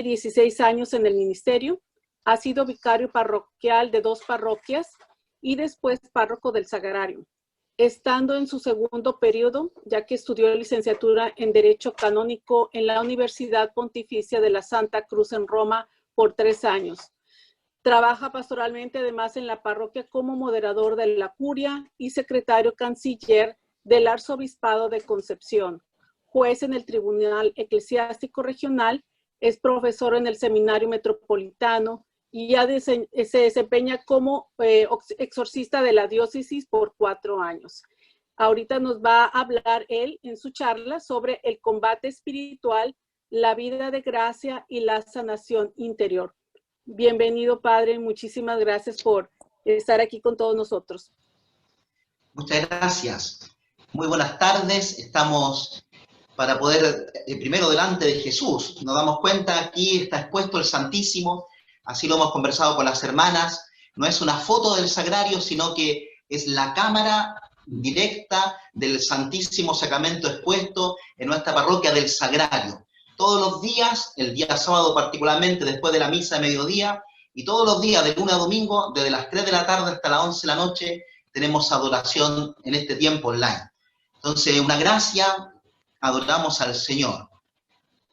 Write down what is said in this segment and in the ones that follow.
16 años en el ministerio. Ha sido vicario parroquial de 2 parroquias y después párroco del Sagrario, estando en su segundo periodo, ya que estudió licenciatura en Derecho Canónico en la Universidad Pontificia de la Santa Cruz en Roma por 3 años. Trabaja pastoralmente además en la parroquia como moderador de la curia y secretario canciller del Arzobispado de Concepción, juez en el Tribunal Eclesiástico Regional, es profesor en el Seminario Metropolitano y ya se desempeña como exorcista de la diócesis por 4 años. Ahorita nos va a hablar él en su charla sobre el combate espiritual, la vida de gracia y la sanación interior. Bienvenido, Padre. Muchísimas gracias por estar aquí con todos nosotros. Muchas gracias. Muy buenas tardes. Estamos para poder, primero delante de Jesús. Nos damos cuenta, aquí está expuesto el Santísimo, así lo hemos conversado con las hermanas. No es una foto del Sagrario, sino que es la cámara directa del Santísimo Sacramento expuesto en nuestra parroquia del Sagrario. Todos los días, el día sábado particularmente, después de la misa de mediodía, y todos los días, de lunes a domingo, desde las 3 de la tarde hasta las 11 de la noche, tenemos adoración en este tiempo online. Entonces, una gracia, adoramos al Señor.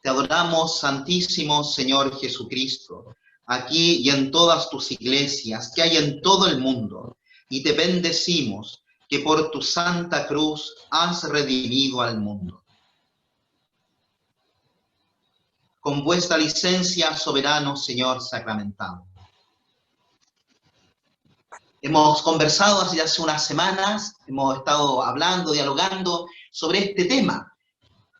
Te adoramos, Santísimo Señor Jesucristo, aquí y en todas tus iglesias que hay en todo el mundo, y te bendecimos que por tu santa cruz has redimido al mundo. Con vuestra licencia, soberano Señor sacramentado. Hemos conversado hace unas semanas, hemos estado hablando, dialogando sobre este tema.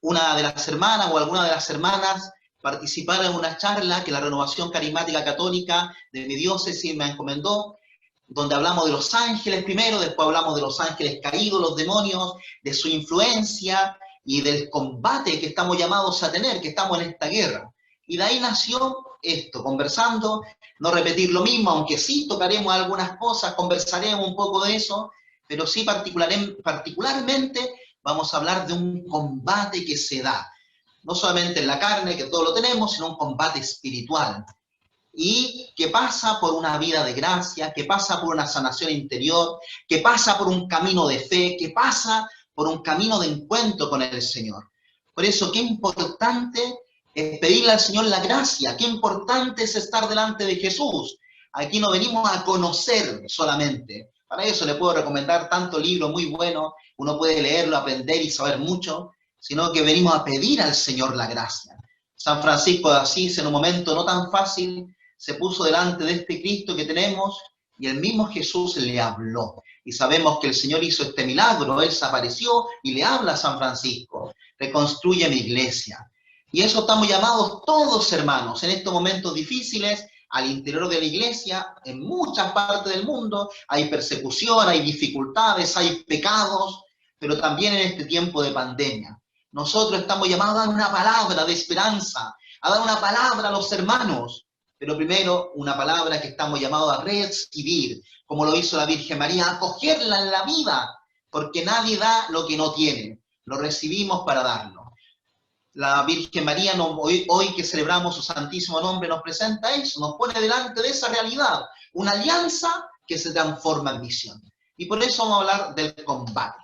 Una de las hermanas o alguna de las hermanas participaron en una charla que la Renovación Carismática Católica de mi diócesis me encomendó, donde hablamos de los ángeles primero, después hablamos de los ángeles caídos, los demonios, de su influencia y del combate que estamos llamados a tener, que estamos en esta guerra. Y de ahí nació esto, conversando, no repetir lo mismo, aunque sí tocaremos algunas cosas, conversaremos un poco de eso, pero sí particularmente vamos a hablar de un combate que se da, no solamente en la carne, que todo lo tenemos, sino un combate espiritual, y que pasa por una vida de gracia, que pasa por una sanación interior, que pasa por un camino de fe, que pasa por un camino de encuentro con el Señor. Por eso, qué importante es pedirle al Señor la gracia, qué importante es estar delante de Jesús. Aquí no venimos a conocer solamente. Para eso le puedo recomendar tanto libro muy bueno, uno puede leerlo, aprender y saber mucho, sino que venimos a pedir al Señor la gracia. San Francisco de Asís, en un momento no tan fácil, se puso delante de este Cristo que tenemos y el mismo Jesús le habló. Y sabemos que el Señor hizo este milagro, Él se apareció y le habla a San Francisco, reconstruye mi iglesia. Y eso estamos llamados todos, hermanos, en estos momentos difíciles, al interior de la iglesia, en muchas partes del mundo, hay persecución, hay dificultades, hay pecados, pero también en este tiempo de pandemia. Nosotros estamos llamados a dar una palabra de esperanza, a dar una palabra a los hermanos, pero primero una palabra que estamos llamados a recibir, como lo hizo la Virgen María, a acogerla en la vida, porque nadie da lo que no tiene, lo recibimos para darlo. La Virgen María, hoy que celebramos su santísimo nombre, nos presenta eso, nos pone delante de esa realidad, una alianza que se transforma en misión. Y por eso vamos a hablar del combate.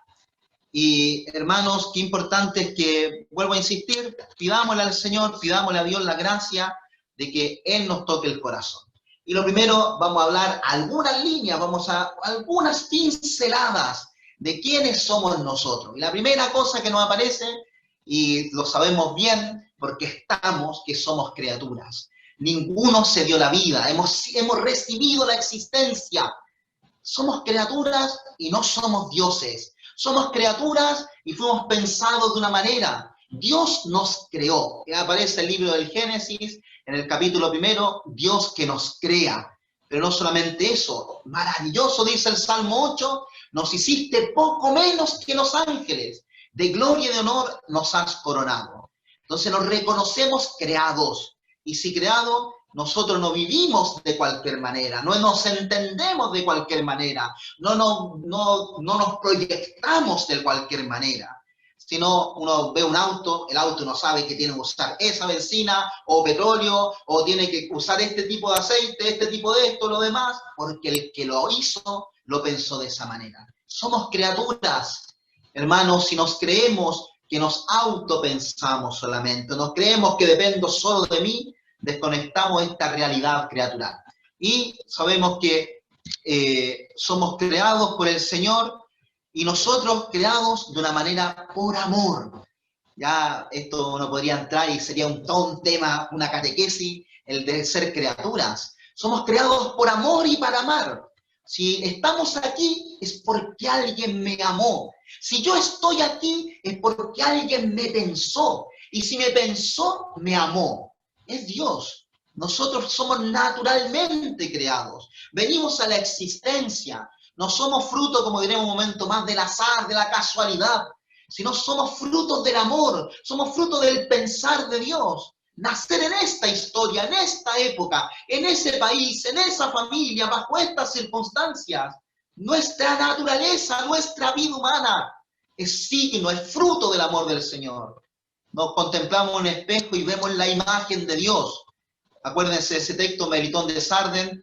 Y hermanos, qué importante es que, vuelvo a insistir, pidámosle al Señor, pidámosle a Dios la gracia de que Él nos toque el corazón. Y lo primero, vamos a hablar algunas líneas, vamos a algunas pinceladas de quiénes somos nosotros. Y la primera cosa que nos aparece, y lo sabemos bien porque estamos, que somos criaturas. Ninguno se dio la vida, hemos recibido la existencia. Somos criaturas y no somos dioses. Somos criaturas y fuimos pensados de una manera. Dios nos creó. Aparece el libro del Génesis, en el capítulo 1, Dios que nos crea. Pero no solamente eso, maravilloso dice el Salmo 8, nos hiciste poco menos que los ángeles. De gloria y de honor nos has coronado. Entonces nos reconocemos creados. Y si creados, nosotros no vivimos de cualquier manera, no nos entendemos de cualquier manera, no nos proyectamos de cualquier manera, Si no, uno ve un auto, el auto no sabe que tiene que usar esa benzina o petróleo, o tiene que usar este tipo de aceite, este tipo de esto, lo demás, porque el que lo hizo lo pensó de esa manera. Somos criaturas, hermanos, si nos creemos que nos autopensamos solamente, nos creemos que dependo solo de mí, desconectamos esta realidad criatural. Y sabemos que somos creados por el Señor, y nosotros creados de una manera por amor. Ya esto no podría entrar y sería todo un tema, una catequesis, el de ser criaturas. Somos creados por amor y para amar. Si estamos aquí es porque alguien me amó. Si yo estoy aquí es porque alguien me pensó. Y si me pensó, me amó. Es Dios. Nosotros somos naturalmente creados. Venimos a la existencia. No somos fruto, como diremos un momento más, del azar, de la casualidad, sino somos frutos del amor, somos frutos del pensar de Dios. Nacer en esta historia, en esta época, en ese país, en esa familia, bajo estas circunstancias, nuestra naturaleza, nuestra vida humana, es signo, es fruto del amor del Señor. Nos contemplamos en un espejo y vemos la imagen de Dios. Acuérdense de ese texto, Melitón de Sarden.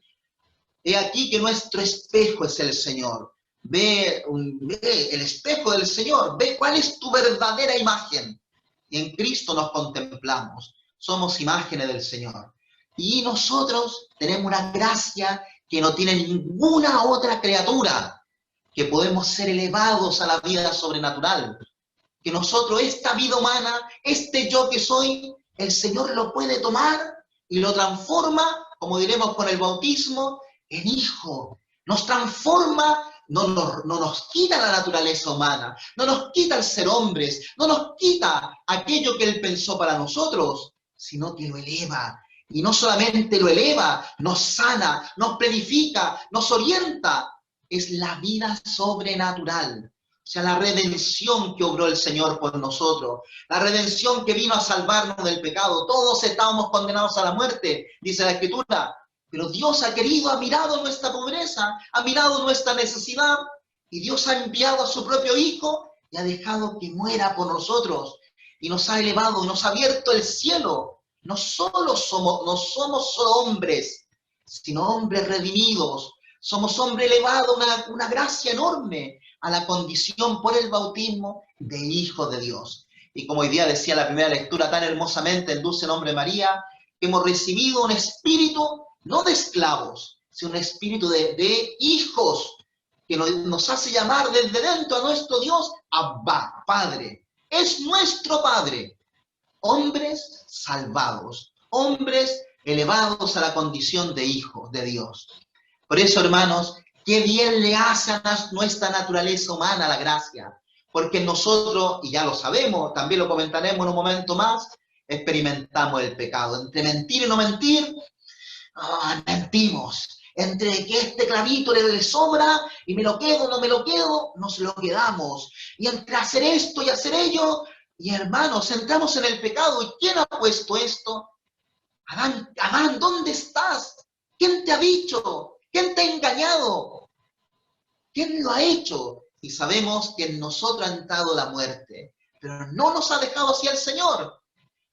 He aquí que nuestro espejo es el Señor. Ve el espejo del Señor, ve cuál es tu verdadera imagen. Y en Cristo nos contemplamos, somos imágenes del Señor. Y nosotros tenemos una gracia que no tiene ninguna otra criatura, que podemos ser elevados a la vida sobrenatural. Que nosotros, esta vida humana, este yo que soy, el Señor lo puede tomar y lo transforma, como diremos con el bautismo, en hijo. Nos transforma, no nos quita la naturaleza humana, no nos quita el ser hombres, no nos quita aquello que Él pensó para nosotros, sino que lo eleva. Y no solamente lo eleva, nos sana, nos planifica, nos orienta. Es la vida sobrenatural. O sea, la redención que obró el Señor por nosotros, la redención que vino a salvarnos del pecado. Todos estábamos condenados a la muerte, dice la Escritura, pero Dios ha querido, ha mirado nuestra pobreza, ha mirado nuestra necesidad, y Dios ha enviado a su propio Hijo y ha dejado que muera por nosotros, y nos ha elevado, y nos ha abierto el cielo. No somos solo hombres, sino hombres redimidos. Somos hombres elevados, una gracia enorme a la condición por el bautismo de hijo de Dios. Y como hoy día decía la primera lectura tan hermosamente, el dulce nombre de María, que hemos recibido un espíritu no de esclavos, sino un espíritu de hijos, que nos hace llamar desde dentro a nuestro Dios, Abba, Padre. Es nuestro Padre. Hombres salvados, hombres elevados a la condición de hijos de Dios. Por eso, hermanos, qué bien le hace a nuestra naturaleza humana la gracia, porque nosotros, y ya lo sabemos, también lo comentaremos en un momento más, experimentamos el pecado. Entre mentir y no mentir, mentimos. Entre que este clavito le sobra y me lo quedo, no me lo quedo, nos lo quedamos. Y entre hacer esto y hacer ello, y hermanos, entramos en el pecado. ¿Y quién ha puesto esto? Adán, ¿dónde estás? ¿Quién te ha dicho? ¿Quién te ha engañado? ¿Quién lo ha hecho? Y sabemos que en nosotros ha entrado la muerte, pero no nos ha dejado así el Señor.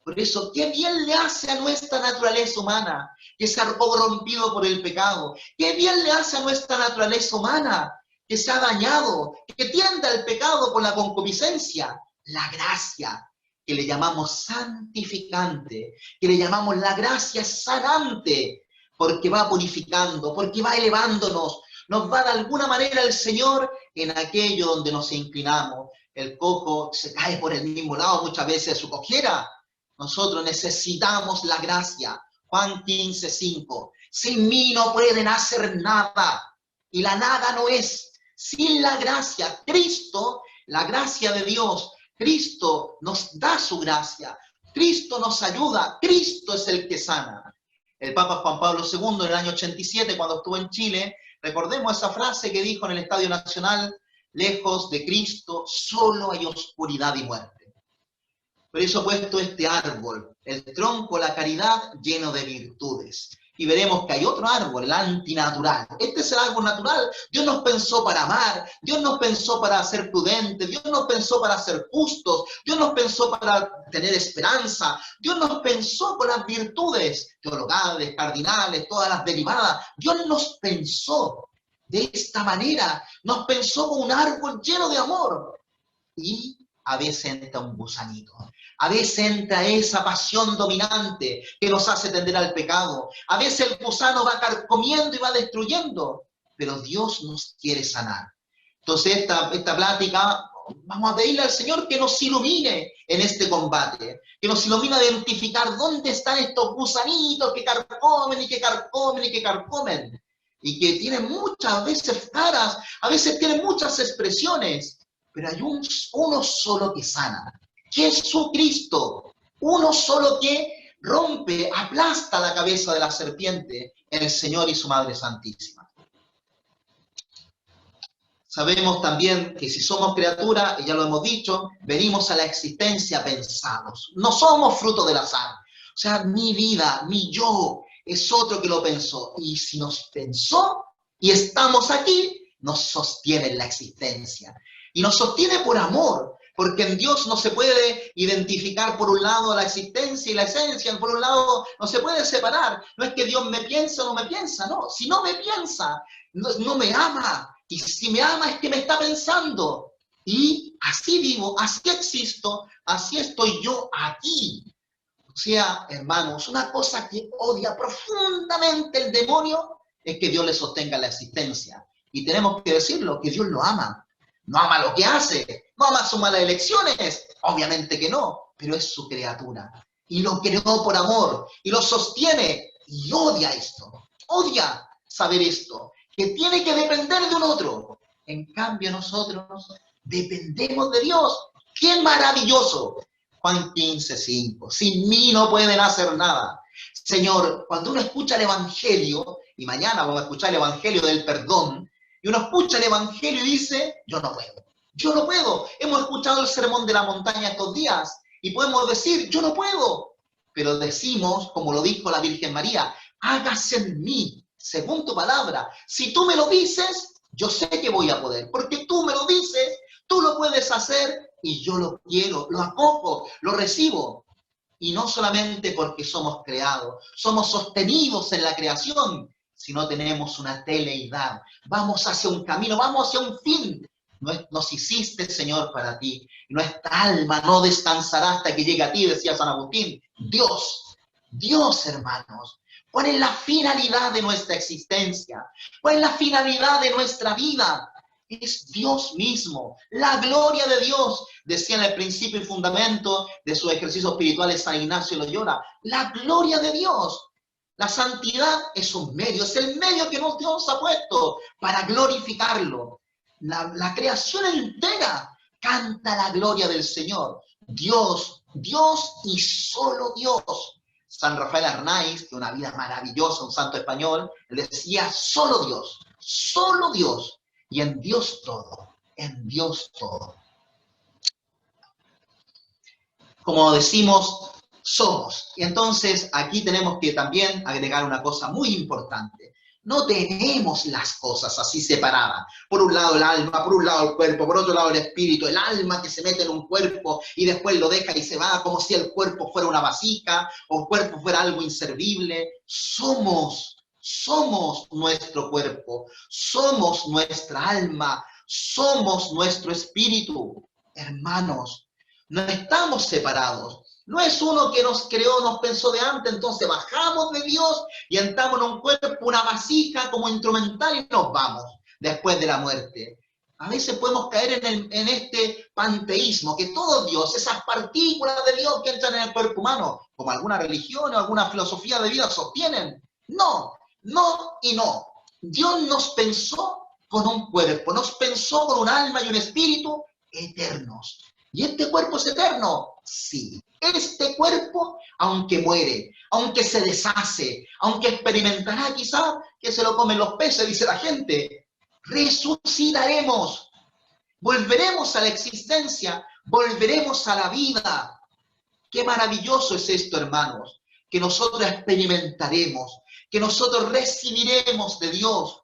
Por eso, qué bien le hace a nuestra naturaleza humana que se ha corrompido por el pecado. Qué bien le hace a nuestra naturaleza humana que se ha dañado, que tiende al pecado por la concupiscencia. La gracia, que le llamamos santificante, que le llamamos la gracia sanante, porque va purificando, porque va elevándonos, nos va de alguna manera el Señor en aquello donde nos inclinamos. El cojo se cae por el mismo lado muchas veces de su cojera. Nosotros necesitamos la gracia. Juan 15:5. Sin mí no pueden hacer nada. Y la nada no es. Sin la gracia, Cristo, la gracia de Dios, Cristo nos da su gracia. Cristo nos ayuda. Cristo es el que sana. El Papa Juan Pablo II, en el año 87, cuando estuvo en Chile, recordemos esa frase que dijo en el Estadio Nacional: lejos de Cristo solo hay oscuridad y muerte. Por eso he puesto este árbol, el tronco, la caridad, lleno de virtudes. y veremos que hay otro árbol, el antinatural. Este es el árbol natural. Dios nos pensó para amar, Dios nos pensó para ser prudentes, Dios nos pensó para ser justos, Dios nos pensó para tener esperanza, Dios nos pensó con las virtudes teologales, cardinales, todas las derivadas. Dios nos pensó de esta manera, nos pensó con un árbol lleno de amor. Y a veces entra un gusanito. A veces entra esa pasión dominante que nos hace tender al pecado. A veces el gusano va carcomiendo y va destruyendo, pero Dios nos quiere sanar. Entonces esta plática, vamos a pedirle al Señor que nos ilumine en este combate, que nos ilumine a identificar dónde están estos gusanitos que carcomen y que carcomen y que carcomen, y que tienen muchas veces caras, a veces tienen muchas expresiones, pero hay uno solo que sana. Jesucristo, uno solo que rompe, aplasta la cabeza de la serpiente, el Señor y su Madre Santísima. Sabemos también que si somos criaturas, y ya lo hemos dicho, venimos a la existencia pensados. No somos fruto del azar. O sea, mi vida, mi yo, es otro que lo pensó. Y si nos pensó y estamos aquí, nos sostiene en la existencia. Y nos sostiene por amor. Porque en Dios no se puede identificar por un lado la existencia y la esencia, por un lado no se puede separar. No es que Dios me piensa o no me piensa, no. Si no me piensa, no me ama. Y si me ama es que me está pensando. Y así vivo, así existo, así estoy yo aquí. O sea, hermanos, una cosa que odia profundamente el demonio es que Dios le sostenga la existencia. Y tenemos que decirlo, que Dios lo ama. No ama lo que hace, no ama sus malas elecciones, obviamente que no, pero es su criatura. Y lo creó por amor, y lo sostiene, y odia esto, odia saber esto, que tiene que depender de un otro. En cambio nosotros dependemos de Dios. ¡Qué maravilloso! Juan 15:5, sin mí no pueden hacer nada. Señor, cuando uno escucha el Evangelio, y mañana vamos a escuchar el Evangelio del perdón, y uno escucha el Evangelio y dice, yo no puedo, yo no puedo. Hemos escuchado el sermón de la montaña estos días y podemos decir, yo no puedo. Pero decimos, como lo dijo la Virgen María, hágase en mí, según tu palabra. Si tú me lo dices, yo sé que voy a poder, porque tú me lo dices, tú lo puedes hacer y yo lo quiero, lo acojo, lo recibo. Y no solamente porque somos creados, somos sostenidos en la creación, si no tenemos una teleidad, vamos hacia un camino, vamos hacia un fin. Nos hiciste, Señor, para ti. Nuestra alma no descansará hasta que llegue a ti, decía San Agustín. Dios, hermanos, ¿cuál es la finalidad de nuestra existencia? ¿Cuál es la finalidad de nuestra vida? Es Dios mismo, la gloria de Dios, decía en el principio y fundamento de sus ejercicios espirituales San Ignacio de Loyola, la gloria de Dios. La santidad es un medio, es el medio que Dios ha puesto para glorificarlo. La creación entera canta la gloria del Señor. Dios, Dios y solo Dios. San Rafael Arnaiz, que una vida maravillosa, un santo español, decía solo Dios, y en Dios todo, en Dios todo. Como decimos, somos. Y entonces aquí tenemos que también agregar una cosa muy importante. No tenemos las cosas así separadas. Por un lado el alma, por un lado el cuerpo, por otro lado el espíritu. El alma que se mete en un cuerpo y después lo deja y se va como si el cuerpo fuera una vasija o el cuerpo fuera algo inservible. Somos nuestro cuerpo, somos nuestra alma, somos nuestro espíritu. Hermanos, no estamos separados. No es uno que nos creó, nos pensó de antes, entonces bajamos de Dios y entramos en un cuerpo, una vasija como instrumental y nos vamos después de la muerte. A veces podemos caer en este panteísmo, que todo Dios, esas partículas de Dios que entran en el cuerpo humano, como alguna religión o alguna filosofía de vida sostienen. No y no. Dios nos pensó con un cuerpo, nos pensó con un alma y un espíritu eternos. ¿Y este cuerpo es eterno? Sí. Este cuerpo, aunque muere, aunque se deshace, aunque experimentará quizás que se lo comen los peces, dice la gente, resucitaremos, volveremos a la existencia, volveremos a la vida. Qué maravilloso es esto, hermanos. que nosotros experimentaremos, que nosotros recibiremos de Dios,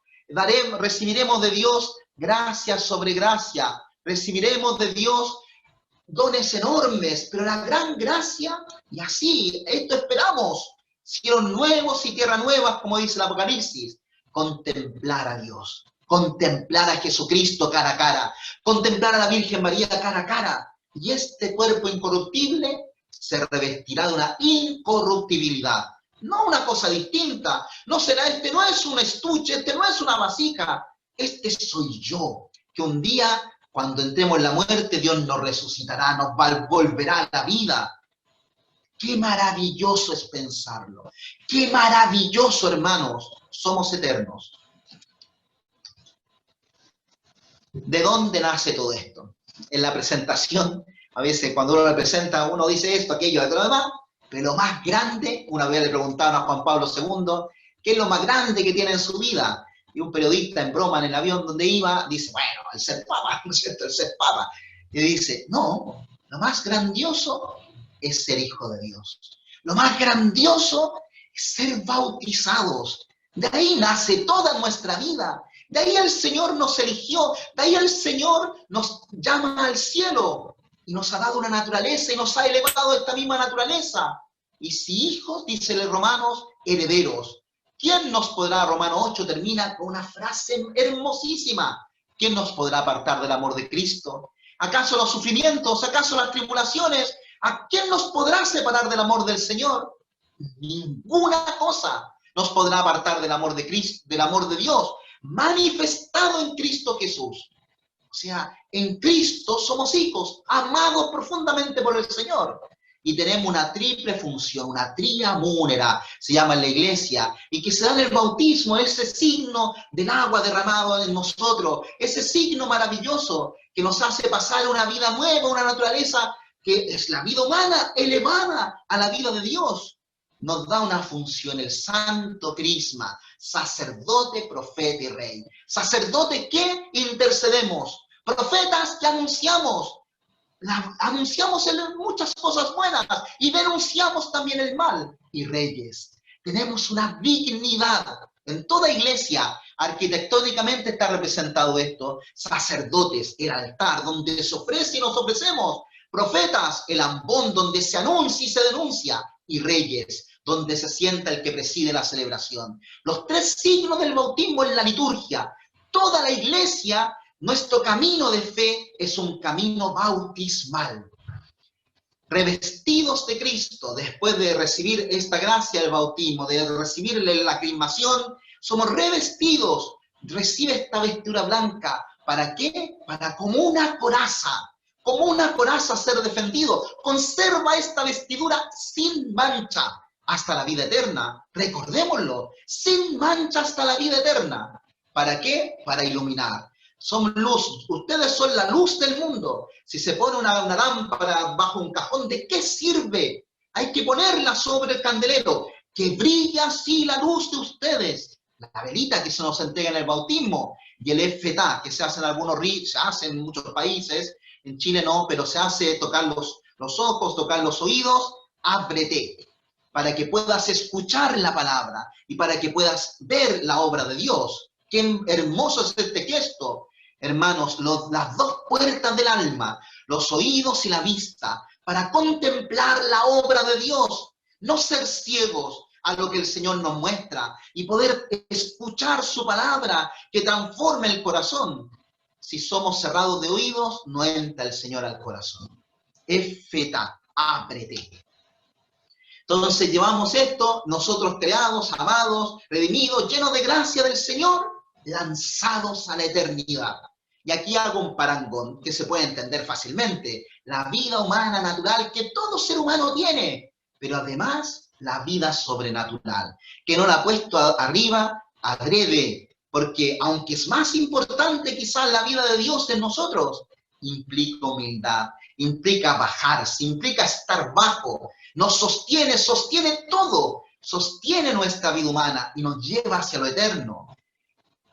recibiremos de Dios gracia sobre gracia, recibiremos de Dios dones enormes, pero la gran gracia, y así, esto esperamos, cielos nuevos y tierra nuevas, como dice el Apocalipsis, contemplar a Dios, contemplar a Jesucristo cara a cara, contemplar a la Virgen María cara a cara, y este cuerpo incorruptible se revestirá de una incorruptibilidad, no una cosa distinta, no será, este no es un estuche, este no es una vasija, este soy yo, que un día, cuando entremos en la muerte, Dios nos resucitará, nos volverá a la vida. Qué maravilloso es pensarlo, qué maravilloso, hermanos, somos eternos. ¿De dónde nace todo esto? En la presentación, a veces cuando uno le presenta, uno dice esto, aquello, lo demás, pero lo más grande, una vez le preguntaron a Juan Pablo II, ¿qué es lo más grande que tiene en su vida? Y un periodista en broma en el avión donde iba, dice, bueno, el ser papa, ¿no es cierto? El ser papa. Y dice, no, lo más grandioso es ser hijo de Dios. Lo más grandioso es ser bautizados. De ahí nace toda nuestra vida. De ahí el Señor nos eligió, de ahí el Señor nos llama al cielo y nos ha dado una naturaleza y nos ha elevado a esta misma naturaleza. Y si hijos, dice los Romanos, herederos. ¿Quién nos podrá, Romanos 8 termina con una frase hermosísima, ¿quién nos podrá apartar del amor de Cristo? ¿Acaso los sufrimientos, acaso las tribulaciones? ¿A quién nos podrá separar del amor del Señor? Ninguna cosa nos podrá apartar del amor de Cristo, del amor de Dios, manifestado en Cristo Jesús. O sea, en Cristo somos hijos, amados profundamente por el Señor. Y tenemos una triple función, una tria munera, se llama en la iglesia, y que se da en el bautismo, ese signo del agua derramado en nosotros, ese signo maravilloso que nos hace pasar una vida nueva, una naturaleza que es la vida humana elevada a la vida de Dios. Nos da una función, el santo crisma, sacerdote, profeta y rey. Sacerdote que intercedemos, profetas que anunciamos en muchas cosas buenas y denunciamos también el mal. Y reyes, tenemos una dignidad en toda iglesia. Arquitectónicamente está representado esto. Sacerdotes, el altar donde se ofrece y nos ofrecemos. Profetas, el ambón donde se anuncia y se denuncia. Y reyes, donde se sienta el que preside la celebración. Los tres signos del bautismo en la liturgia. Toda la iglesia, nuestro camino de fe es un camino bautismal. Revestidos de Cristo, después de recibir esta gracia del bautismo, de recibir la crismación, somos revestidos. Recibe esta vestidura blanca. ¿Para qué? Para como una coraza ser defendido. Conserva esta vestidura sin mancha hasta la vida eterna. Recordémoslo, sin mancha hasta la vida eterna. ¿Para qué? Para iluminar. Son luz, ustedes son la luz del mundo. Si se pone una lámpara bajo un cajón, ¿de qué sirve? Hay que ponerla sobre el candelero, que brille así la luz de ustedes. La velita que se nos entrega en el bautismo y el efetá, que se hace en algunos ritos, se hace en muchos países, en Chile no, pero se hace tocar los ojos, tocar los oídos, ábrete, para que puedas escuchar la palabra y para que puedas ver la obra de Dios. Qué hermoso es este gesto. Hermanos, las dos puertas del alma, los oídos y la vista, para contemplar la obra de Dios, no ser ciegos a lo que el Señor nos muestra y poder escuchar su palabra que transforme el corazón. Si somos cerrados de oídos, no entra el Señor al corazón. Efeta, ábrete. Entonces llevamos esto, nosotros creados, amados, redimidos, llenos de gracia del Señor, lanzados a la eternidad. Y aquí hago un parangón que se puede entender fácilmente. La vida humana natural que todo ser humano tiene, pero además la vida sobrenatural, que no la ha puesto arriba, adrede, porque aunque es más importante quizás la vida de Dios en nosotros, implica humildad, implica bajarse, implica estar bajo, nos sostiene todo, sostiene nuestra vida humana y nos lleva hacia lo eterno.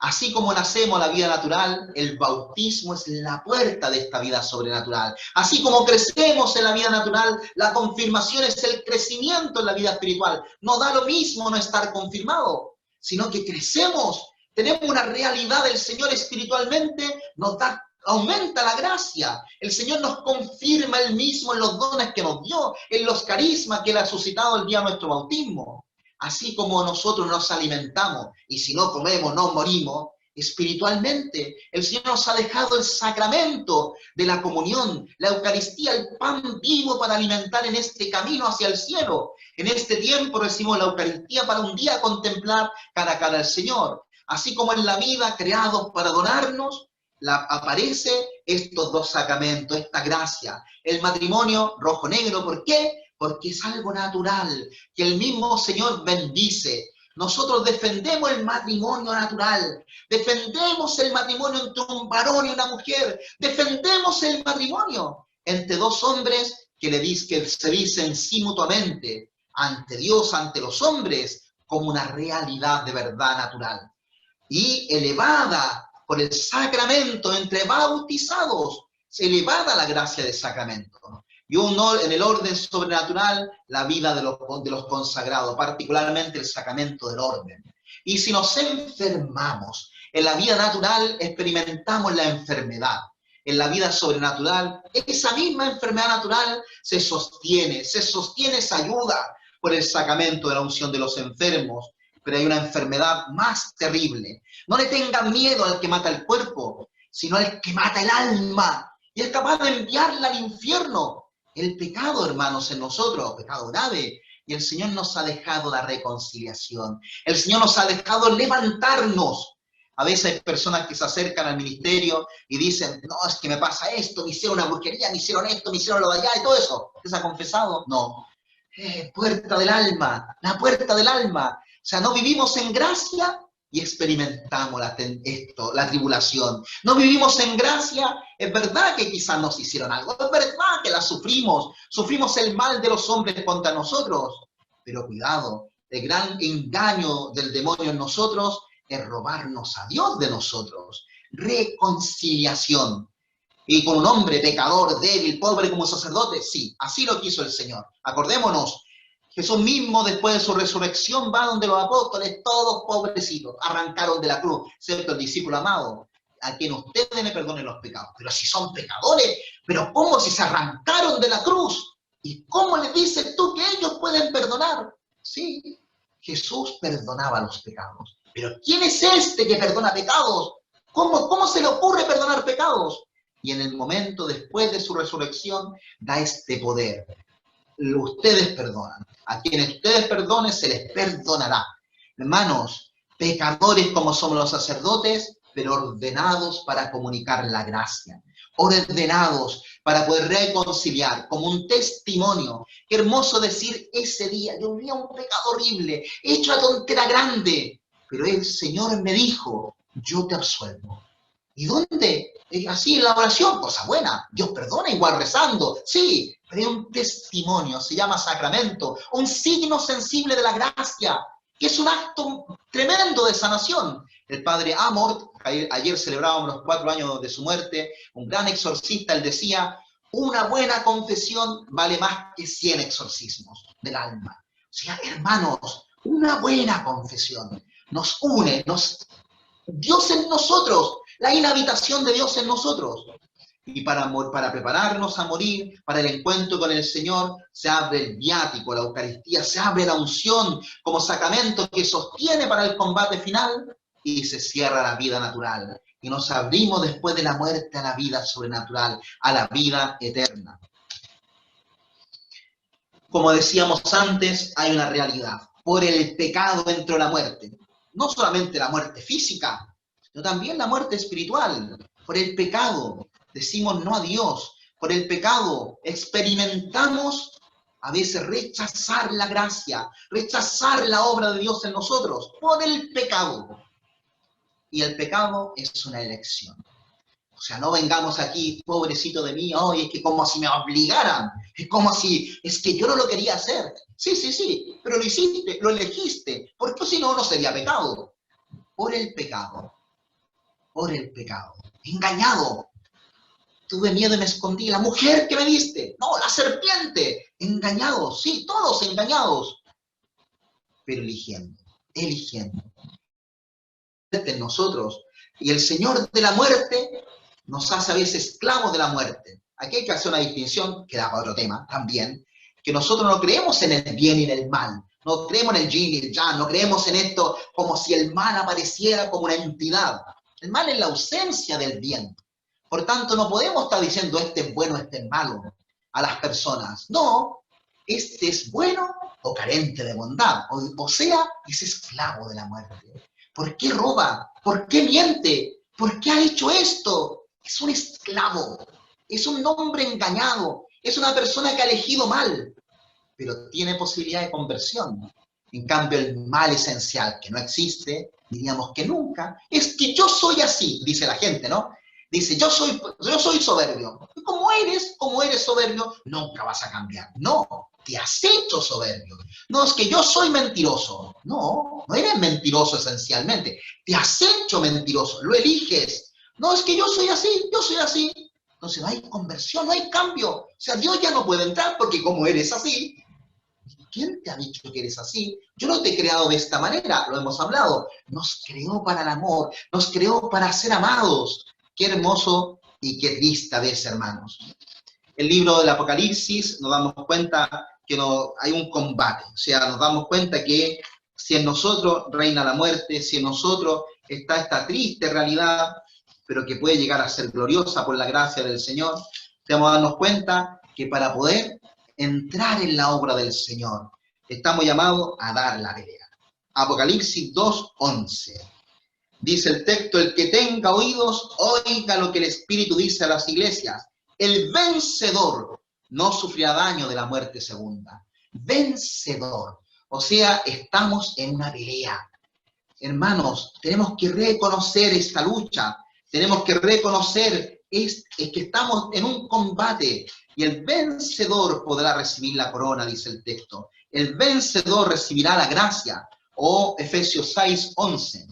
Así como nacemos a la vida natural, el bautismo es la puerta de esta vida sobrenatural. Así como crecemos en la vida natural, la confirmación es el crecimiento en la vida espiritual. No da lo mismo no estar confirmado, sino que crecemos, tenemos una realidad del Señor espiritualmente, nos da, aumenta la gracia. El Señor nos confirma Él mismo en los dones que nos dio, en los carismas que Él ha suscitado el día de nuestro bautismo. Así como nosotros nos alimentamos, y si no comemos, no morimos, espiritualmente, el Señor nos ha dejado el sacramento de la comunión, la Eucaristía, el pan vivo para alimentar en este camino hacia el cielo. En este tiempo recibimos la Eucaristía para un día contemplar cara a cara al Señor. Así como en la vida, creados para adorarnos, aparece estos dos sacramentos, esta gracia. El matrimonio rojo-negro, ¿por qué? Porque es algo natural, que el mismo Señor bendice. Nosotros defendemos el matrimonio natural, defendemos el matrimonio entre un varón y una mujer, defendemos el matrimonio entre dos hombres que se dicen sí mutuamente, ante Dios, ante los hombres, como una realidad de verdad natural. Y elevada por el sacramento entre bautizados, elevada la gracia del sacramento. Y en el orden sobrenatural, la vida de los consagrados, particularmente el sacramento del orden. Y si nos enfermamos, en la vida natural experimentamos la enfermedad. En la vida sobrenatural, esa misma enfermedad natural se sostiene, se ayuda por el sacramento de la unción de los enfermos. Pero hay una enfermedad más terrible. No le tengan miedo al que mata el cuerpo, sino al que mata el alma. Y es capaz de enviarla al infierno. El pecado, hermanos, en nosotros, pecado grave, y el Señor nos ha dejado la reconciliación. El Señor nos ha dejado levantarnos. A veces hay personas que se acercan al ministerio y dicen, no, es que me pasa esto, me hicieron una brujería, me hicieron esto, me hicieron lo de allá y todo eso. ¿Usted se ha confesado? No. Puerta del alma, la puerta del alma. O sea, no vivimos en gracia y experimentamos la tribulación. No vivimos en gracia, es verdad que quizás nos hicieron algo, es verdad que la sufrimos el mal de los hombres contra nosotros, pero cuidado, el gran engaño del demonio en nosotros es robarnos a Dios de nosotros. Reconciliación. Y con un hombre pecador, débil, pobre como sacerdote, sí, así lo quiso el Señor. Acordémonos, Jesús mismo, después de su resurrección, va donde los apóstoles, todos pobrecitos, arrancaron de la cruz, excepto el discípulo amado, a quien ustedes le perdonen los pecados. Pero si son pecadores, pero ¿cómo si se arrancaron de la cruz? ¿Y cómo les dices tú que ellos pueden perdonar? Sí, Jesús perdonaba los pecados. Pero ¿quién es este que perdona pecados? ¿Cómo se le ocurre perdonar pecados? Y en el momento después de su resurrección, da este poder. Ustedes perdonan. A quienes ustedes perdonen, se les perdonará. Hermanos, pecadores como somos los sacerdotes, pero ordenados para comunicar la gracia. Ordenados para poder reconciliar, como un testimonio. Qué hermoso decir ese día, yo vi un pecado horrible, he hecho una tontera grande, pero el Señor me dijo, yo te absuelvo. ¿Y dónde? Así en la oración, cosa buena. Dios perdona igual rezando. Sí, pero hay un testimonio, se llama sacramento, un signo sensible de la gracia, que es un acto tremendo de sanación. El padre Amort, ayer celebrábamos los 4 años de su muerte, un gran exorcista, él decía, una buena confesión vale más que 100 exorcismos del alma. O sea, hermanos, una buena confesión nos une, Dios en nosotros, la inhabitación de Dios en nosotros. Y para prepararnos a morir, para el encuentro con el Señor, se abre el viático, la Eucaristía, se abre la unción como sacramento que sostiene para el combate final y se cierra la vida natural. Y nos abrimos después de la muerte a la vida sobrenatural, a la vida eterna. Como decíamos antes, hay una realidad. Por el pecado entró la muerte. No solamente la muerte física, sino también la muerte espiritual. Por el pecado decimos no a Dios. Por el pecado experimentamos a veces rechazar la gracia, rechazar la obra de Dios en nosotros. Por el pecado. Y el pecado es una elección. O sea, no vengamos aquí, pobrecito de mí, oh, es que como si me obligaran, es como si, es que yo no lo quería hacer. Sí, pero lo hiciste, lo elegiste, porque si no, no sería pecado. Por el pecado. por el pecado. Engañado. Tuve miedo y me escondí. La mujer que me diste. No, la serpiente. Engañados. Sí, todos engañados. Pero eligiendo. En nosotros. Y el Señor de la muerte nos hace a veces esclavos de la muerte. Aquí hay que hacer una distinción, que da para otro tema también, que nosotros no creemos en el bien y en el mal. No creemos en el yin y el yang. No creemos en esto como si el mal apareciera como una entidad. El mal es la ausencia del bien. Por tanto, no podemos estar diciendo este es bueno, este es malo a las personas. No, este es bueno o carente de bondad. O sea, es esclavo de la muerte. ¿Por qué roba? ¿Por qué miente? ¿Por qué ha hecho esto? Es un esclavo. Es un hombre engañado. Es una persona que ha elegido mal. Pero tiene posibilidad de conversión. En cambio, el mal esencial, que no existe, diríamos que nunca, es que yo soy así, dice la gente, ¿no? Dice, yo soy soberbio. Como eres soberbio, nunca vas a cambiar. No, te has hecho soberbio. No, es que yo soy mentiroso. No, no eres mentiroso esencialmente. Te has hecho mentiroso, lo eliges. No, es que yo soy así. Entonces no hay conversión, no hay cambio. O sea, Dios ya no puede entrar porque como eres así, ¿quién te ha dicho que eres así? Yo no te he creado de esta manera, lo hemos hablado. Nos creó para el amor, nos creó para ser amados. Qué hermoso y qué triste a veces, hermanos. El libro del Apocalipsis nos damos cuenta que hay un combate. O sea, nos damos cuenta que si en nosotros reina la muerte, si en nosotros está esta triste realidad, pero que puede llegar a ser gloriosa por la gracia del Señor, debemos darnos cuenta que para poder entrar en la obra del Señor, estamos llamados a dar la pelea. Apocalipsis 2:11. Dice el texto, el que tenga oídos, oiga lo que el Espíritu dice a las iglesias. El vencedor no sufrirá daño de la muerte segunda. Vencedor. O sea, estamos en una pelea. Hermanos, tenemos que reconocer esta lucha. Tenemos que reconocer es que estamos en un combate. Y el vencedor podrá recibir la corona, dice el texto. El vencedor recibirá la gracia. O Efesios 6:11.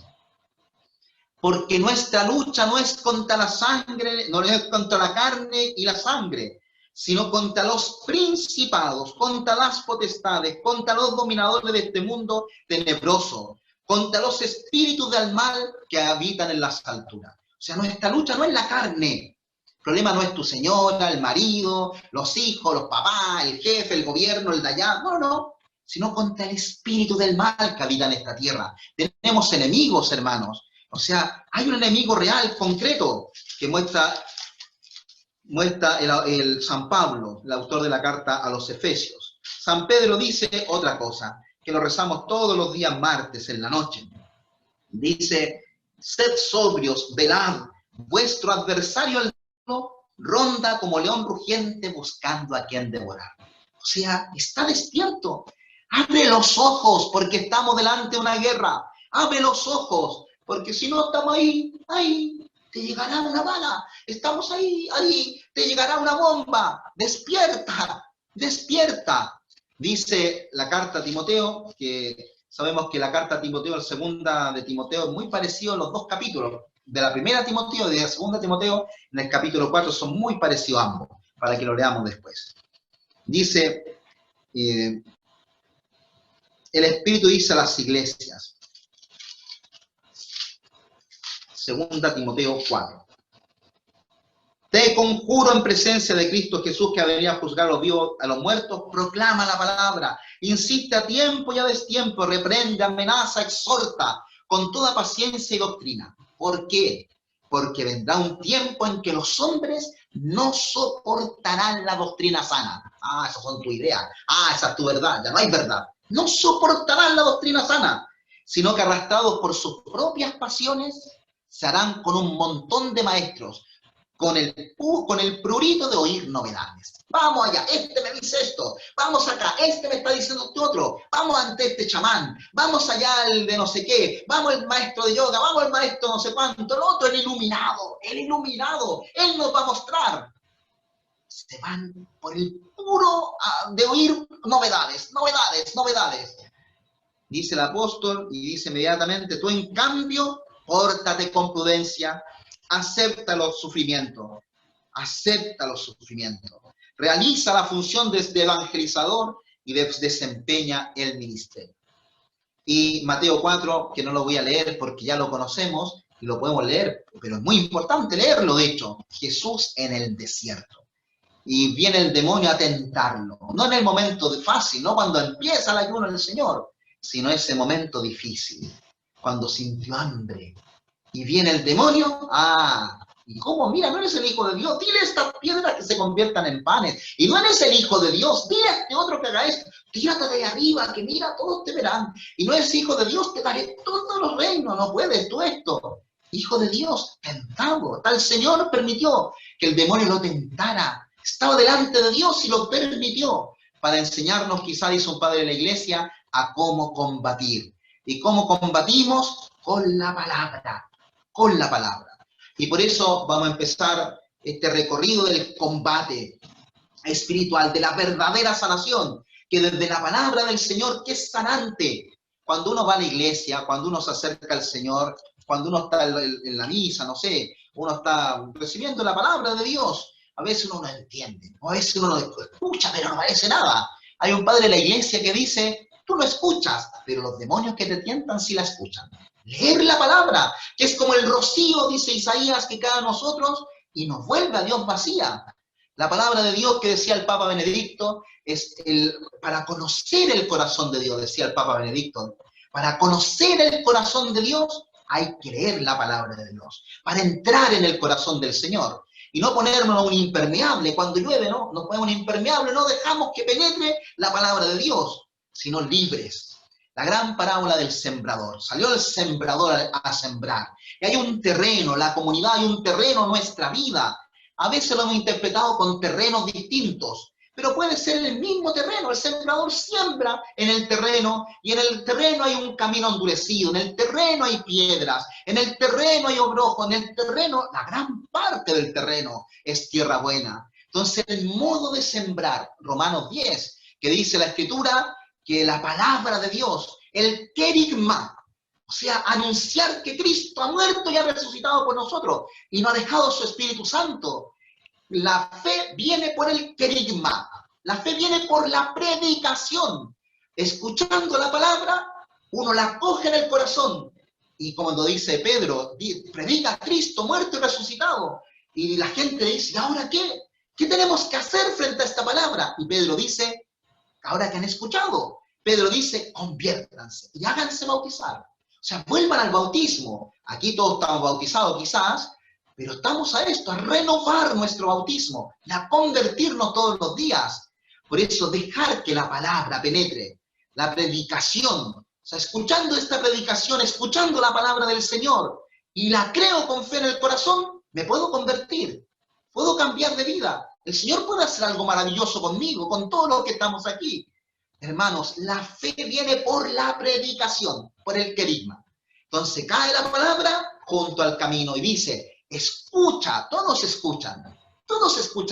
Porque nuestra lucha no es contra la sangre, no es contra la carne y la sangre, sino contra los principados, contra las potestades, contra los dominadores de este mundo tenebroso, contra los espíritus del mal que habitan en las alturas. O sea, nuestra lucha no es la carne. El problema no es tu señora, el marido, los hijos, los papás, el jefe, el gobierno, el de allá. No, sino contra el espíritu del mal que habita en esta tierra. Tenemos enemigos, hermanos. O sea, hay un enemigo real, concreto, que muestra el San Pablo, el autor de la carta a los Efesios. San Pedro dice otra cosa, que lo rezamos todos los días martes en la noche. Dice, sed sobrios, velad, vuestro adversario el diablo ronda como león rugiente buscando a quien devorar. O sea, está despierto. Abre los ojos porque estamos delante de una guerra. Abre los ojos. Porque si no estamos ahí, te llegará una bala. Estamos ahí, te llegará una bomba. Despierta. Dice la carta a Timoteo, que sabemos que la carta a Timoteo, la segunda de Timoteo, es muy parecido a los dos capítulos. De la primera Timoteo y de la segunda Timoteo, en el capítulo 4, son muy parecidos ambos, para que lo leamos después. Dice, el Espíritu dice a las iglesias, segunda Timoteo 4. Te conjuro en presencia de Cristo Jesús, que ha venido a juzgar a los vivos, a los muertos, proclama la palabra, insiste a tiempo y a destiempo, reprende, amenaza, exhorta, con toda paciencia y doctrina. ¿Por qué? Porque vendrá un tiempo en que los hombres no soportarán la doctrina sana. Esas son tu idea. Esa es tu verdad. Ya no hay verdad. No soportarán la doctrina sana, sino que arrastrados por sus propias pasiones, se harán con un montón de maestros, con el prurito de oír novedades. Vamos allá, este me dice esto, vamos acá, este me está diciendo esto otro, vamos ante este chamán, vamos allá al de no sé qué, vamos el maestro de yoga, vamos el maestro no sé cuánto, el otro, el iluminado, él nos va a mostrar. Se van por el puro de oír novedades. Dice el apóstol y dice inmediatamente, tú en cambio, Pórtate con prudencia, acepta los sufrimientos, realiza la función de evangelizador y desempeña el ministerio. Y Mateo 4, que no lo voy a leer porque ya lo conocemos y lo podemos leer, pero es muy importante leerlo, de hecho, Jesús en el desierto. Y viene el demonio a tentarlo, no en el momento fácil, no cuando empieza el ayuno del Señor, sino ese momento difícil, cuando sintió hambre. Y viene el demonio, ¿y cómo? Mira, no eres el Hijo de Dios, dile a estas piedras que se conviertan en panes. Y no eres el Hijo de Dios, dile a este otro que haga esto. Tírate de arriba, que mira, todos te verán. Y no eres Hijo de Dios, te daré todos los reinos, no puedes tú esto. Hijo de Dios, tentado. Tal Señor permitió que el demonio lo tentara. Estaba delante de Dios y lo permitió para enseñarnos, quizá dice un padre de la iglesia, a cómo combatir. ¿Y cómo combatimos? Con la palabra. Con la palabra. Y por eso vamos a empezar este recorrido del combate espiritual, de la verdadera sanación, que desde la palabra del Señor, que es sanante, cuando uno va a la iglesia, cuando uno se acerca al Señor, cuando uno está en la misa, no sé, uno está recibiendo la palabra de Dios, a veces uno no entiende, a veces uno no escucha, pero no parece nada. Hay un padre de la iglesia que dice, tú no escuchas, pero los demonios que te tientan sí la escuchan. Leer la palabra, que es como el rocío, dice Isaías, que cae a nosotros y nos vuelve a Dios vacía. La palabra de Dios que decía el Papa Benedicto, para conocer el corazón de Dios, decía el Papa Benedicto, para conocer el corazón de Dios hay que leer la palabra de Dios, para entrar en el corazón del Señor. Y no ponernos un impermeable, cuando llueve, ¿no? Nos ponemos un impermeable, no dejamos que penetre la palabra de Dios, sino libres. La gran parábola del sembrador. Salió el sembrador a sembrar. Y hay un terreno, la comunidad, hay un terreno, nuestra vida. A veces lo hemos interpretado con terrenos distintos, pero puede ser el mismo terreno. El sembrador siembra en el terreno y en el terreno hay un camino endurecido, en el terreno hay piedras, en el terreno hay obrojo, en el terreno, la gran parte del terreno es tierra buena. Entonces, el modo de sembrar, Romanos 10, que dice la Escritura, que la palabra de Dios, el querigma, o sea, anunciar que Cristo ha muerto y ha resucitado por nosotros y nos ha dejado su Espíritu Santo. La fe viene por el querigma, la fe viene por la predicación. Escuchando la palabra, uno la coge en el corazón. Y como dice Pedro, predica a Cristo muerto y resucitado. Y la gente dice, ¿y ahora qué? ¿Qué tenemos que hacer frente a esta palabra? Y Pedro dice, ahora que han escuchado, Pedro dice, conviértanse y háganse bautizar. O sea, vuelvan al bautismo. Aquí todos estamos bautizados quizás, pero estamos a esto, a renovar nuestro bautismo y a convertirnos todos los días. Por eso, dejar que la palabra penetre, la predicación. O sea, escuchando esta predicación, escuchando la palabra del Señor, y la creo con fe en el corazón, me puedo convertir, puedo cambiar de vida. El Señor puede hacer algo maravilloso conmigo, con todos los que estamos aquí. Hermanos, la fe viene por la predicación, por el querigma. Entonces cae la palabra junto al camino y dice, escucha, todos escuchan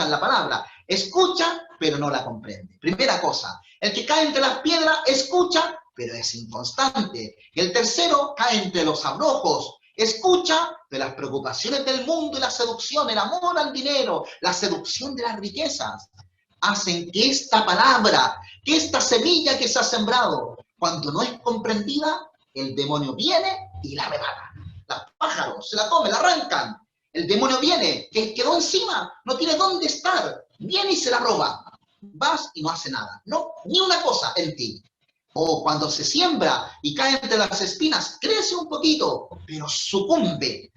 la palabra, escucha, pero no la comprende. Primera cosa, el que cae entre las piedras, escucha, pero es inconstante. Y el tercero, cae entre los abrojos, escucha de las preocupaciones del mundo y la seducción, el amor al dinero, la seducción de las riquezas, hacen que esta palabra, que esta semilla que se ha sembrado, cuando no es comprendida, el demonio viene y la arrebata. Los pájaros se la comen, la arrancan. El demonio viene, que quedó encima, no tiene dónde estar, viene y se la roba. Vas y no hace nada, no, ni una cosa en ti. O cuando se siembra y cae entre las espinas, crece un poquito, pero sucumbe.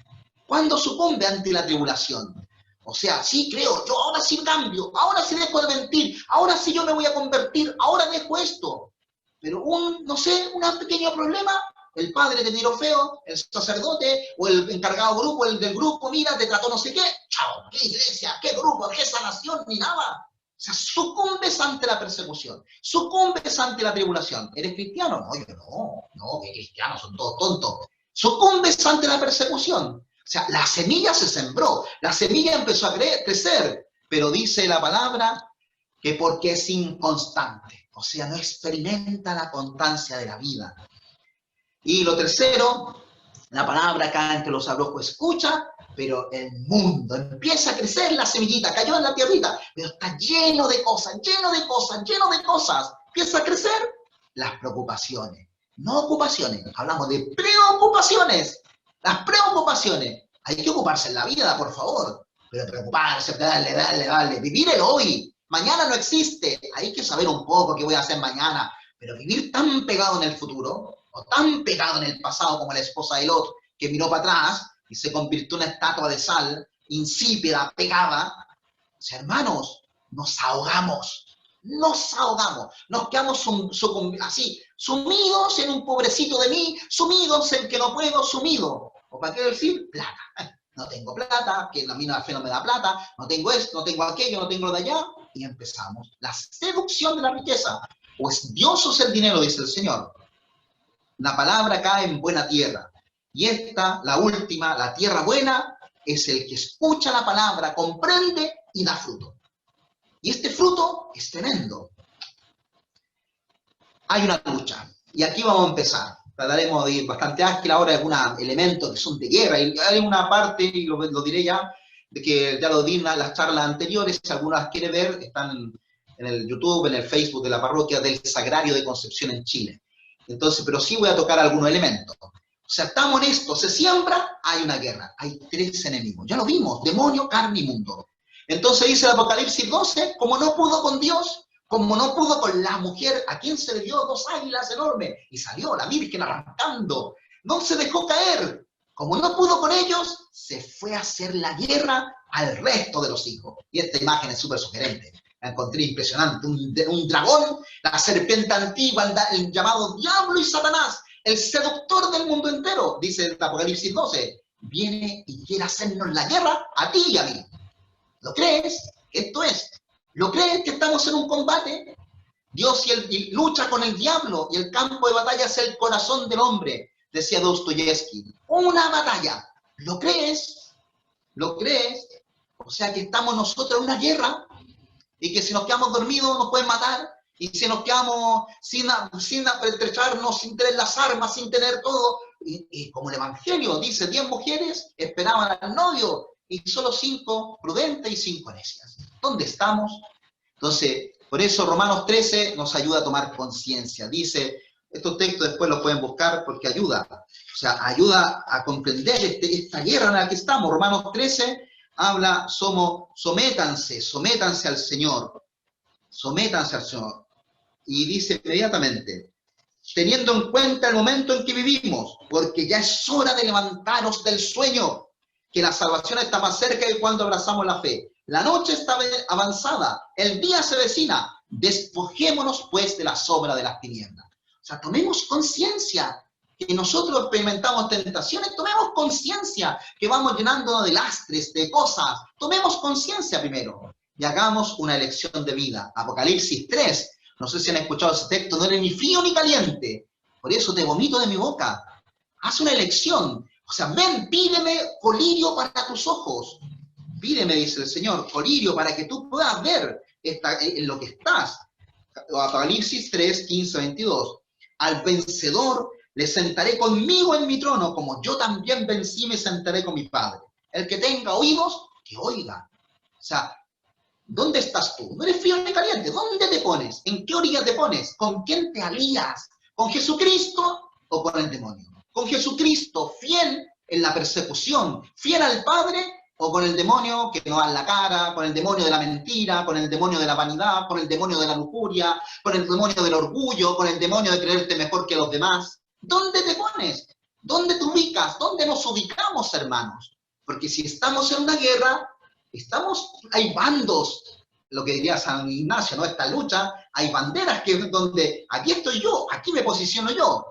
¿Cuándo sucumbe ante la tribulación? O sea, sí creo, yo ahora sí cambio, ahora sí dejo de mentir, ahora sí yo me voy a convertir, ahora dejo esto. Pero no sé, un pequeño problema, el padre te tiró feo, el sacerdote o el encargado grupo, el del grupo, mira, te trató no sé qué, chao, qué iglesia, qué grupo, qué sanación, ni nada. O sea, sucumbes ante la persecución, sucumbes ante la tribulación. ¿Eres cristiano? No, yo no, que cristianos son todos tontos. Sucumbes ante la persecución. O sea, la semilla se sembró, la semilla empezó a crecer, pero dice la palabra que porque es inconstante, o sea, no experimenta la constancia de la vida. Y lo tercero, La palabra acá entre los abrojos escucha, pero el mundo empieza a crecer, la semillita cayó en la tierrita, pero está lleno de cosas, lleno de cosas, lleno de cosas. Empieza a crecer las preocupaciones, no ocupaciones, hablamos de preocupaciones. Las preocupaciones, hay que ocuparse en la vida, por favor, pero preocuparse, darle, vivir el hoy. Mañana no existe, hay que saber un poco qué voy a hacer mañana, pero vivir tan pegado en el futuro, o tan pegado en el pasado como la esposa de Lot, que miró para atrás y se convirtió en una estatua de sal, insípida, pegada. O sea, hermanos, nos ahogamos, nos quedamos así, sumidos en un pobrecito de mí, sumidos en que no puedo, sumido. ¿O para qué decir? Plata. No tengo plata, que la mina de fe no me da plata, no tengo esto, no tengo aquello, no tengo lo de allá, y empezamos. La seducción de la riqueza. O es Dios o es el dinero, dice el Señor. La palabra cae en buena tierra. Y esta, la última, la tierra buena, es el que escucha la palabra, comprende y da fruto. Y este fruto es tremendo. Hay una lucha. Y aquí vamos a empezar. Trataremos de ir bastante ágil ahora, algunos elementos que son de guerra. Y hay una parte, y lo diré ya, de que ya lo di en las charlas anteriores, si alguno las quiere ver, están en el YouTube, en el Facebook de la parroquia del Sagrario de Concepción en Chile. Entonces, pero sí voy a tocar algunos elementos. O sea, estamos en esto, se siembra, hay una guerra, hay 3 enemigos. Ya lo vimos, demonio, carne y mundo. Entonces dice el Apocalipsis 12, como no pudo con Dios, como no pudo con la mujer, a quien se le dio 2 águilas enormes, y salió la Virgen arrancando, no se dejó caer. Como no pudo con ellos, se fue a hacer la guerra al resto de los hijos. Y esta imagen es súper sugerente. La encontré impresionante. Un dragón, la serpiente antigua, el llamado Diablo y Satanás, el seductor del mundo entero, dice el Apocalipsis 12, viene y quiere hacernos la guerra a ti y a mí. ¿Lo crees? Esto es. ¿Lo crees que estamos en un combate? Dios y lucha con el diablo y el campo de batalla es el corazón del hombre, decía Dostoyevsky. Una batalla. ¿Lo crees? ¿Lo crees? O sea que estamos nosotros en una guerra y que si nos quedamos dormidos nos pueden matar y si nos quedamos sin apretrecharnos, sin tener las armas, sin tener todo. Y como el Evangelio dice, 10 mujeres esperaban al novio y solo 5 prudentes y 5 necias. ¿Dónde estamos? Entonces, por eso Romanos 13 nos ayuda a tomar conciencia. Dice, estos textos después los pueden buscar porque ayuda. O sea, ayuda a comprender esta guerra en la que estamos. Romanos 13 habla, sométanse al Señor. Sométanse al Señor. Y dice inmediatamente, teniendo en cuenta el momento en que vivimos, porque ya es hora de levantaros del sueño, que la salvación está más cerca que cuando abrazamos la fe. La noche está avanzada, el día se vecina, despojémonos pues de la sombra de las tinieblas. O sea, tomemos conciencia que nosotros experimentamos tentaciones, tomemos conciencia que vamos llenándonos de lastres, de cosas, tomemos conciencia primero y hagamos una elección de vida. Apocalipsis 3, no sé si han escuchado ese texto, no eres ni frío ni caliente, por eso te vomito de mi boca. Haz una elección. O sea, ven, pídeme colirio para tus ojos. Pídeme, dice el Señor, colirio para que tú puedas ver en lo que estás. Apocalipsis 3, 15, 22. Al vencedor le sentaré conmigo en mi trono, como yo también vencí y me sentaré con mi Padre. El que tenga oídos, que oiga. O sea, ¿dónde estás tú? No eres frío ni caliente. ¿Dónde te pones? ¿En qué orilla te pones? ¿Con quién te alías? ¿Con Jesucristo o con el demonio? Con Jesucristo, fiel en la persecución, fiel al Padre, o con el demonio que no da la cara, con el demonio de la mentira, con el demonio de la vanidad, con el demonio de la lujuria, con el demonio del orgullo, con el demonio de creerte mejor que los demás. ¿Dónde te pones? ¿Dónde te ubicas? ¿Dónde nos ubicamos, hermanos? Porque si estamos en una guerra, hay bandos, lo que diría San Ignacio, ¿no? Esta lucha, hay banderas donde aquí estoy yo, aquí me posiciono yo.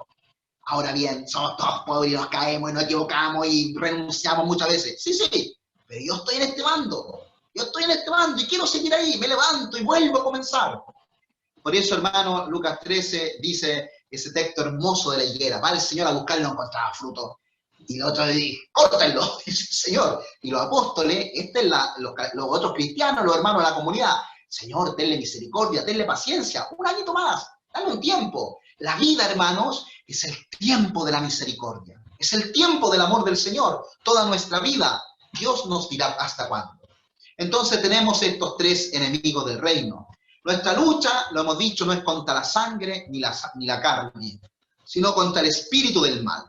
Ahora bien, somos todos pobres y nos caemos y nos equivocamos y renunciamos muchas veces. Sí, pero yo estoy en este bando. Yo estoy en este bando y quiero seguir ahí. Me levanto y vuelvo a comenzar. Por eso, hermano, Lucas 13 dice ese texto hermoso de la higuera. Va el Señor a buscar y no encontraba fruto. Y los otros le dicen, córtenlo, dice el Señor. Y los apóstoles, los otros cristianos, los hermanos de la comunidad, Señor, tenle misericordia, tenle paciencia, un añito más, dale un tiempo. La vida, hermanos, es el tiempo de la misericordia. Es el tiempo del amor del Señor, toda nuestra vida. Dios nos dirá hasta cuándo. Entonces tenemos estos tres enemigos del reino. Nuestra lucha, lo hemos dicho, no es contra la sangre ni la carne, sino contra el espíritu del mal.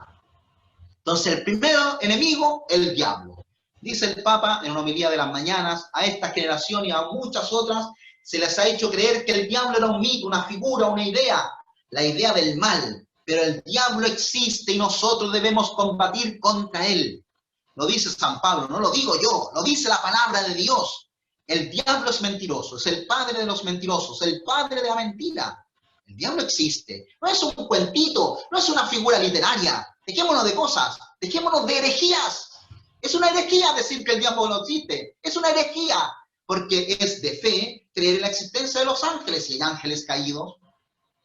Entonces el primer enemigo, el diablo. Dice el Papa en una homilía de las mañanas, a esta generación y a muchas otras, se les ha hecho creer que el diablo era un mito, una figura, una idea, la idea del mal. Pero el diablo existe y nosotros debemos combatir contra él. Lo dice San Pablo, no lo digo yo, lo dice la palabra de Dios. El diablo es mentiroso, es el padre de los mentirosos, el padre de la mentira. El diablo existe, no es un cuentito, no es una figura literaria. Dejémonos de cosas, dejémonos de herejías. Es una herejía decir que el diablo no existe, es una herejía, porque es de fe creer en la existencia de los ángeles y hay ángeles caídos.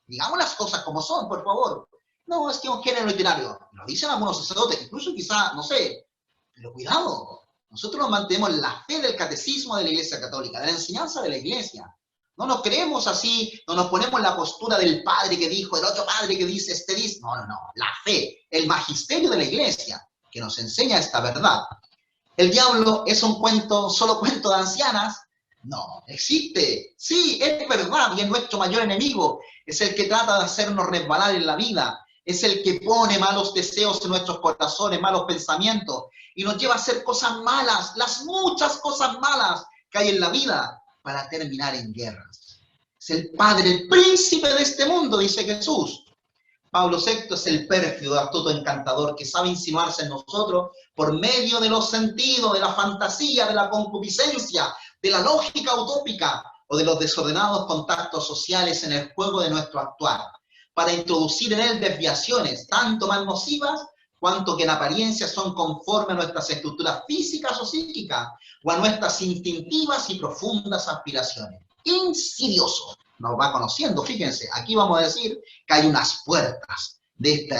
Digamos las cosas como son, por favor. No, es que un género literario, lo dicen algunos sacerdotes, incluso quizá, no sé, pero cuidado, nosotros nos mantenemos en la fe del catecismo de la Iglesia Católica, de la enseñanza de la Iglesia. No nos creemos así, no nos ponemos en la postura del padre que dijo, el otro padre que dice, este dice. No, no, no. La fe, el magisterio de la Iglesia, que nos enseña esta verdad. ¿El diablo es un cuento, solo cuento de ancianas? No, existe. Sí, es verdad, y es nuestro mayor enemigo. Es el que trata de hacernos resbalar en la vida. Es el que pone malos deseos en nuestros corazones, malos pensamientos, y nos lleva a hacer cosas malas, las muchas cosas malas que hay en la vida, para terminar en guerras. Es el padre, el príncipe de este mundo, dice Jesús. Pablo VI es el pérfido, astuto, encantador, que sabe insinuarse en nosotros por medio de los sentidos, de la fantasía, de la concupiscencia, de la lógica utópica o de los desordenados contactos sociales en el juego de nuestro actuar, para introducir en él desviaciones tanto más nocivas cuanto que en apariencia son conformes a nuestras estructuras físicas o psíquicas o a nuestras instintivas y profundas aspiraciones. Insidioso. Nos va conociendo, fíjense, aquí vamos a decir que hay unas puertas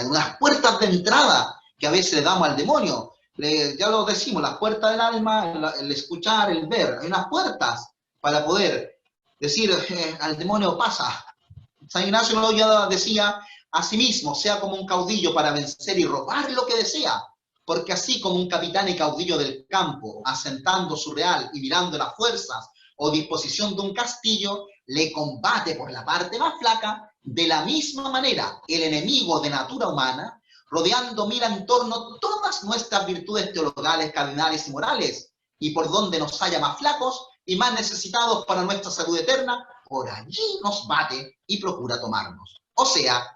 unas puertas de entrada que a veces le damos al demonio. Ya lo decimos, las puertas del alma, el escuchar, el ver, hay unas puertas para poder decir al demonio pasa. San Ignacio de Loyola decía, asimismo, sea como un caudillo para vencer y robar lo que desea, porque así como un capitán y caudillo del campo, asentando su real y mirando las fuerzas o disposición de un castillo, le combate por la parte más flaca, de la misma manera el enemigo de natura humana, rodeando mira en torno todas nuestras virtudes teologales, cardinales y morales, y por donde nos haya más flacos y más necesitados para nuestra salud eterna, por allí nos bate y procura tomarnos. O sea,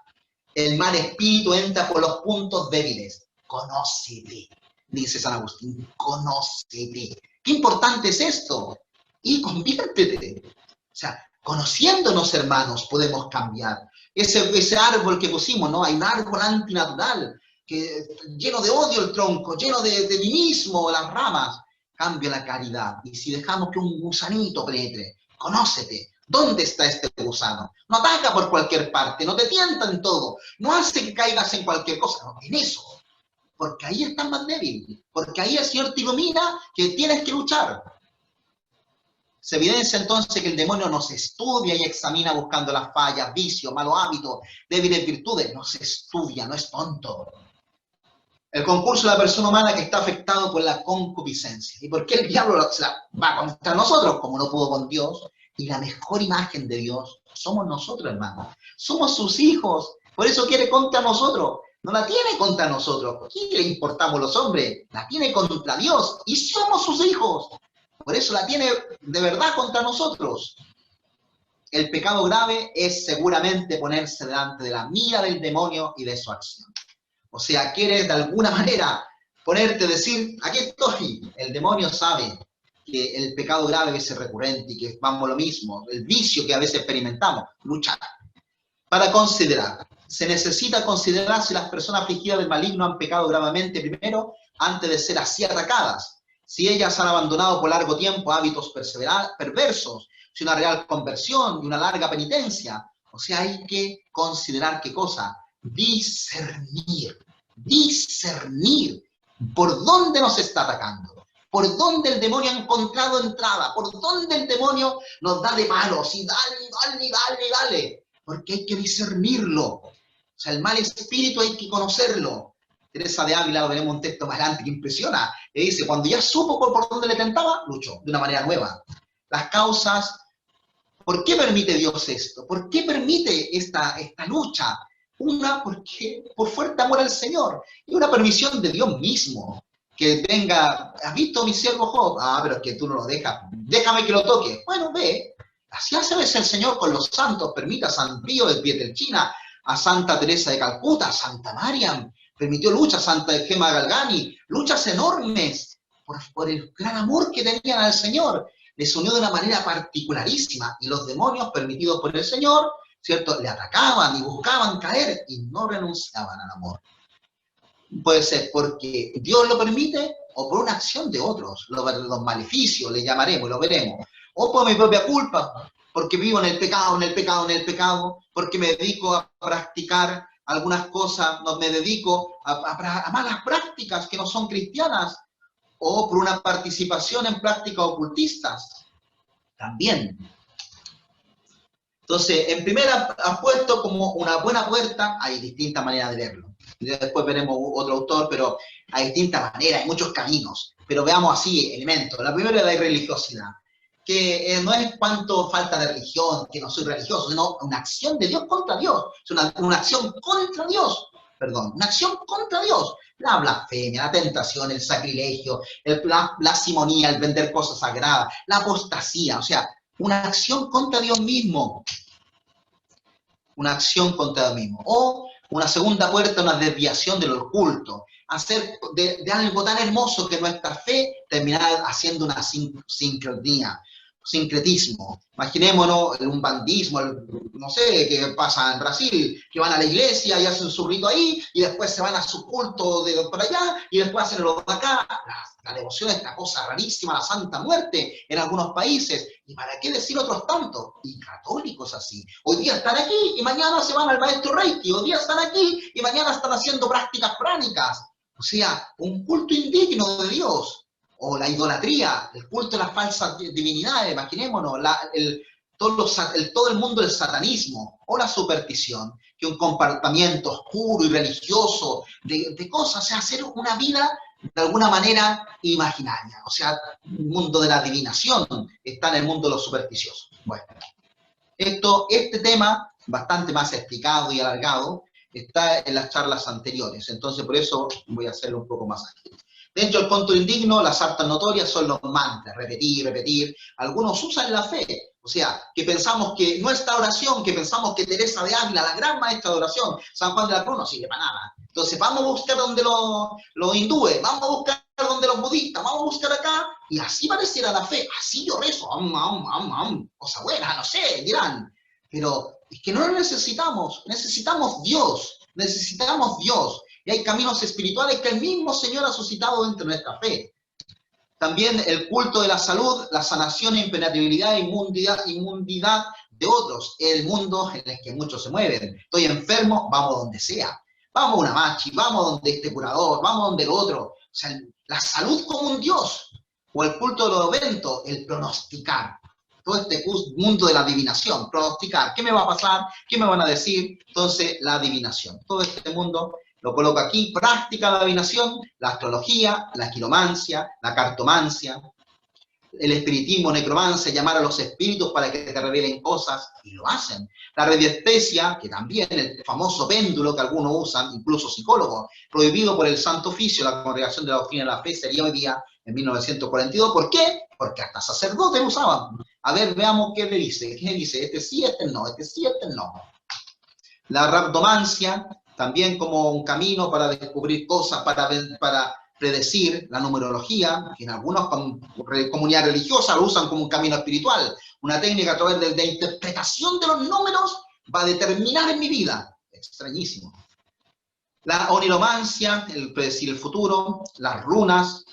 el mal espíritu entra por los puntos débiles. Conócete, dice San Agustín, conócete. Qué importante es esto. Y conviértete. O sea, conociéndonos, hermanos, podemos cambiar. Ese árbol que pusimos, ¿no? Hay un árbol antinatural, lleno de odio el tronco, lleno de cinismo las ramas. Cambia la caridad. Y si dejamos que un gusanito penetre, conócete. ¿Dónde está este gusano? No ataca por cualquier parte, no te tienta en todo, no hace que caigas en cualquier cosa, no, en eso. Porque ahí estás más débil, porque ahí el Señor te ilumina que tienes que luchar. Se evidencia entonces que el demonio nos estudia y examina buscando las fallas, vicios, malos hábitos, débiles virtudes. Nos estudia, no es tonto. El concurso de la persona humana que está afectado por la concupiscencia. ¿Y por qué el diablo va contra nosotros? Como no pudo con Dios. Y la mejor imagen de Dios somos nosotros, hermanos. Somos sus hijos. Por eso quiere contra nosotros. No la tiene contra nosotros. ¿Por qué le importamos los hombres? La tiene contra Dios. Y somos sus hijos. Por eso la tiene de verdad contra nosotros. El pecado grave es seguramente ponerse delante de la mira del demonio y de su acción. O sea, quieres de alguna manera ponerte, decir, aquí estoy. El demonio sabe que el pecado grave es recurrente y que vamos lo mismo, el vicio que a veces experimentamos, luchar. Para considerar, se necesita considerar si las personas afligidas del maligno han pecado gravemente primero, antes de ser así atacadas. Si ellas han abandonado por largo tiempo hábitos perversos, si una real conversión y una larga penitencia. O sea, hay que considerar qué cosa. Discernir por dónde nos está atacando, por dónde el demonio ha encontrado entrada, por dónde el demonio nos da de palos y dale, porque hay que discernirlo. O sea, el mal espíritu hay que conocerlo. Teresa de Ávila, lo veremos en un texto más adelante que impresiona, le dice, cuando ya supo por dónde le tentaba, luchó de una manera nueva. Las causas, ¿por qué permite Dios esto? ¿Por qué permite esta lucha? Una, porque por fuerte amor al Señor, y una permisión de Dios mismo, que venga, ¿has visto a mi siervo Job? Ah, pero es que tú no lo dejas, déjame que lo toque. Bueno, ve, así hace a veces el Señor con los santos, permite a San Pío de Pietrelcina, a Santa Teresa de Calcuta, a Santa Mariam, permitió luchas, Santa Gema Galgani, luchas enormes, por el gran amor que tenían al Señor. Les unió de una manera particularísima, y los demonios permitidos por el Señor, ¿cierto?, le atacaban y buscaban caer, y no renunciaban al amor. Puede ser porque Dios lo permite, o por una acción de otros, los maleficios, le llamaremos, lo veremos, o por mi propia culpa, porque vivo en el pecado, porque me dedico a practicar algunas cosas, no me dedico a malas prácticas que no son cristianas, o por una participación en prácticas ocultistas, también. Entonces, en primera, has puesto como una buena puerta, hay distintas maneras de verlo. Después veremos otro autor, pero hay distintas maneras, hay muchos caminos. Pero veamos así elementos. La primera es la irreligiosidad, que no es cuanto falta de religión, que no soy religioso, sino una acción de Dios contra Dios. Es una acción contra Dios, perdón, una acción contra Dios. La blasfemia, la tentación, el sacrilegio, la simonía, el vender cosas sagradas, la apostasía, o sea, una acción contra Dios mismo. Una acción contra Dios mismo. O una segunda puerta, una desviación de lo oculto. Hacer de algo tan hermoso que nuestra fe terminar haciendo una sincretismo. Imaginémonos un bandismo, no sé, qué pasa en Brasil, que van a la iglesia y hacen su rito ahí, y después se van a su culto de por allá, y después hacen lo de acá. La devoción es una cosa rarísima, la Santa Muerte en algunos países. ¿Y para qué decir otros tantos? Y católicos así. Hoy día están aquí y mañana se van al maestro Reiki. Hoy día están aquí y mañana están haciendo prácticas pránicas. O sea, un culto indigno de Dios. O la idolatría, el culto de las falsas divinidades, imaginémonos, todo el mundo del satanismo, o la superstición, que un comportamiento oscuro y religioso de cosas, o sea, hacer una vida de alguna manera imaginaria, o sea, el mundo de la adivinación está en el mundo de los supersticiosos. Bueno, este tema, bastante más explicado y alargado, está en las charlas anteriores, entonces por eso voy a hacerlo un poco más aquí. Dentro del conto indigno, las hartas notorias son los mantras, repetir. Algunos usan la fe, o sea, que pensamos que nuestra oración, que pensamos que Teresa de Ávila, la gran maestra de oración, San Juan de la Cruz, no sirve para nada. Entonces vamos a buscar donde los hindúes, vamos a buscar donde los budistas, vamos a buscar acá, y así pareciera la fe, así yo rezo, cosa buena, no sé, dirán. Pero es que no lo necesitamos Dios, necesitamos Dios. Y hay caminos espirituales que el mismo Señor ha suscitado dentro de nuestra fe. También el culto de la salud, la sanación, impenetrabilidad, inmundidad de otros, el mundo en el que muchos se mueven. Estoy enfermo, vamos donde sea. Vamos a una machi, vamos donde este curador, vamos donde el otro. O sea, la salud como un Dios. O el culto de los eventos, el pronosticar. Todo este mundo de la adivinación, pronosticar. ¿Qué me va a pasar? ¿Qué me van a decir? Entonces, la adivinación. Todo este mundo lo coloco aquí, práctica de la adivinación, la astrología, la quiromancia, la cartomancia, el espiritismo, necromancia, llamar a los espíritus para que te revelen cosas, y lo hacen. La radiestesia, que también el famoso péndulo que algunos usan, incluso psicólogos, prohibido por el Santo Oficio, la Congregación de la Doctrina de la Fe, sería hoy día en 1942. ¿Por qué? Porque hasta sacerdotes usaban. A ver, veamos qué le dice. ¿Qué dice? Este sí, este no, este sí, este no. La rhabdomancia, también como un camino para descubrir cosas, para predecir. La numerología, que en algunas comunidades religiosas lo usan como un camino espiritual, una técnica a través de interpretación de los números va a determinar en mi vida. Extrañísimo. La oniromancia, el predecir el futuro, las runas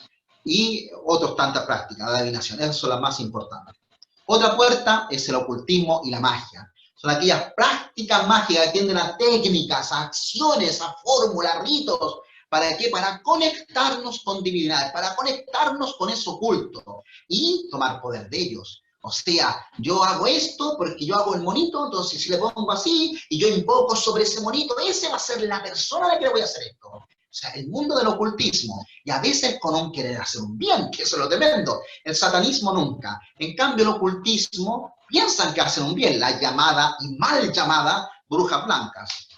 y otras tantas prácticas de adivinación. Esas son las más importantes. Otra puerta es el ocultismo y la magia. Son aquellas prácticas mágicas que tienden a técnicas, a acciones, a fórmulas, ritos. ¿Para qué? Para conectarnos con divinidades, para conectarnos con eso oculto y tomar poder de ellos. O sea, yo hago esto porque yo hago el monito, entonces si le pongo así y yo invoco sobre ese monito, ese va a ser la persona a la que le voy a hacer esto. O sea, el mundo del ocultismo, y a veces con un querer hacer un bien, que eso es lo tremendo. El satanismo nunca. En cambio, el ocultismo piensan que hacen un bien, la llamada y mal llamada brujas blancas.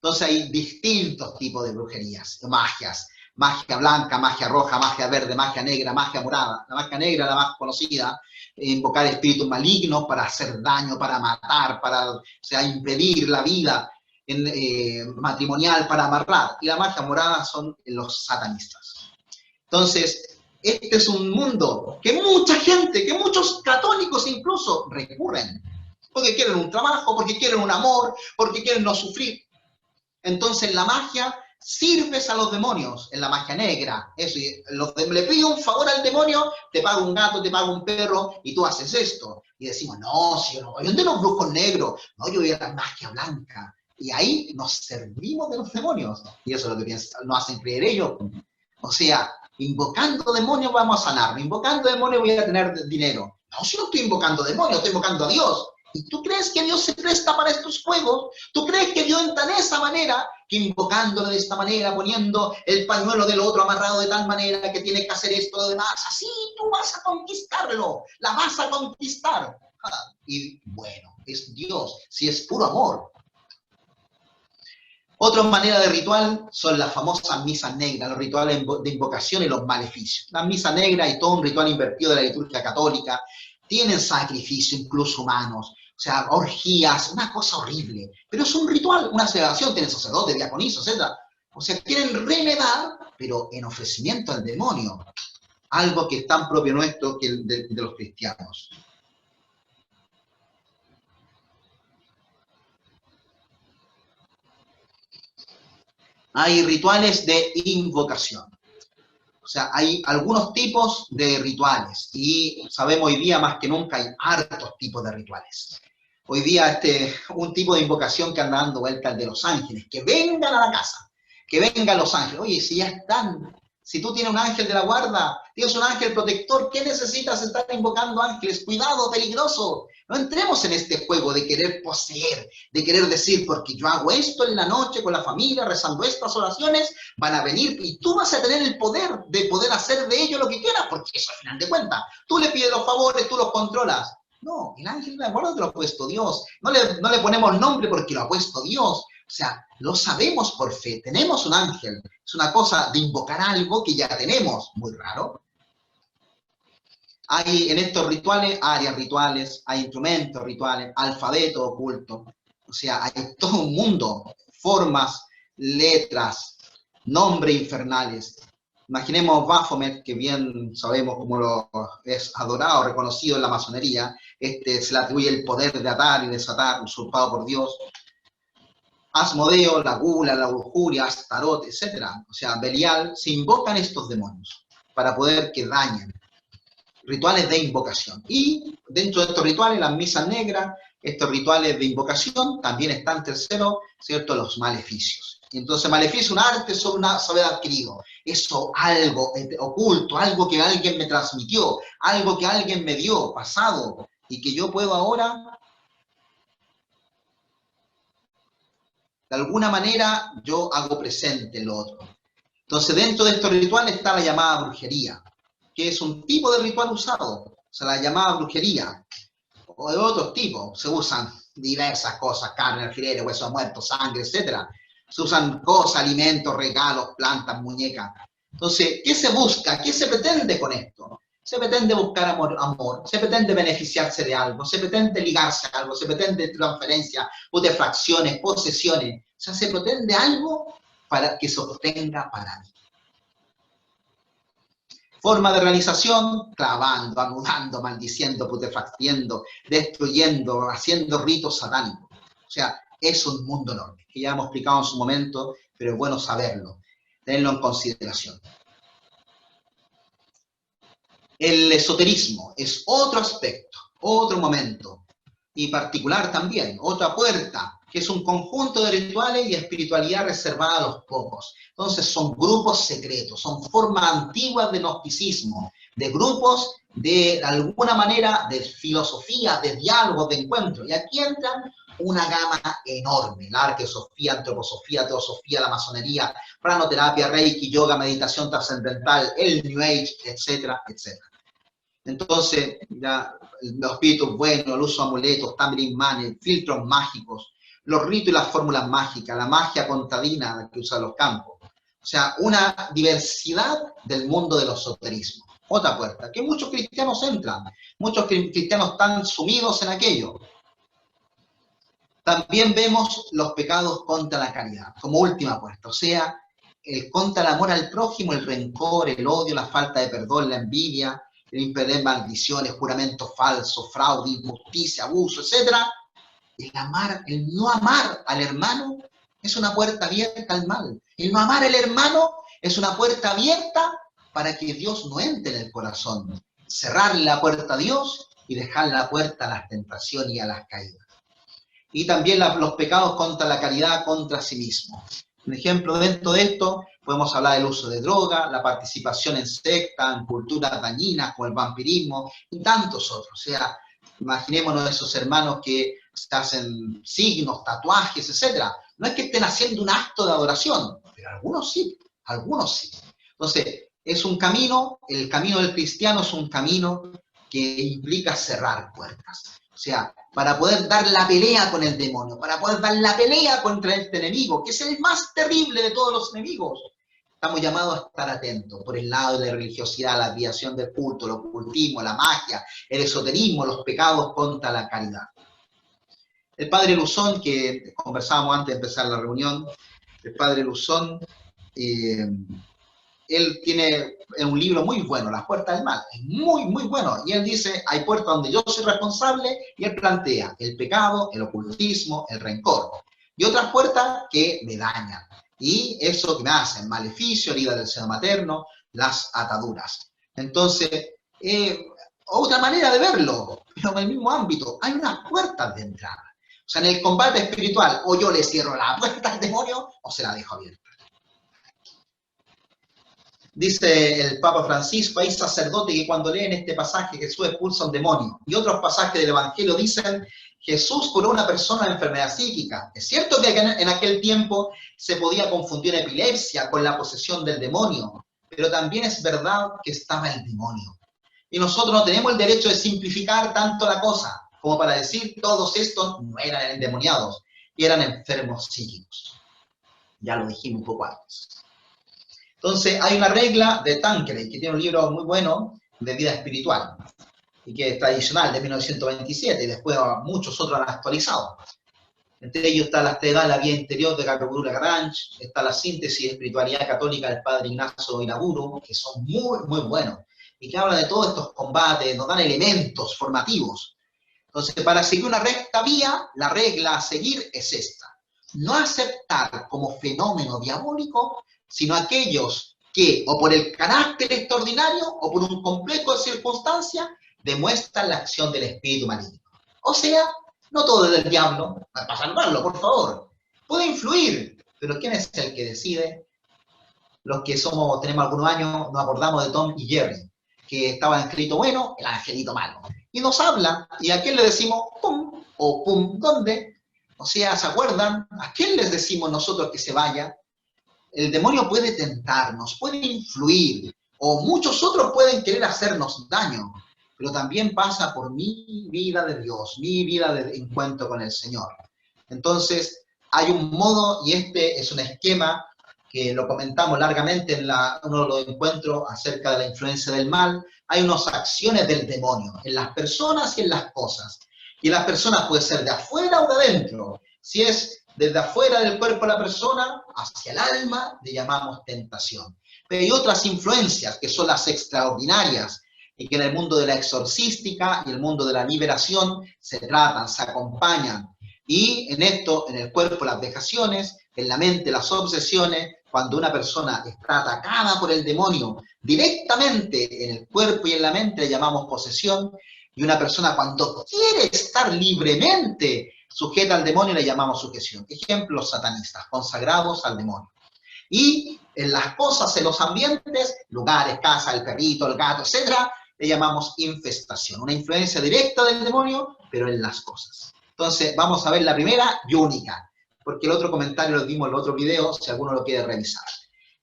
Entonces hay distintos tipos de brujerías, de magias. Magia blanca, magia roja, magia verde, magia negra, magia morada. La magia negra, la más conocida, invocar espíritus malignos para hacer daño, para matar, para, o sea, impedir la vida matrimonial, para amarrar. Y la magia morada son los satanistas. Entonces, este es un mundo que mucha gente, que muchos católicos incluso recurren, porque quieren un trabajo, porque quieren un amor, porque quieren no sufrir. Entonces, la magia sirves a los demonios, en la magia negra. Eso, le pido un favor al demonio, te pago un gato, te pago un perro, y tú haces esto. Y decimos, no, si yo no voy donde los brujos negros, no, yo voy a la magia blanca. Y ahí nos servimos de los demonios. Y eso es lo que nos hacen creer ellos. O sea, invocando demonios vamos a sanar, invocando demonios voy a tener dinero. No, si no estoy invocando demonios, estoy invocando a Dios. ¿Y tú crees que Dios se presta para estos juegos? ¿Tú crees que Dios entra de esa manera? Que invocándolo de esta manera, poniendo el pañuelo del otro amarrado de tal manera que tiene que hacer esto, lo demás. Así tú vas a conquistarlo, la vas a conquistar. Y bueno, es Dios, si es puro amor. Otra manera de ritual son las famosas misas negras, los rituales de invocación y los maleficios. Las misas negras y todo un ritual invertido de la liturgia católica tienen sacrificio, incluso humanos, o sea, orgías, una cosa horrible. Pero es un ritual, una celebración, tiene sacerdote, diaconisa, etc. O sea, quieren remedar, pero en ofrecimiento al demonio. Algo que es tan propio nuestro que de los cristianos. Hay rituales de invocación. O sea, hay algunos tipos de rituales y sabemos hoy día más que nunca hay hartos tipos de rituales. Hoy día un tipo de invocación que anda dando vuelta el de los ángeles, que vengan a la casa, que vengan los ángeles. Oye, si ya están, si tú tienes un ángel de la guarda, tienes un ángel protector, ¿qué necesitas estar invocando ángeles? Cuidado, peligroso. No entremos en este juego de querer poseer, de querer decir, porque yo hago esto en la noche con la familia, rezando estas oraciones, van a venir y tú vas a tener el poder de poder hacer de ello lo que quieras, porque eso al final de cuentas, tú le pides los favores, tú los controlas. No, el ángel de la guarda te lo ha puesto Dios. No le ponemos nombre porque lo ha puesto Dios. O sea, lo sabemos por fe. Tenemos un ángel. Es una cosa de invocar algo que ya tenemos. Muy raro. Hay en estos rituales áreas rituales, hay instrumentos rituales, alfabeto oculto. O sea, hay todo un mundo, formas, letras, nombres infernales. Imaginemos Baphomet, que bien sabemos cómo lo es adorado, reconocido en la masonería. Se le atribuye el poder de atar y desatar, usurpado por Dios. Asmodeo, la gula, la lujuria, Astarot, etc. O sea, Belial, se invocan estos demonios para poder que dañen. Rituales de invocación. Y dentro de estos rituales, las misas negras, estos rituales de invocación, también están tercero, ¿cierto?, los maleficios. Y entonces, maleficio, un arte sobre una saber adquirido. Eso, algo oculto, algo que alguien me transmitió, algo que alguien me dio, pasado, y que yo puedo ahora, de alguna manera, yo hago presente lo otro. Entonces, dentro de estos rituales está la llamada brujería, que es un tipo de ritual usado, o sea, la llamada brujería, o de otros tipos, se usan diversas cosas, carne, alfileres, huesos muertos, sangre, etc. Se usan cosas, alimentos, regalos, plantas, muñecas. Entonces, ¿qué se busca? ¿Qué se pretende con esto? Se pretende buscar amor, se pretende beneficiarse de algo, se pretende ligarse a algo, se pretende transferencia, putrefacciones, posesiones. O sea, se pretende algo para que se obtenga para mí. Forma de realización, clavando, anudando, maldiciendo, putrefactiendo, destruyendo, haciendo ritos satánicos. O sea, es un mundo enorme, que ya hemos explicado en su momento, pero es bueno saberlo, tenerlo en consideración. El esoterismo es otro aspecto, otro momento, y particular también, otra puerta, que es un conjunto de rituales y espiritualidad reservada a los pocos. Entonces son grupos secretos, son formas antiguas de gnosticismo, de grupos de alguna manera de filosofía, de diálogo, de encuentro. Y aquí entran una gama enorme, la arqueosofía, antroposofía, teosofía, la masonería, pranoterapia, reiki, yoga, meditación trascendental, el New Age, etcétera, etcétera. Entonces, ya, los espíritus buenos, el uso de amuletos, talismanes, filtros mágicos, los ritos y las fórmulas mágicas, la magia contadina que usan los campos. O sea, una diversidad del mundo de los esoterismos. Otra puerta, que muchos cristianos entran, muchos cristianos están sumidos en aquello. También vemos los pecados contra la caridad, como última puerta, o sea, contra el amor al prójimo, el rencor, el odio, la falta de perdón, la envidia, el impedir maldiciones, juramentos falsos, fraude, injusticia, abuso, etc. El no amar al hermano es una puerta abierta al mal. El no amar al hermano es una puerta abierta para que Dios no entre en el corazón. Cerrar la puerta a Dios y dejar la puerta a las tentaciones y a las caídas. Y también los pecados contra la caridad, contra sí mismo. Por ejemplo, dentro de esto podemos hablar del uso de droga, la participación en sectas, en culturas dañinas como el vampirismo y tantos otros. O sea, imaginémonos esos hermanos que se hacen signos, tatuajes, etc. No es que estén haciendo un acto de adoración, pero algunos sí, algunos sí. Entonces, es un camino, el camino del cristiano es un camino que implica cerrar puertas. O sea, para poder dar la pelea con el demonio, para poder dar la pelea contra este enemigo, que es el más terrible de todos los enemigos, estamos llamados a estar atentos por el lado de la religiosidad, la desviación del culto, el ocultismo, la magia, el esoterismo, los pecados contra la caridad. El padre Luzón, que conversábamos antes de empezar la reunión, el padre Luzón, él tiene un libro muy bueno, Las puertas del mal, es muy, muy bueno. Y él dice, hay puertas donde yo soy responsable, y él plantea el pecado, el ocultismo, el rencor. Y otras puertas que me dañan. Y eso que me hacen maleficio, herida del seno materno, las ataduras. Entonces, otra manera de verlo, pero en el mismo ámbito, hay unas puertas de entrada. O sea, en el combate espiritual, o yo le cierro la puerta al demonio, o se la dejo abierta. Dice el Papa Francisco, hay sacerdotes que cuando leen este pasaje Jesús expulsa un demonio, y otros pasajes del Evangelio dicen Jesús curó a una persona de enfermedad psíquica. Es cierto que en aquel tiempo se podía confundir epilepsia con la posesión del demonio, pero también es verdad que estaba el demonio. Y nosotros no tenemos el derecho de simplificar tanto la cosa como para decir todos estos no eran endemoniados, eran enfermos psíquicos. Ya lo dijimos un poco antes. Entonces, hay una regla de Tanqueray, que tiene un libro muy bueno de vida espiritual, y que es tradicional, de 1927, y después muchos otros han actualizado. Entre ellos está la Astedad, la Vía Interior de Capaburu Lagrange, está la Síntesis de Espiritualidad Católica del Padre Ignacio Inaburu, que son muy, muy buenos, y que hablan de todos estos combates, nos dan elementos formativos. Entonces, para seguir una recta vía, la regla a seguir es esta. No aceptar como fenómeno diabólico sino aquellos que, o por el carácter extraordinario, o por un complejo de circunstancias, demuestran la acción del espíritu maligno. O sea, no todo es del diablo, para salvarlo, por favor. Puede influir, pero ¿quién es el que decide? Los que tenemos algunos años, nos acordamos de Tom y Jerry, que estaba escrito bueno, el angelito malo. Y nos habla, y a quién le decimos pum, o pum, ¿dónde? O sea, ¿se acuerdan? ¿A quién les decimos nosotros que se vaya? El demonio puede tentarnos, puede influir, o muchos otros pueden querer hacernos daño, pero también pasa por mi vida de Dios, mi vida de encuentro con el Señor. Entonces, hay un modo, y este es un esquema que lo comentamos largamente en uno de los encuentros acerca de la influencia del mal. Hay unas acciones del demonio en las personas y en las cosas. Y en las personas puede ser de afuera o de adentro. Si es desde afuera del cuerpo de la persona hacia el alma, le llamamos tentación. Pero hay otras influencias que son las extraordinarias y que en el mundo de la exorcística y el mundo de la liberación se tratan, se acompañan. Y en esto, en el cuerpo las vejaciones, en la mente las obsesiones, cuando una persona está atacada por el demonio directamente en el cuerpo y en la mente, le llamamos posesión. Y una persona cuando quiere estar libremente sujeta al demonio le llamamos sujeción. Ejemplo, los satanistas, consagrados al demonio. Y en las cosas, en los ambientes, lugares, casa, el perrito, el gato, etc., le llamamos infestación. Una influencia directa del demonio, pero en las cosas. Entonces, vamos a ver la primera y única, porque el otro comentario lo dimos en el otro video, si alguno lo quiere revisar.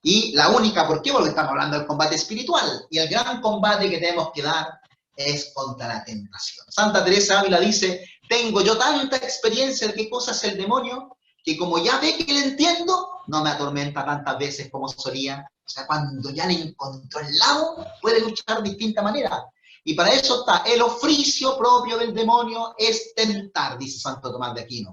Y la única, ¿por qué? Porque estamos hablando del combate espiritual, y el gran combate que tenemos que dar es contra la tentación. Santa Teresa Ávila dice, tengo yo tanta experiencia de qué cosa es el demonio, que como ya ve que le entiendo, no me atormenta tantas veces como solía. O sea, cuando ya le encontró el lado, puede luchar de distinta manera. Y para eso está, el oficio propio del demonio es tentar, dice Santo Tomás de Aquino.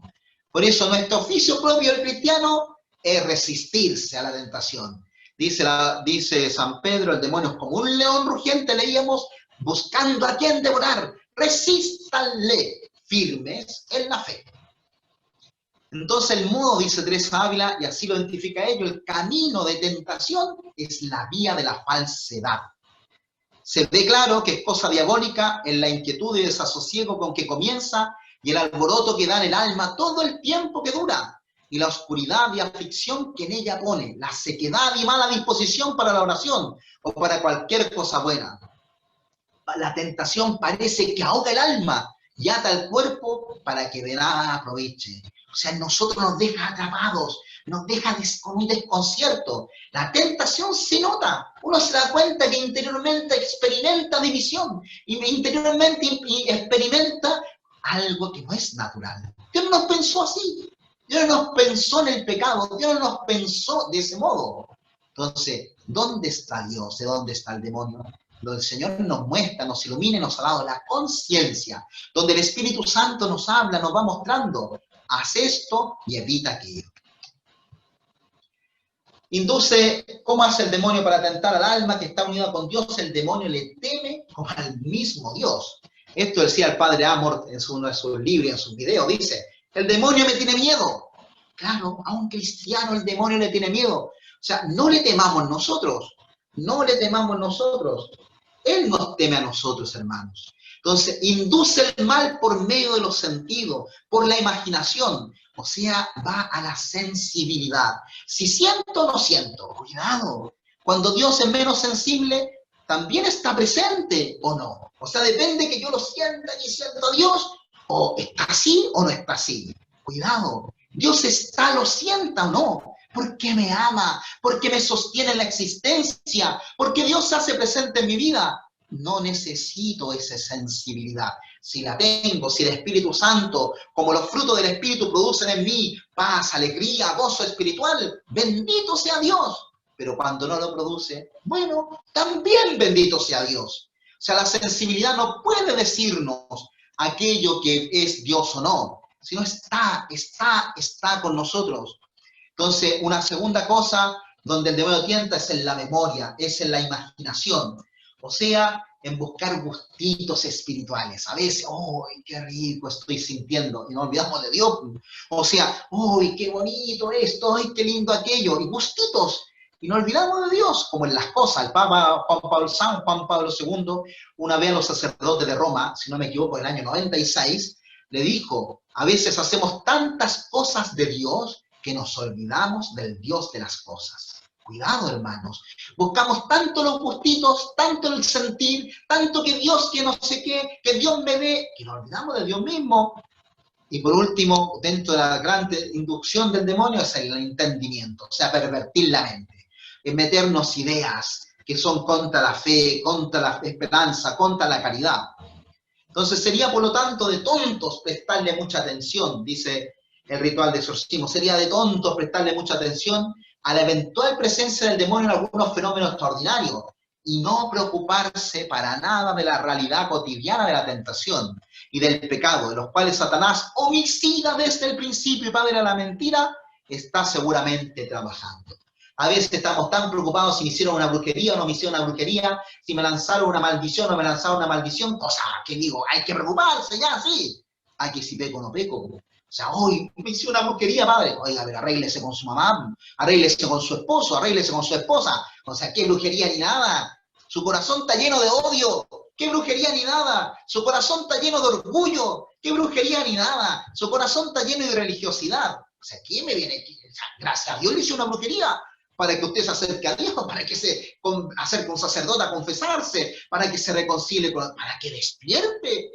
Por eso nuestro oficio propio del cristiano es resistirse a la tentación. Dice San Pedro, el demonio es como un león rugiente, leíamos, buscando a quien devorar. Resístanle firmes en la fe. Entonces el modo, dice Teresa Ávila, y así lo identifica ello, el camino de tentación es la vía de la falsedad. Se ve claro que es cosa diabólica en la inquietud y desasosiego con que comienza y el alboroto que da en el alma todo el tiempo que dura, y la oscuridad y aflicción que en ella pone, la sequedad y mala disposición para la oración o para cualquier cosa buena. La tentación parece que ahoga el alma y ata el cuerpo para que de nada aproveche. O sea, nosotros nos deja atrapados, nos deja con un desconcierto. La tentación se nota. Uno se da cuenta que interiormente experimenta división y interiormente experimenta algo que no es natural. Dios no nos pensó así. Dios no nos pensó en el pecado. Dios no nos pensó de ese modo. Entonces, ¿dónde está Dios? ¿De dónde está el demonio? Donde el Señor nos muestra, nos ilumina y nos ha dado la conciencia, donde el Espíritu Santo nos habla, nos va mostrando, haz esto y evita aquello. Induce, ¿cómo hace el demonio para tentar al alma que está unida con Dios? El demonio le teme como al mismo Dios. Esto decía el padre Amor en uno de sus libros, en sus videos, dice, el demonio me tiene miedo. Claro, a un cristiano el demonio le tiene miedo. O sea, no le temamos nosotros, no le temamos nosotros. Él nos teme a nosotros, hermanos. Entonces, induce el mal por medio de los sentidos, por la imaginación. O sea, va a la sensibilidad. Si siento o no siento, cuidado. Cuando Dios es menos sensible, también está presente o no. O sea, depende que yo lo sienta y siento a Dios, o está así o no está así. Cuidado. Dios está, lo sienta o no. Porque me ama, porque me sostiene en la existencia, porque Dios se hace presente en mi vida. No necesito esa sensibilidad. Si la tengo, si el Espíritu Santo, como los frutos del Espíritu producen en mí paz, alegría, gozo espiritual, bendito sea Dios. Pero cuando no lo produce, bueno, también bendito sea Dios. O sea, la sensibilidad no puede decirnos aquello que es Dios o no, sino está con nosotros. Entonces, una segunda cosa donde el demonio tienta es en la memoria, es en la imaginación. O sea, en buscar gustitos espirituales. A veces, ¡ay, qué rico estoy sintiendo! Y no olvidamos de Dios. O sea, ¡ay, qué bonito esto! ¡Ay, qué lindo aquello! Y gustitos. Y no olvidamos de Dios, como en las cosas. El Papa San Juan Pablo II, una vez a los sacerdotes de Roma, si no me equivoco, en el año 96, le dijo, a veces hacemos tantas cosas de Dios que nos olvidamos del Dios de las cosas. Cuidado, hermanos. Buscamos tanto los gustitos, tanto el sentir, tanto que Dios, que no sé qué, que Dios me dé, que nos olvidamos de Dios mismo. Y por último, dentro de la gran inducción del demonio es el entendimiento, o sea, pervertir la mente, es meternos ideas que son contra la fe, contra la esperanza, contra la caridad. Entonces sería, por lo tanto, de tontos prestarle mucha atención, dice el ritual de exorcismo, sería de tontos prestarle mucha atención a la eventual presencia del demonio en algunos fenómenos extraordinarios y no preocuparse para nada de la realidad cotidiana de la tentación y del pecado, de los cuales Satanás, homicida desde el principio y padre de la mentira, está seguramente trabajando. A veces estamos tan preocupados si me hicieron una brujería o no me hicieron una brujería, si me lanzaron una maldición o no me lanzaron una maldición, cosa que digo, hay que preocuparse ya, sí. Hay que si peco o no peco. O sea, hoy me hicieron una brujería, padre. Oiga, a ver, arréglese con su mamá, arréglese con su esposo, arréglese con su esposa. O sea, qué brujería ni nada. Su corazón está lleno de odio. Qué brujería ni nada. Su corazón está lleno de orgullo. Qué brujería ni nada. Su corazón está lleno de religiosidad. O sea, ¿quién me viene? O sea, gracias a Dios le hice una brujería para que usted se acerque a Dios, para que se acerque a un sacerdote a confesarse, para que se reconcilie, para que despierte.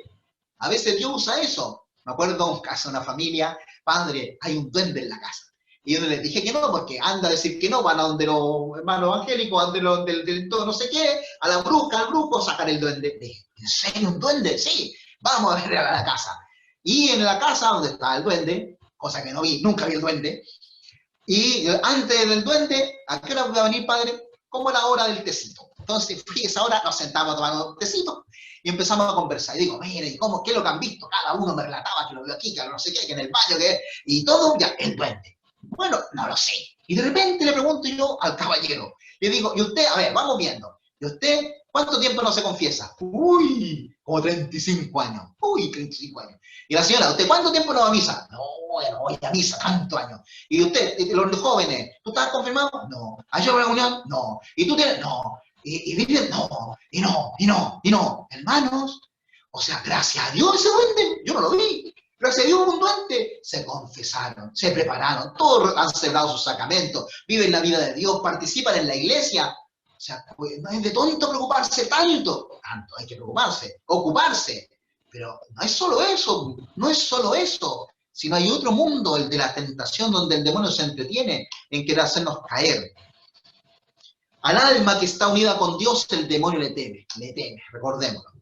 A veces Dios usa eso. Me acuerdo un caso, una familia, padre, hay un duende en la casa. Y yo les dije que no, porque anda a decir que no, van a donde los hermanos evangélicos, a donde los del todo no sé qué, a la bruja, al brujo, sacar el duende. Le dije, ¿en serio un duende? Sí, vamos a ver a la casa. Y en la casa donde estaba el duende, cosa que no vi, nunca vi el duende, y antes del duende, ¿a qué hora va a venir, padre? Como la hora del tecito. Entonces, fui esa hora, nos sentamos tomando un tecito y empezamos a conversar. Y digo, mire, ¿y cómo? ¿Qué es lo que han visto? Cada uno me relataba que lo vio aquí, que no sé qué, que en el baño, que... Y todo, ya, el duende. Bueno, no lo sé. Y de repente le pregunto yo al caballero. Le digo, ¿y usted? A ver, vamos viendo. ¿Y usted cuánto tiempo no se confiesa? Uy, como 35 años. Uy, 35 años. Y la señora, ¿usted cuánto tiempo no va a misa? No, bueno, voy a misa tantos años. ¿Y usted, los jóvenes, tú estás confirmado? No. ¿Hay una reunión? No. ¿Y tú tienes? No. ¿Y viven? No. Y no, y no, y no. Hermanos, o sea, gracias a Dios ese duende, yo no lo vi. Gracias a Dios un duende. Se confesaron, se prepararon, todos han celebrado sus sacramentos, viven la vida de Dios, participan en la iglesia. O sea, pues, no es de tonto preocuparse tanto. Tanto, hay que preocuparse, ocuparse. Pero no es solo eso, no es solo eso, sino hay otro mundo, el de la tentación, donde el demonio se entretiene en querer hacernos caer. Al alma que está unida con Dios, el demonio le teme, recordémoslo.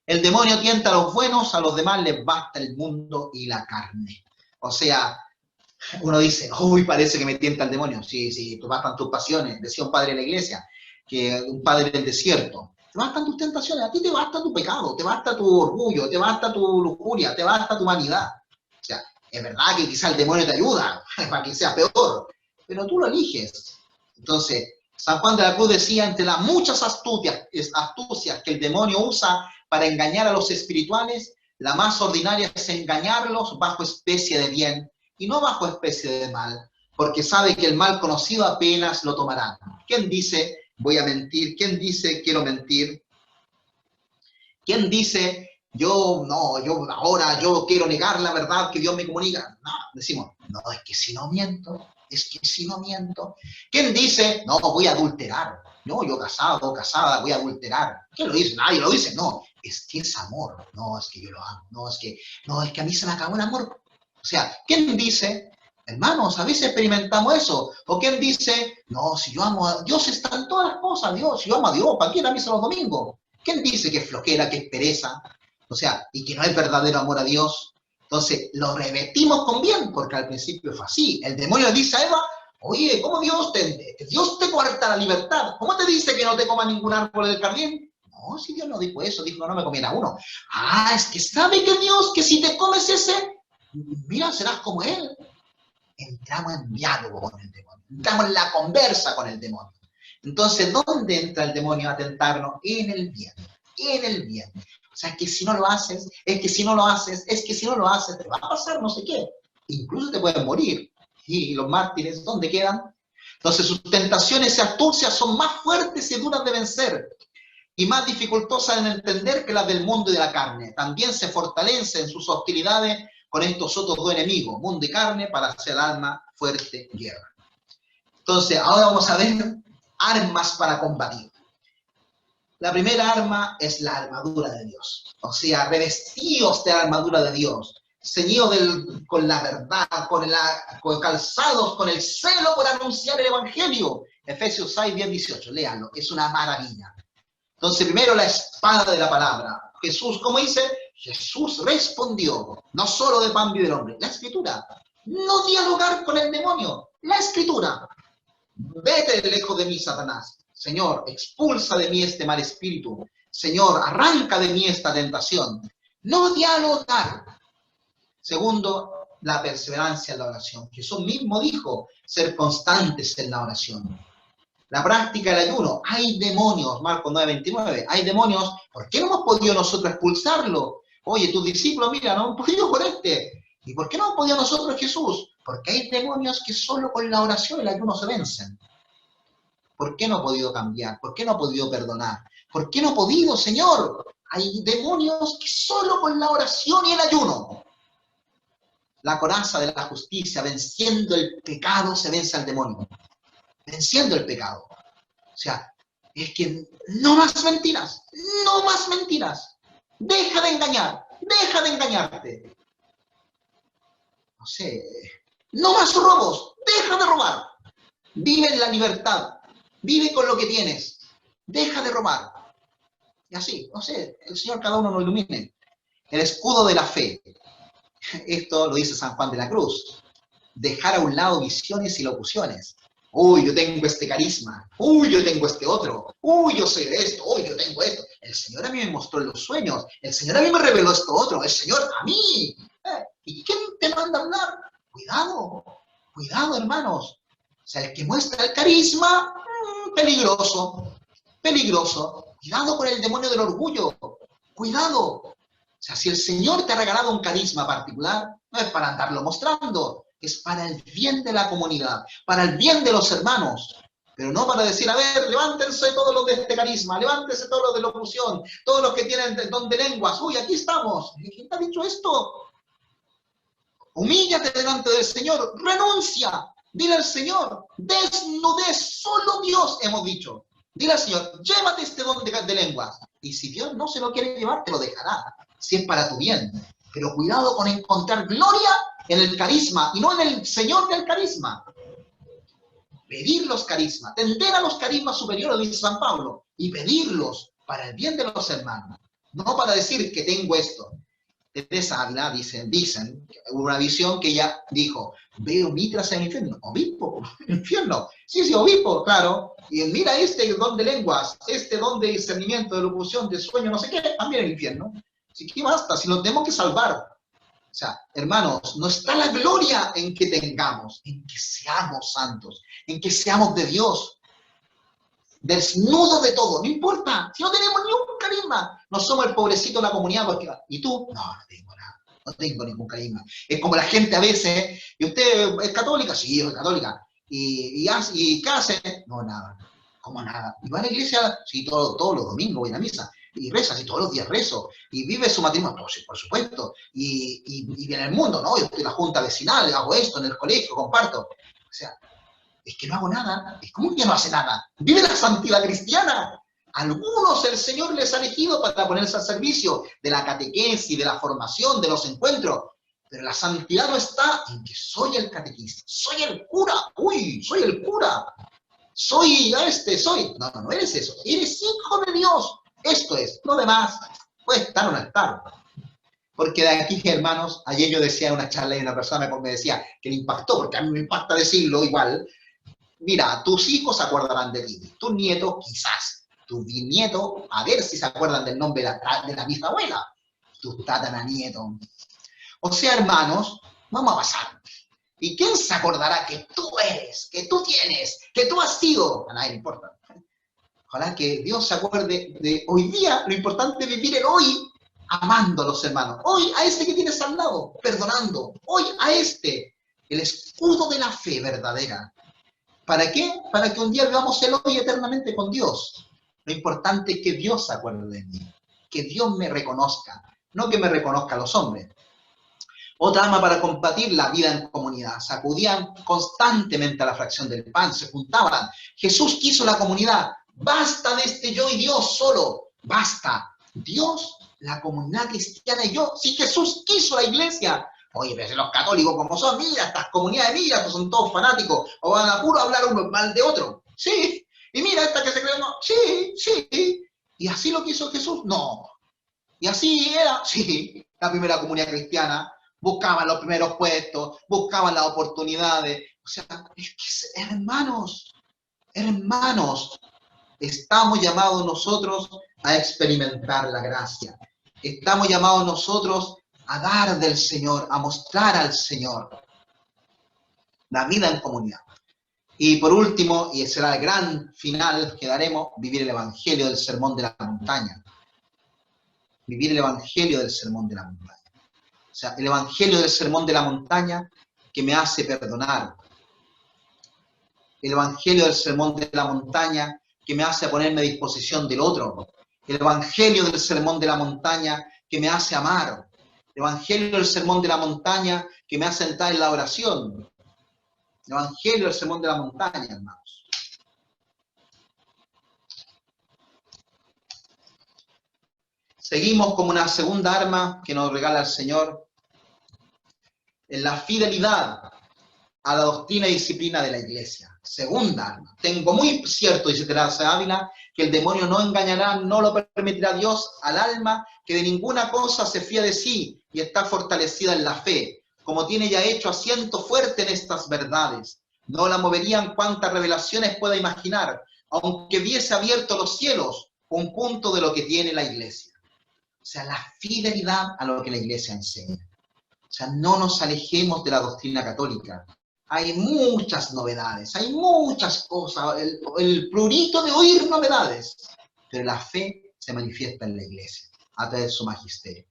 El demonio tienta a los buenos, a los demás les basta el mundo y la carne. O sea, uno dice, uy, parece que me tienta el demonio. Sí, sí, te bastan tus pasiones. Decía un padre de la iglesia, que un padre del desierto. Te bastan tus tentaciones, a ti te basta tu pecado, te basta tu orgullo, te basta tu lujuria, te basta tu vanidad. O sea, es verdad que quizá el demonio te ayuda para que sea peor, pero tú lo eliges. Entonces, San Juan de la Cruz decía, entre las muchas astucias que el demonio usa para engañar a los espirituales, la más ordinaria es engañarlos bajo especie de bien y no bajo especie de mal, porque sabe que el mal conocido apenas lo tomarán. ¿Quién dice voy a mentir? ¿Quién dice quiero mentir? ¿Quién dice yo quiero negar la verdad que Dios me comunica? No, decimos, no, es que si no miento, es que si no miento. ¿Quién dice, no, voy a adulterar? No, yo casado, casada, voy a adulterar. ¿Quién lo dice? Nadie lo dice. No, es que es amor. No, es que yo lo amo. No, es que a mí se me acabó el amor. O sea, ¿quién dice? Hermanos, a veces experimentamos eso. ¿O quién dice, no, si yo amo a Dios, están todas las cosas, Dios, si yo amo a Dios, ¿para qué la misa los domingos? ¿Quién dice que es flojera, que es pereza? O sea, y que no es verdadero amor a Dios. Entonces, lo revertimos con bien, porque al principio fue así. El demonio dice a Eva, oye, ¿cómo Dios te cuarta la libertad? ¿Cómo te dice que no te coma ningún árbol del jardín? No, si Dios no dijo eso, dijo no me comiera uno. Ah, es que sabe que Dios, que si te comes ese, mira, serás como Él. Entramos en diálogo con el demonio, entramos en la conversa con el demonio. Entonces, ¿dónde entra el demonio a tentarnos? En el bien, en el bien. O sea, es que si no lo haces, es que si no lo haces, es que si no lo haces, te va a pasar no sé qué. Incluso te pueden morir. Y los mártires, ¿dónde quedan? Entonces, sus tentaciones y astucias son más fuertes y duras de vencer y más dificultosas en entender que las del mundo y de la carne. También se fortalece en sus hostilidades con estos otros dos enemigos, mundo y carne, para hacer alma fuerte guerra. Entonces, ahora vamos a ver armas para combatir. La primera arma es la armadura de Dios. O sea, revestidos de la armadura de Dios, ceñidos con la verdad, con calzados, con el celo por anunciar el Evangelio. Efesios 6, 10, 18, léanlo, es una maravilla. Entonces, primero la espada de la palabra. Jesús, ¿cómo dice? Jesús respondió, no solo de pan vive el hombre, la escritura. No dialogar con el demonio, la escritura. Vete lejos de mí, Satanás. Señor, expulsa de mí este mal espíritu. Señor, arranca de mí esta tentación. No dialogar. Segundo, la perseverancia en la oración. Jesús mismo dijo ser constantes en la oración. La práctica del ayuno. Hay demonios, Marcos 9:29. Hay demonios. ¿Por qué no hemos podido nosotros expulsarlo? Oye, tus discípulos, mira, no han podido con este. ¿Y por qué no hemos podido nosotros, Jesús? Porque hay demonios que solo con la oración y el ayuno se vencen. ¿Por qué no ha podido cambiar? ¿Por qué no ha podido perdonar? ¿Por qué no ha podido, Señor? Hay demonios que solo con la oración y el ayuno. La coraza de la justicia, venciendo el pecado, se vence al demonio. Venciendo el pecado. O sea, es que no más mentiras, no más mentiras. Deja de engañar, deja de engañarte. no sé, no más robos, deja de robar. Vive en la libertad, vive con lo que tienes, deja de robar. Y así, no sé, el Señor cada uno nos ilumine. El escudo de la fe. Esto lo dice San Juan de la Cruz. Dejar a un lado visiones y locuciones. Uy, yo tengo este carisma. Uy, yo tengo este otro. Uy, yo soy de esto. Uy, yo tengo esto. El Señor a mí me mostró en los sueños. El Señor a mí me reveló esto otro. El Señor a mí. ¿Y quién te manda a hablar? Cuidado, cuidado, hermanos. O sea, el que muestra el carisma, peligroso, peligroso. Cuidado con el demonio del orgullo. Cuidado. O sea, si el Señor te ha regalado un carisma particular, no es para andarlo mostrando, es para el bien de la comunidad, para el bien de los hermanos, pero no para decir, a ver, levántense todos los de este carisma, levántense todos los de locución, todos los que tienen don de lenguas, uy, aquí estamos. ¿Quién te ha dicho esto? Humíllate delante del Señor, renuncia, dile al Señor, desnudez, solo Dios, hemos dicho. Dile al Señor, llévate este don de lenguas. Y si Dios no se lo quiere llevar, te lo dejará, si es para tu bien. Pero cuidado con encontrar gloria en el carisma y no en el Señor del carisma. Pedir los carismas, tender a los carismas superiores, dice San Pablo, y pedirlos para el bien de los hermanos, no para decir que tengo esto. Teresa Ávila, dicen, hubo una visión que ella dijo, veo mitras en el infierno. ¿Obispo? ¿Infierno? Sí, obispo, claro. Y mira este don de lenguas, este don de discernimiento, de locución, de sueño, no sé qué, también en el infierno. Así que basta, si nos tenemos que salvar. O sea, hermanos, no está la gloria en que tengamos, en que seamos santos, en que seamos de Dios. Desnudo de todo, no importa, si no tenemos ni un carisma, no somos el pobrecito de la comunidad, porque, ¿y tú? No, no tengo nada, no tengo ningún carisma. Es como la gente a veces, ¿y usted es católica? Sí, yo soy católica. ¿Y qué hace? No, nada, como nada. ¿Y va a la iglesia? Sí, todos los domingos voy a la misa. Y reza, sí, todos los días rezo. Y vive su matrimonio, no, sí, por supuesto. Y en el mundo, ¿no? Yo estoy en la junta vecinal, hago esto, en el colegio, comparto. O sea, es que no hago nada. Es como que no hace nada. Vive la santidad cristiana. Algunos el Señor les ha elegido para ponerse al servicio de la catequesis, de la formación, de los encuentros. Pero la santidad no está en que soy el catequista, soy el cura, uy, soy el cura, soy soy. No, no eres eso. Eres hijo de Dios. Esto es, no demás. Puede estar o no estar. Porque de aquí, hermanos, ayer yo decía en una charla y una persona me decía que le impactó, porque a mí me impacta decirlo igual. Mira, tus hijos se acordarán de ti, tus nietos quizás, tus bisnietos, a ver si se acuerdan del nombre de la bisabuela, tus tataranietos. O sea, hermanos, vamos a pasar. ¿Y quién se acordará que tú eres, que tú tienes, que tú has sido? A nadie le importa. Ojalá que Dios se acuerde de hoy día, lo importante es vivir el hoy, amando a los hermanos. Hoy a este que tienes al lado, perdonando. Hoy a este, el escudo de la fe verdadera. ¿Para qué? Para que un día vivamos el hoy eternamente con Dios. Lo importante es que Dios se acuerde de mí, que Dios me reconozca, no que me reconozca a los hombres. Otra arma para combatir la vida en comunidad. Se acudían constantemente a la fracción del pan, se juntaban. Jesús quiso la comunidad. Basta de este yo y Dios solo. Basta. Dios, la comunidad cristiana y yo. Si Jesús quiso la iglesia. Oye, pero si los católicos como son, mira, estas comunidades, mira, pues son todos fanáticos. O van a puro hablar uno mal de otro. Sí. Y mira, esta que se cree, no. Sí, sí. ¿Y así lo quiso Jesús? No. ¿Y así era? Sí. La primera comunidad cristiana. Buscaban los primeros puestos, buscaban las oportunidades. O sea, es que, hermanos, estamos llamados nosotros a experimentar la gracia. Estamos llamados nosotros a dar del Señor, a mostrar al Señor la vida en comunidad. Y por último, y será el gran final que daremos, vivir el Evangelio del Sermón de la Montaña. Vivir el Evangelio del Sermón de la Montaña. O sea, el Evangelio del Sermón de la Montaña que me hace perdonar. El Evangelio del Sermón de la Montaña que me hace ponerme a disposición del otro. El Evangelio del Sermón de la Montaña que me hace amar. El Evangelio del Sermón de la Montaña que me hace entrar en la oración. El Evangelio del Sermón de la Montaña, hermanos. Seguimos como una segunda arma que nos regala el Señor. en la fidelidad a la doctrina y disciplina de la iglesia. Segunda arma, tengo muy cierto, dice Teresa Ávila, que el demonio no engañará, no lo permitirá Dios al alma que de ninguna cosa se fía de sí y está fortalecida en la fe, como tiene ya hecho asiento fuerte en estas verdades. No la moverían cuantas revelaciones pueda imaginar, aunque viese abierto los cielos, un punto de lo que tiene la iglesia. O sea, la fidelidad a lo que la iglesia enseña. O sea, no nos alejemos de la doctrina católica. Hay muchas novedades, hay muchas cosas, el prurito de oír novedades, pero la fe se manifiesta en la iglesia, a través de su magisterio.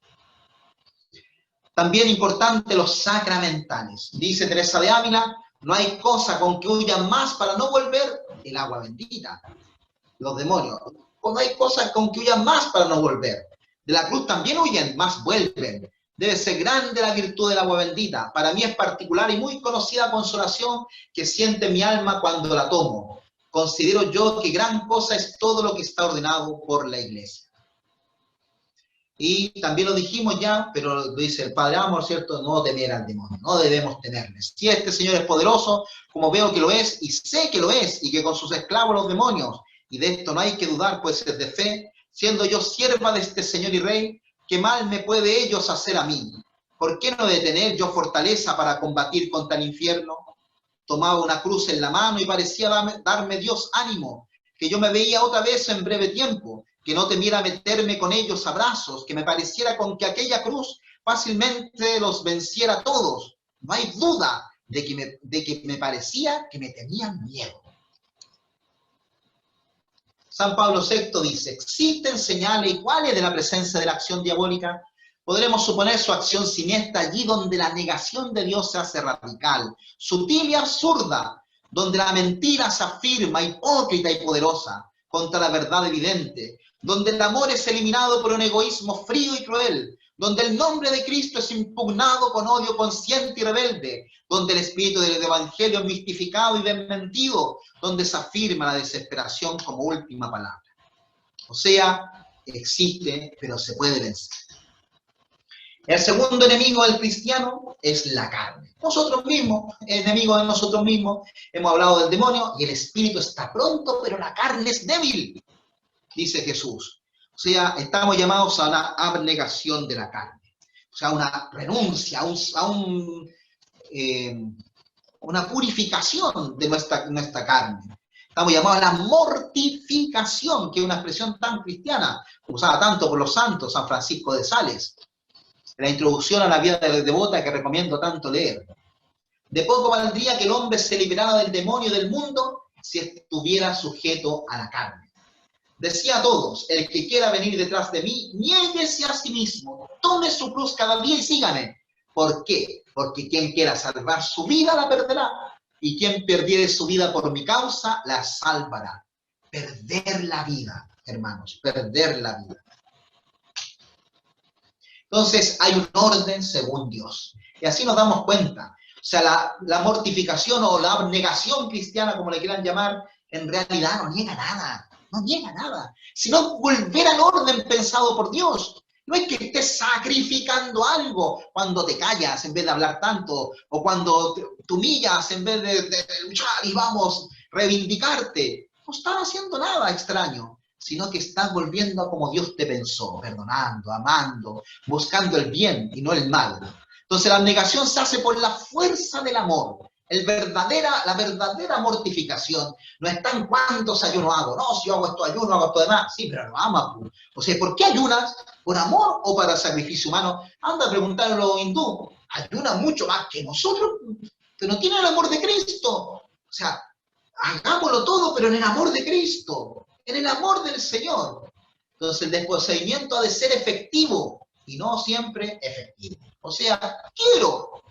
También importante los sacramentales. Dice Teresa de Ávila, no hay cosa con que huyan más para no volver el agua bendita. Los demonios. No hay cosa con que huyan más para no volver. De la cruz también huyen, más vuelven. Debe ser grande la virtud del agua bendita. Para mí es particular y muy conocida consolación que siente mi alma cuando la tomo. Considero yo que gran cosa es todo lo que está ordenado por la iglesia. Y también lo dijimos ya, pero lo dice el Padre Amor, ¿cierto? No temer al demonio, no debemos temerle. Si este Señor es poderoso, como veo que lo es, y sé que lo es, y que con sus esclavos los demonios, y de esto no hay que dudar, pues es de fe, siendo yo sierva de este Señor y Rey, ¿qué mal me puede ellos hacer a mí? ¿Por qué no he de tener yo fortaleza para combatir contra el infierno? Tomaba una cruz en la mano y parecía darme Dios ánimo, que yo me veía otra vez en breve tiempo, que no temiera meterme con ellos a brazos, que me pareciera con que aquella cruz fácilmente los venciera a todos. No hay duda de que me parecía que me tenían miedo. San Pablo VI dice, existen señales iguales de la presencia de la acción diabólica. Podremos suponer su acción siniestra allí donde la negación de Dios se hace radical, sutil y absurda, donde la mentira se afirma hipócrita y poderosa contra la verdad evidente, donde el amor es eliminado por un egoísmo frío y cruel, donde el nombre de Cristo es impugnado con odio consciente y rebelde, donde el espíritu del evangelio es mistificado y desmentido, donde se afirma la desesperación como última palabra. O sea, existe, pero se puede vencer. El segundo enemigo del cristiano es la carne. Nosotros mismos, enemigos de nosotros mismos, hemos hablado del demonio y el espíritu está pronto, pero la carne es débil, dice Jesús. O sea, estamos llamados a una abnegación de la carne. O sea, una renuncia, una purificación de nuestra carne. Estamos llamados a la mortificación, que es una expresión tan cristiana, usada tanto por los santos, San Francisco de Sales. La introducción a la vida devota que recomiendo tanto leer. De poco valdría que el hombre se liberara del demonio y del mundo si estuviera sujeto a la carne. Decía a todos, el que quiera venir detrás de mí, niéguese a sí mismo, tome su cruz cada día y sígame. ¿Por qué? Porque quien quiera salvar su vida la perderá, y quien perdiere su vida por mi causa la salvará. Perder la vida, hermanos, perder la vida. Entonces hay un orden según Dios. Y así nos damos cuenta. O sea, la mortificación o la abnegación cristiana, como le quieran llamar, en realidad no niega nada. No niega nada. Sino volver al orden pensado por Dios. No es que estés sacrificando algo cuando te callas en vez de hablar tanto, o cuando te humillas en vez de luchar y vamos, reivindicarte. No estás haciendo nada extraño, sino que estás volviendo a como Dios te pensó, perdonando, amando, buscando el bien y no el mal. Entonces la abnegación se hace por la fuerza del amor. La verdadera mortificación no está en cuántos ayunos hago. No, si yo hago esto ayuno, hago esto demás. Sí, pero no amas. O sea, ¿por qué ayunas? ¿Por amor o para sacrificio humano? Anda a preguntar a los hindúes. Ayunan mucho más que nosotros, pero no tienen el amor de Cristo. O sea, hagámoslo todo, pero en el amor de Cristo, en el amor del Señor. Entonces el desposeimiento ha de ser efectivo y no siempre efectivo. O sea, quiero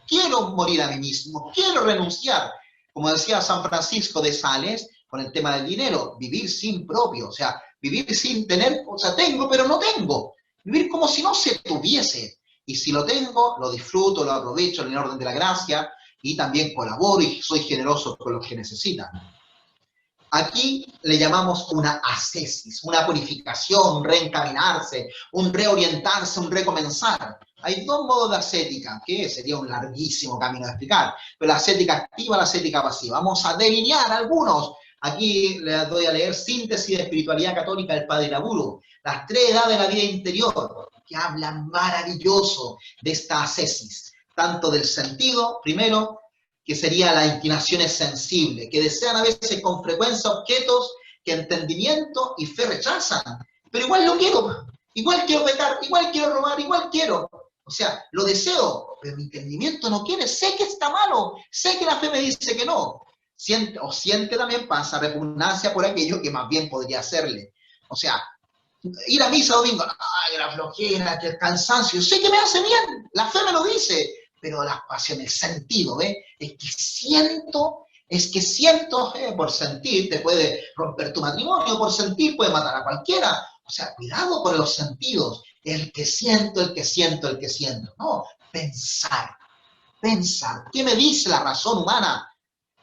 morir a mí mismo, quiero renunciar. Como decía San Francisco de Sales, con el tema del dinero, vivir sin propio, o sea, vivir sin tener, o sea, tengo, pero no tengo. Vivir como si no se tuviese. Y si lo tengo, lo disfruto, lo aprovecho en el orden de la gracia y también colaboro y soy generoso con los que necesitan. Aquí le llamamos una ascesis, una purificación, un reencaminarse, un reorientarse, un recomenzar. Hay dos modos de ascética, que sería un larguísimo camino de explicar, pero la ascética activa, la ascética pasiva. Vamos a delinear algunos. Aquí les doy a leer Síntesis de Espiritualidad Católica del Padre Iraburu, las 3 edades de la vida interior, que hablan maravilloso de esta ascesis, tanto del sentido, primero, que sería las inclinaciones sensibles, que desean a veces con frecuencia objetos que entendimiento y fe rechazan. Pero igual lo quiero pecar, igual quiero robar, igual quiero. O sea, lo deseo, pero mi entendimiento no quiere, sé que está malo, sé que la fe me dice que no. Siente también pasa repugnancia por aquello que más bien podría hacerle. O sea, ir a misa domingo, ay, la flojera, que el cansancio, sé que me hace bien, la fe me lo dice, pero la pasión, el sentido, es que siento, por sentir te puede romper tu matrimonio, por sentir puede matar a cualquiera. O sea, cuidado con los sentidos, el que siento, no, pensar, ¿qué me dice la razón humana?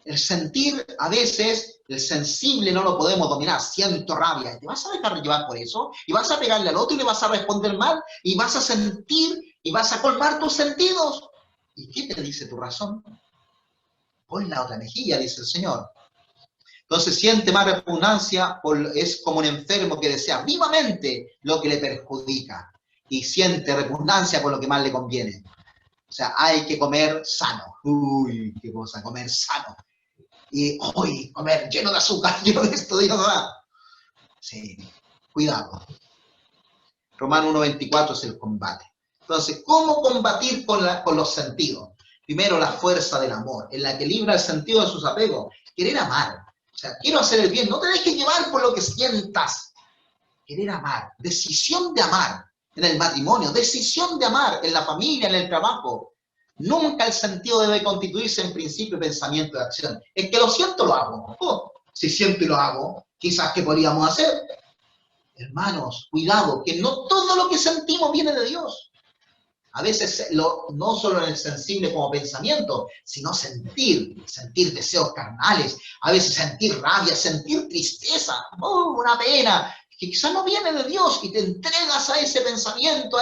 El sentir, a veces, el sensible no lo podemos dominar, siento rabia, ¿te vas a dejar llevar por eso? ¿Y vas a pegarle al otro y le vas a responder mal? ¿Y vas a sentir y vas a colmar tus sentidos? ¿Y qué te dice tu razón? Pon la otra mejilla, dice el Señor. Entonces siente más repugnancia, es como un enfermo que desea vivamente lo que le perjudica y siente repugnancia por lo que más le conviene. O sea, hay que comer sano. Uy, qué cosa, comer sano. Y hoy comer lleno de azúcar, lleno de esto, Dios va. Sí, cuidado. Romano 1:24 es el combate. Entonces, ¿cómo combatir con los sentidos? Primero, la fuerza del amor, en la que libra el sentido de sus apegos. Querer amar. O sea, quiero hacer el bien. No te dejes llevar por lo que sientas. Querer amar. Decisión de amar en el matrimonio. Decisión de amar en la familia, en el trabajo. Nunca el sentido debe constituirse en principio, pensamiento y acción. Es que lo siento, lo hago. Si siento y lo hago, quizás ¿qué podríamos hacer? Hermanos, cuidado, que no todo lo que sentimos viene de Dios. A veces, no solo en el sensible como pensamiento, sino sentir deseos carnales, a veces sentir rabia, sentir tristeza, una pena, que quizás no viene de Dios, y te entregas a ese pensamiento,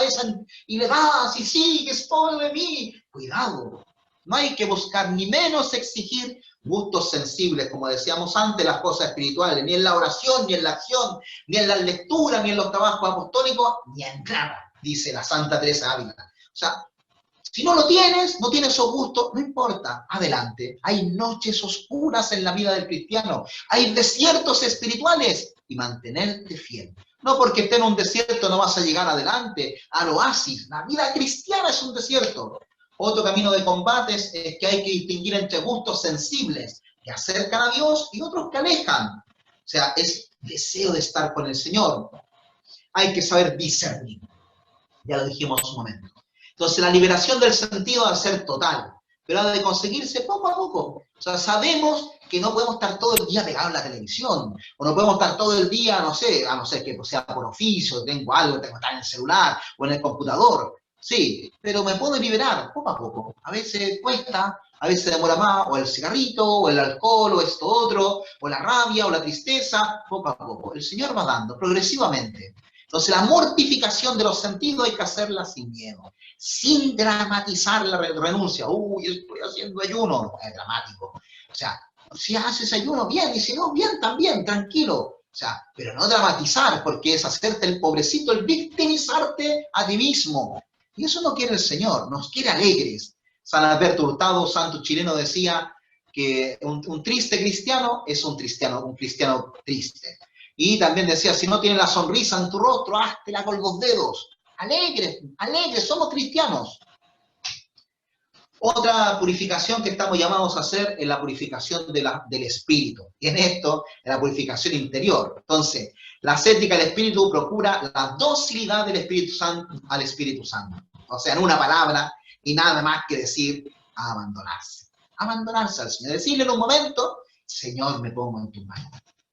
y le das, y sigues, pobre de mí. Cuidado, no hay que buscar ni menos exigir gustos sensibles, como decíamos antes, las cosas espirituales, ni en la oración, ni en la acción, ni en la lectura, ni en los trabajos apostólicos, ni en nada, dice la Santa Teresa Ávila. O sea, si no lo tienes, no tienes esos gustos, no importa, adelante. Hay noches oscuras en la vida del cristiano, hay desiertos espirituales, y mantenerte fiel. No porque esté en un desierto no vas a llegar adelante, al oasis. La vida cristiana es un desierto. Otro camino de combates es que hay que distinguir entre gustos sensibles que acercan a Dios y otros que alejan. O sea, es deseo de estar con el Señor. Hay que saber discernir. Ya lo dijimos un momento. Entonces, la liberación del sentido ha de ser total, pero ha de conseguirse poco a poco. O sea, sabemos que no podemos estar todo el día pegados en la televisión, o no podemos estar todo el día, no sé, a no ser que sea por oficio, tengo algo, tengo que estar en el celular o en el computador. Sí, pero me puedo liberar poco a poco. A veces cuesta, a veces demora más, o el cigarrito, o el alcohol, o esto otro, o la rabia, o la tristeza, poco a poco. El Señor va dando progresivamente. Entonces, la mortificación de los sentidos hay que hacerla sin miedo, sin dramatizar la renuncia. Uy, estoy haciendo ayuno. No es dramático. O sea, si haces ayuno, bien, y si no, bien también, tranquilo. O sea, pero no dramatizar, porque es hacerte el pobrecito, el victimizarte a ti mismo. Y eso no quiere el Señor, nos quiere alegres. San Alberto Hurtado, santo chileno, decía que un triste cristiano es un cristiano triste. Y también decía, si no tienes la sonrisa en tu rostro, háztela con los dedos. Alegres, alegres, somos cristianos. Otra purificación que estamos llamados a hacer es la purificación del espíritu. Y en esto, es la purificación interior. Entonces, la ascética del espíritu procura la docilidad del Espíritu Santo al Espíritu Santo. O sea, en una palabra, y nada más que decir, abandonarse. Abandonarse al Señor. Decirle en un momento, Señor, me pongo en tus manos.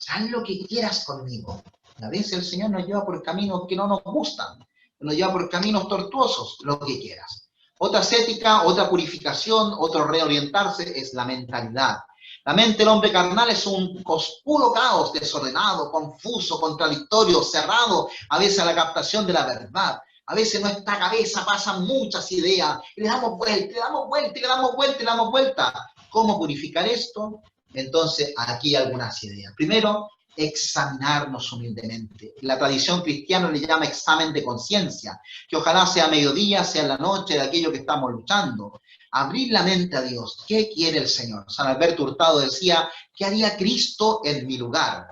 Haz lo que quieras conmigo. A veces el Señor nos lleva por caminos que no nos gustan. Nos lleva por caminos tortuosos, lo que quieras. Otra ascética, otra purificación, otro reorientarse es la mentalidad. La mente del hombre carnal es un oscuro caos, desordenado, confuso, contradictorio, cerrado, a veces a la captación de la verdad. A veces en nuestra cabeza pasan muchas ideas, y le damos vuelta, y le damos vuelta, y le damos vuelta, y le damos vuelta. ¿Cómo purificar esto? Entonces, aquí hay algunas ideas. Primero, examinarnos humildemente. La tradición cristiana le llama examen de conciencia, que ojalá sea mediodía, sea en la noche de aquello que estamos luchando. Abrir la mente a Dios. ¿Qué quiere el Señor? San Alberto Hurtado decía, ¿qué haría Cristo en mi lugar?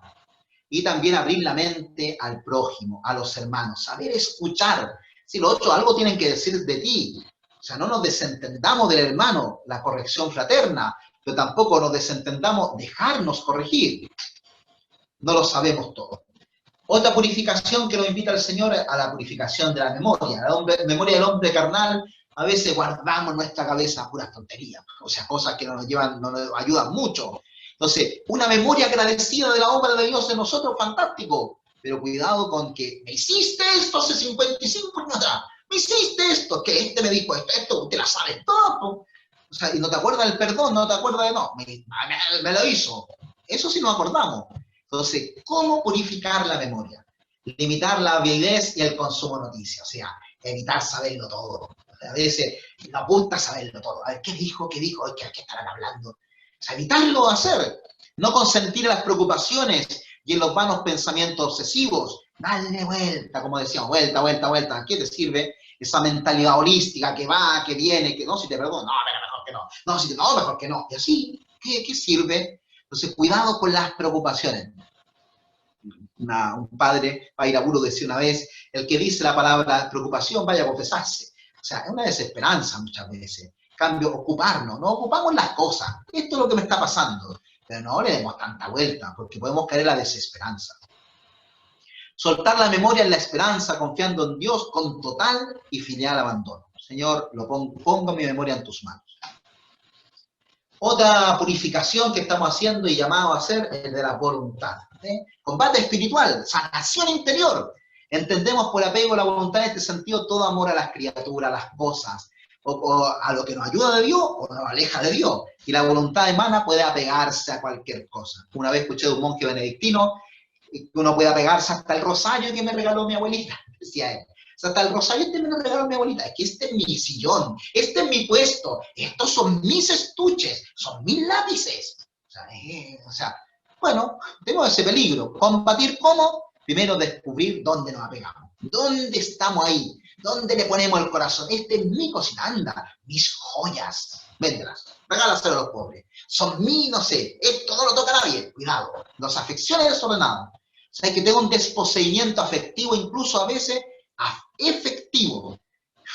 Y también abrir la mente al prójimo, a los hermanos, saber escuchar. Si los otros algo tienen que decir de ti. O sea, no nos desentendamos del hermano, la corrección fraterna, pero tampoco nos desentendamos dejarnos corregir. No lo sabemos todo. Otra purificación que nos invita el Señor a la purificación de la memoria. La memoria del hombre carnal, a veces guardamos en nuestra cabeza puras tonterías, o sea, cosas que no nos ayudan mucho. Entonces, una memoria agradecida de la obra de Dios en nosotros, fantástico, pero cuidado con que me hiciste esto hace 55 años atrás, me hiciste esto, que este me dijo esto, usted la sabe todo. O sea, y no te acuerdas del perdón, no te acuerdas de no, me lo hizo. Eso sí nos acordamos. Entonces, ¿cómo purificar la memoria? Limitar la avidez y el consumo de noticias, o sea, evitar saberlo todo. A veces no apunta a saberlo todo. A ver, ¿qué dijo? ¿Qué estarán hablando? O sea, evitarlo hacer. No consentir las preocupaciones y en los vanos pensamientos obsesivos. Darle vuelta, como decíamos, vuelta, vuelta, vuelta. ¿Qué te sirve? Esa mentalidad holística que va, que viene, que no, si te perdono, no, pero mejor que no. No, si te no, mejor que no. Y así, ¿qué sirve? Entonces, cuidado con las preocupaciones. Un padre, Pairaburu, decía una vez, el que dice la palabra preocupación vaya a confesarse. O sea, es una desesperanza muchas veces. En cambio, ocuparnos, no ocupamos las cosas. Esto es lo que me está pasando. Pero no le demos tanta vuelta, porque podemos caer en la desesperanza. Soltar la memoria en la esperanza, confiando en Dios con total y filial abandono. Señor, pongo mi memoria en tus manos. Otra purificación que estamos haciendo y llamado a hacer es de la voluntad. Combate espiritual, sanación interior. Entendemos por apego a la voluntad en este sentido todo amor a las criaturas, a las cosas, o a lo que nos ayuda de Dios o nos aleja de Dios. Y la voluntad humana puede apegarse a cualquier cosa. Una vez escuché de un monje benedictino que uno puede apegarse hasta el rosario que me regaló mi abuelita, decía él. O sea, hasta el rosario me lo regaló mi abuelita. Es que este es mi sillón, este es mi puesto, estos son mis estuches, son mis lápices. O sea, bueno, tenemos ese peligro. ¿Combatir cómo? Primero descubrir dónde nos apegamos. ¿Dónde estamos ahí? ¿Dónde le ponemos el corazón? Este es mi cocina, anda, mis joyas. Véndelas, regálaselo a los pobres. Son míos, no sé, esto no lo toca a nadie. Cuidado, las afecciones desordenadas. O sea, hay que tener un desposeimiento afectivo, incluso a veces efectivo.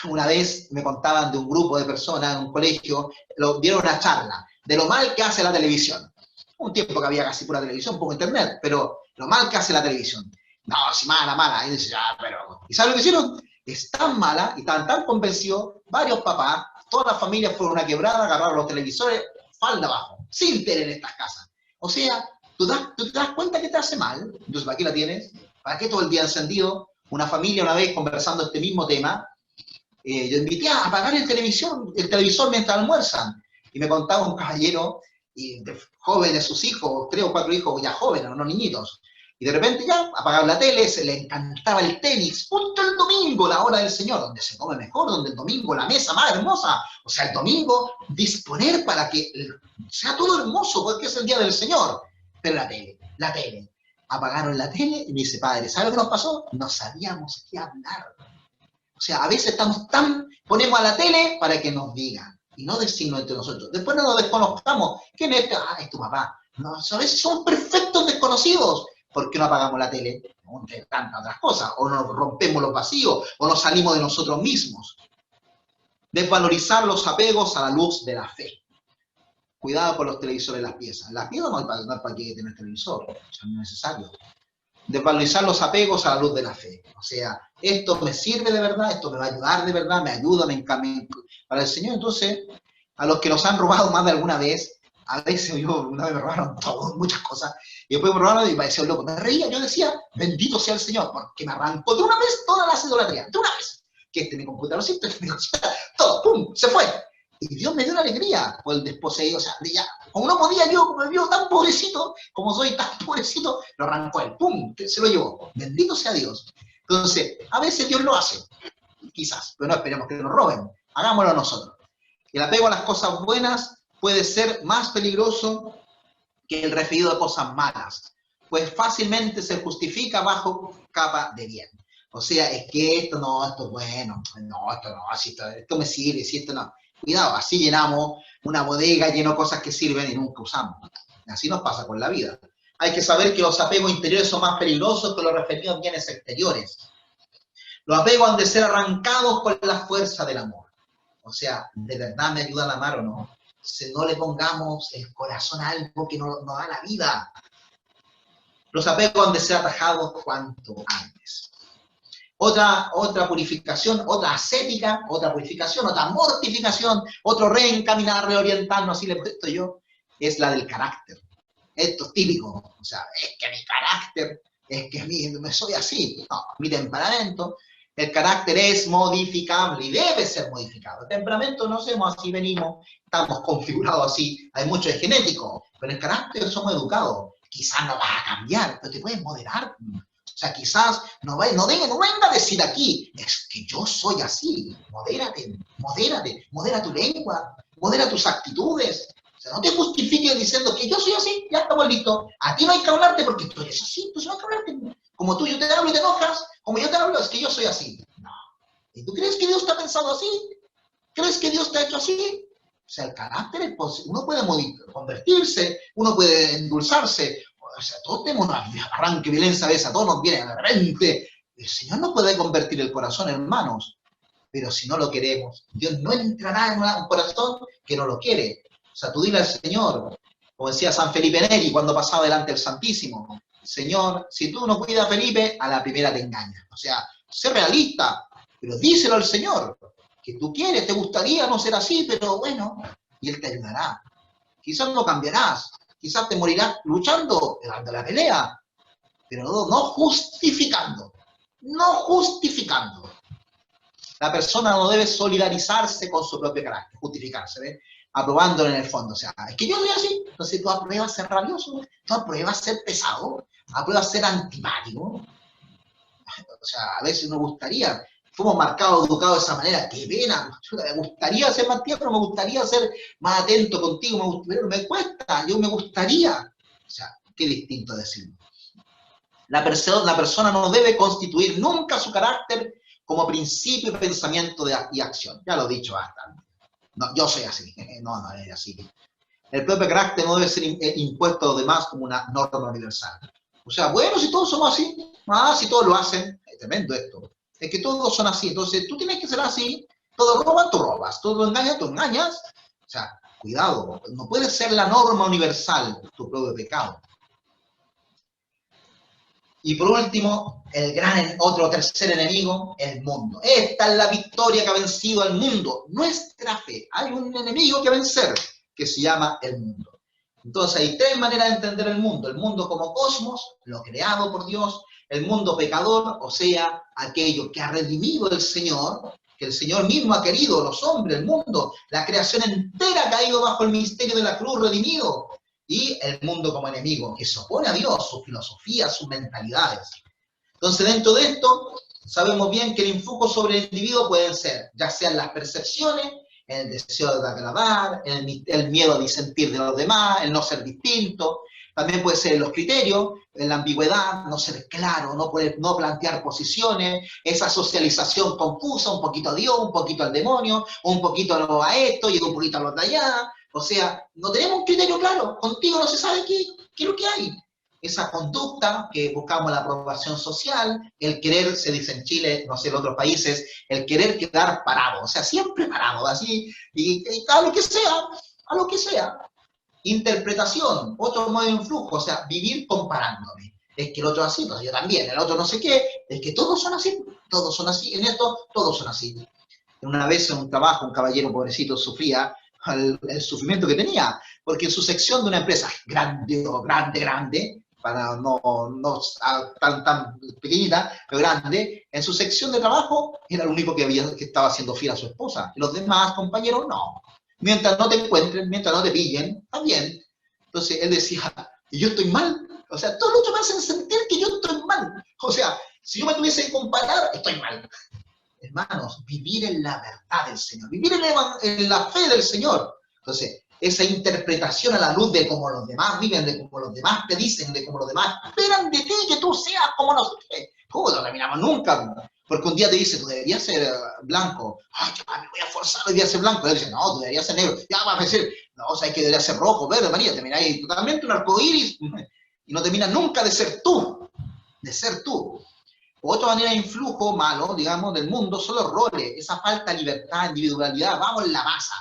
Una vez me contaban de un grupo de personas en un colegio, dieron una charla de lo mal que hace la televisión. Un tiempo que había casi pura televisión, poco internet, pero lo mal que hace la televisión. No, si mala. Y dice, ya, pero... ¿Y sabes lo que hicieron? Es tan mala y estaban tan convencidos, varios papás, todas las familias fueron a una quebrada, agarraron los televisores, falda abajo, sin tele en estas casas. O sea, tú te das cuenta que te hace mal, entonces ¿para qué la tienes? ¿Para qué todo el día encendido? Una familia una vez conversando este mismo tema, yo invité a apagar el televisor mientras almuerzan. Y me contaba un caballero, jóvenes, sus hijos, 3 o 4 hijos ya jóvenes, no niñitos. Y de repente ya apagaron la tele, se le encantaba el tenis, justo el domingo, la hora del Señor, donde se come mejor, donde el domingo la mesa más hermosa. O sea, el domingo disponer para que sea todo hermoso, porque es el día del Señor. Pero la tele. Apagaron la tele y me dice, padre, ¿sabe lo que nos pasó? No sabíamos qué hablar. O sea, a veces ponemos a la tele para que nos digan y no decirnos entre nosotros. Después no nos desconozcamos. ¿Quién es este? Ah, es tu papá. No, a veces son perfectos desconocidos. ¿Por qué no apagamos la tele? Entre tantas otras cosas. O nos rompemos los vacíos, o nos salimos de nosotros mismos. Desvalorizar los apegos a la luz de la fe. Cuidado con los televisores en las piezas. En las piezas no hay para qué tener televisor, o sea, no es necesario. Desvalorizar los apegos a la luz de la fe. O sea, esto me sirve de verdad, esto me va a ayudar de verdad, me ayuda, me encamina para el Señor. Entonces, a los que nos han robado más de alguna vez, a veces una vez me robaron todo, muchas cosas, y después me robaron y parecía un loco. Me reía, yo decía, bendito sea el Señor, porque me arrancó de una vez todas las idolatrías, de una vez. Que mi computadorcito, todo, pum, se fue. Y Dios me dio una alegría por el desposeído, o sea, ya Como no podía yo, como me vio tan pobrecito, como soy tan pobrecito, lo arrancó él, ¡pum!, se lo llevó. Bendito sea Dios. Entonces, a veces Dios lo hace, quizás, pero no esperemos que nos roben, hagámoslo nosotros. El apego a las cosas buenas puede ser más peligroso que el referido a cosas malas, pues fácilmente se justifica bajo capa de bien. O sea, es que esto no, esto es bueno, no, esto no, así esto me sirve, si esto no. Cuidado, así llenamos una bodega llena de cosas que sirven y nunca usamos. Así nos pasa con la vida. Hay que saber que los apegos interiores son más peligrosos que los referidos a bienes exteriores. Los apegos han de ser arrancados con la fuerza del amor. O sea, ¿de verdad me ayuda a amar o no? Si no le pongamos el corazón a algo que nos da la vida. Los apegos han de ser atajados cuanto antes. Otra purificación, otra ascética, otra purificación, otra mortificación, otro reencaminar, reorientarnos, así le he puesto yo, es la del carácter. Esto es típico, o sea, es que mi carácter, es que me soy así, no, mi temperamento, el carácter es modificable y debe ser modificado. El temperamento no somos así, venimos, estamos configurados así, hay mucho de genético, pero el carácter somos educados. Quizás no vas a cambiar, pero te puedes moderar. O sea, quizás no venga a decir aquí, es que yo soy así. Modérate, modera tu lengua, modera tus actitudes. O sea, no te justifiques diciendo que yo soy así, ya estamos listos. A ti no hay que hablarte porque tú eres así, entonces no hay que hablarte. Como tú, yo te hablo y te enojas, como yo te hablo, es que yo soy así. No. ¿Y tú crees que Dios te ha pensado así? ¿Crees que Dios te ha hecho así? O sea, el carácter es posible. Uno puede convertirse, uno puede endulzarse. O sea, todos tenemos un arranque de violencia a veces, a todos nos viene de repente. El Señor no puede convertir el corazón, hermanos. Pero si no lo queremos, Dios no entrará en un corazón que no lo quiere. O sea, tú dile al Señor, como decía San Felipe Neri cuando pasaba delante del Santísimo, Señor, si tú no cuidas a Felipe, a la primera te engañas. O sea, sé realista, pero díselo al Señor, que tú quieres, te gustaría no ser así, pero bueno, y Él te ayudará. Quizás no cambiarás, quizás te morirás luchando, dando la pelea, pero no justificando. No justificando. La persona no debe solidarizarse con su propio carácter, justificarse, ¿ves? Aprobándolo en el fondo. O sea, es que yo soy así, entonces tú apruebas ser rabioso, tú apruebas ser pesado, apruebas ser antipático. O sea, a veces nos gustaría, fuimos marcados, educados de esa manera, qué pena, me gustaría ser más tierno, me gustaría ser más atento contigo, pero me cuesta, yo me gustaría. O sea, qué distinto decirlo. La persona no debe constituir nunca su carácter como principio y pensamiento y acción. Ya lo he dicho bastante. No, yo soy así. No, no es así. El propio carácter no debe ser impuesto a los demás como una norma universal. O sea, bueno, si todos somos así, si todos lo hacen, es tremendo esto. Es que todos son así, entonces tú tienes que ser así. Todos roban, tú robas. Todos engañan, tú engañas. O sea, cuidado, no puede ser la norma universal tu propio pecado. Y por último, otro tercer enemigo, el mundo. Esta es la victoria que ha vencido al mundo, nuestra fe. Hay un enemigo que vencer, que se llama el mundo. Entonces hay tres maneras de entender el mundo como cosmos, lo creado por Dios, el mundo pecador, o sea, aquello que ha redimido el Señor, que el Señor mismo ha querido, los hombres, el mundo, la creación entera ha caído bajo el misterio de la cruz redimido. Y el mundo como enemigo, que se opone a Dios, su filosofía, sus mentalidades. Entonces, dentro de esto, sabemos bien que el influjo sobre el individuo pueden ser, ya sean las percepciones, el deseo de agradar, el miedo a disentir de los demás, el no ser distinto, también puede ser los criterios, la ambigüedad, no ser claro, no plantear posiciones, esa socialización confusa, un poquito a Dios, un poquito al demonio, un poquito a esto y un poquito a los de allá. O sea, no tenemos un criterio claro, contigo no se sabe qué es lo que hay. Esa conducta que buscamos la aprobación social, el querer, se dice en Chile, no sé, en otros países, el querer quedar parado, o sea, siempre parado, así, y a lo que sea. Interpretación, otro modo de influjo, o sea, vivir comparándome. Es que el otro así, pues yo también, el otro no sé qué, es que todos son así, en esto todos son así. Una vez en un trabajo, un caballero pobrecito sufría el sufrimiento que tenía, porque en su sección de una empresa grande, para no tan pequeñita, pero grande, en su sección de trabajo era el único que estaba haciendo fiel a su esposa, y los demás compañeros no. Mientras no te encuentren, mientras no te pillen, está bien, Entonces él decía, ¿y yo estoy mal? O sea, todos los otros me hacen sentir que yo estoy mal. O sea, si yo me tuviese que comparar, estoy mal. Hermanos, vivir en la verdad del Señor, vivir en la fe del Señor. Entonces, esa interpretación a la luz de cómo los demás viven, de cómo los demás te dicen, de cómo los demás esperan de ti que tú seas como nosotros. ¿Cómo no terminamos nunca? Porque un día te dice, tú deberías ser blanco. Ay, ya me voy a forzar hoy día a ser blanco. Y él dice, no, tú deberías ser negro. Ya vas a decir, no, o sea, que deberías ser rojo, verde, María. Termináis totalmente un arcoíris y no terminas nunca de ser tú. De ser tú. Otra manera de influjo malo, digamos, del mundo son los roles, esa falta de libertad, individualidad, vamos en la masa.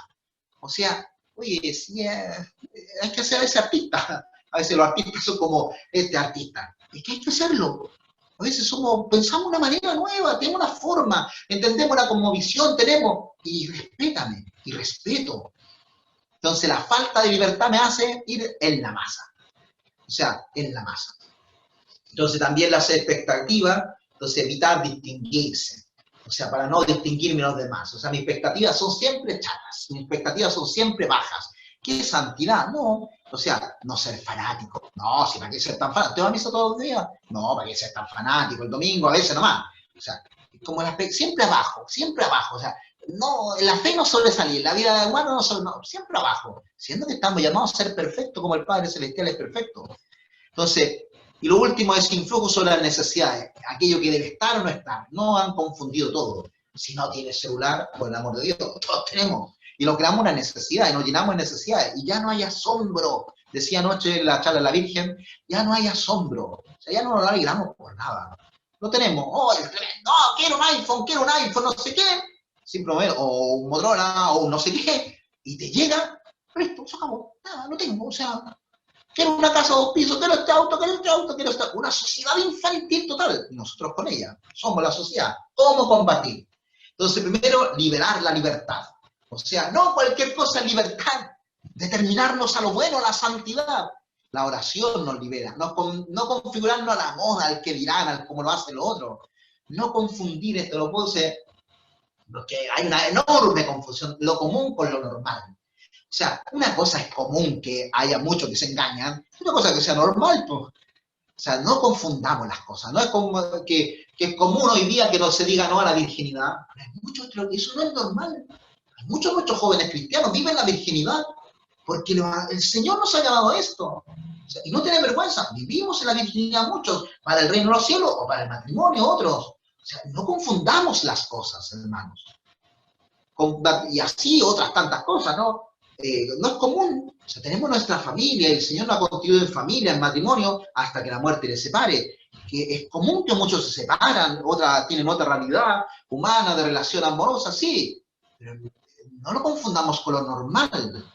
O sea, oye, sí, hay que ser ese artista. A veces los artistas son como este artista. Es que hay que hacerlo. A veces pensamos de una manera nueva, tenemos una forma, entendemos la cosmovisión, tenemos, y respétame, y respeto. Entonces la falta de libertad me hace ir en la masa. O sea, en la masa. Entonces también las expectativas, entonces evitar distinguirse. O sea, para no distinguirme de los demás. O sea, mis expectativas son siempre chatas, mis expectativas son siempre bajas. ¿Qué santidad? No. O sea, no ser fanático. No, si para qué ser tan fanático. ¿Te vas a misa todos los días? No, para qué ser tan fanático. El domingo a veces nomás. O sea, como siempre abajo, siempre abajo. O sea, no, la fe no suele salir, la vida de humano no, siempre abajo. Siendo que estamos llamados a ser perfectos como el Padre Celestial es perfecto. Entonces, y lo último es influjo sobre las necesidades, aquello que debe estar o no estar. No han confundido todo. Si no tienes celular, por el amor de Dios, todos tenemos. Y lo creamos una necesidad, y nos llenamos de necesidades. Y ya no hay asombro. Decía anoche en la charla de la Virgen, ya no hay asombro. O sea, ya no nos alegramos por nada. No tenemos, no, quiero un iPhone, no sé qué. Simplemente, o un Motorola, o un no sé qué. Y te llega, presto, se acabó. Nada, no tengo, o sea... Quiero una casa de 2 pisos, quiero este auto, quiero esta... Una sociedad infantil total. Y nosotros con ella. Somos la sociedad. ¿Cómo combatir? Entonces, primero, liberar la libertad. O sea, no cualquier cosa es libertad. Determinarnos a lo bueno, a la santidad. La oración nos libera. No configurarnos a la moda, al que dirán, al cómo lo hace el otro. No confundir esto, lo puse, porque hay una enorme confusión. Lo común con lo normal. O sea, una cosa es común que haya muchos que se engañan, una cosa que sea normal, pues. O sea, no confundamos las cosas. No es como que es común hoy día que no se diga no a la virginidad. Pero hay muchos, eso no es normal. Hay muchos jóvenes cristianos viven la virginidad porque el Señor nos ha llamado a esto. O sea, y no tiene vergüenza. Vivimos en la virginidad muchos, para el reino de los cielos o para el matrimonio otros. O sea, no confundamos las cosas, hermanos. Y así otras tantas cosas, ¿no? No es común. O sea, tenemos nuestra familia, el Señor nos ha constituido en familia, en matrimonio, hasta que la muerte les separe. Que es común que muchos se separan, tienen otra realidad humana, de relación amorosa, sí. Pero no lo confundamos con lo normal.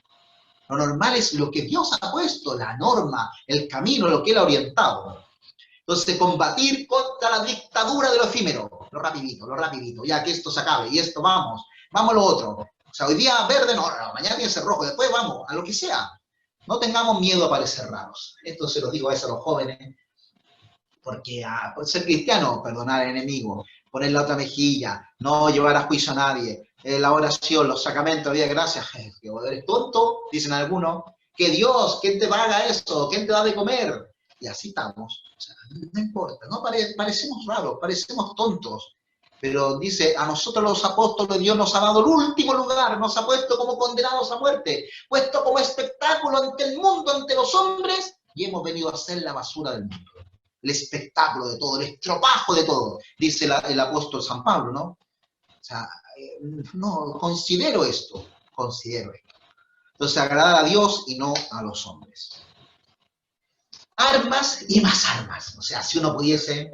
Lo normal es lo que Dios ha puesto, la norma, el camino, lo que Él ha orientado. Entonces, combatir contra la dictadura de lo efímero. Lo rapidito, ya que esto se acabe, y esto vamos a lo otro. O sea, hoy día verde, no, mañana tiene que ser rojo, después vamos, a lo que sea. No tengamos miedo a parecer raros. Esto se lo digo a veces a los jóvenes, porque por ser cristiano, perdonar al enemigo, poner la otra mejilla, no llevar a juicio a nadie, la oración, los sacramentos, vida de gracias, que eres tonto, dicen algunos, que Dios, ¿quién te paga eso? ¿Quién te da de comer? Y así estamos. O sea, no importa, no parecemos raros, parecemos tontos. Pero dice, a nosotros los apóstoles Dios nos ha dado el último lugar, nos ha puesto como condenados a muerte, puesto como espectáculo ante el mundo, ante los hombres, y hemos venido a ser la basura del mundo. El espectáculo de todo, el estropajo de todo, dice el apóstol San Pablo, ¿no? O sea, no, considero esto. Entonces, agradar a Dios y no a los hombres. Armas y más armas. O sea, si uno pudiese,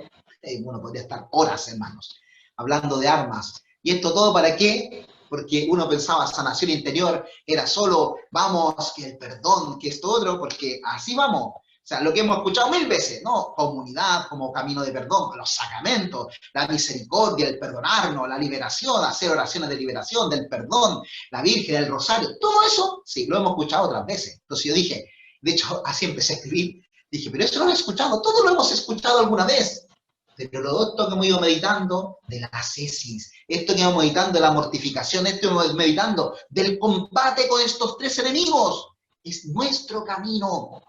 uno podría estar horas, hermanos, hablando de armas. ¿Y esto todo para qué? Porque uno pensaba sanación interior era solo, vamos, que el perdón, que esto otro, porque así vamos. O sea, lo que hemos escuchado 1000 veces, ¿no? Comunidad como camino de perdón, los sacramentos, la misericordia, el perdonarnos, la liberación, hacer oraciones de liberación, del perdón, la Virgen, el rosario, todo eso, sí, lo hemos escuchado otras veces. Entonces yo dije, de hecho, así empecé a escribir, dije, pero eso no lo he escuchado, todo lo hemos escuchado alguna vez. Pero esto que hemos ido meditando de la ascesis, esto que hemos meditando de la mortificación, esto que hemos meditando del combate con estos 3 enemigos, es nuestro camino.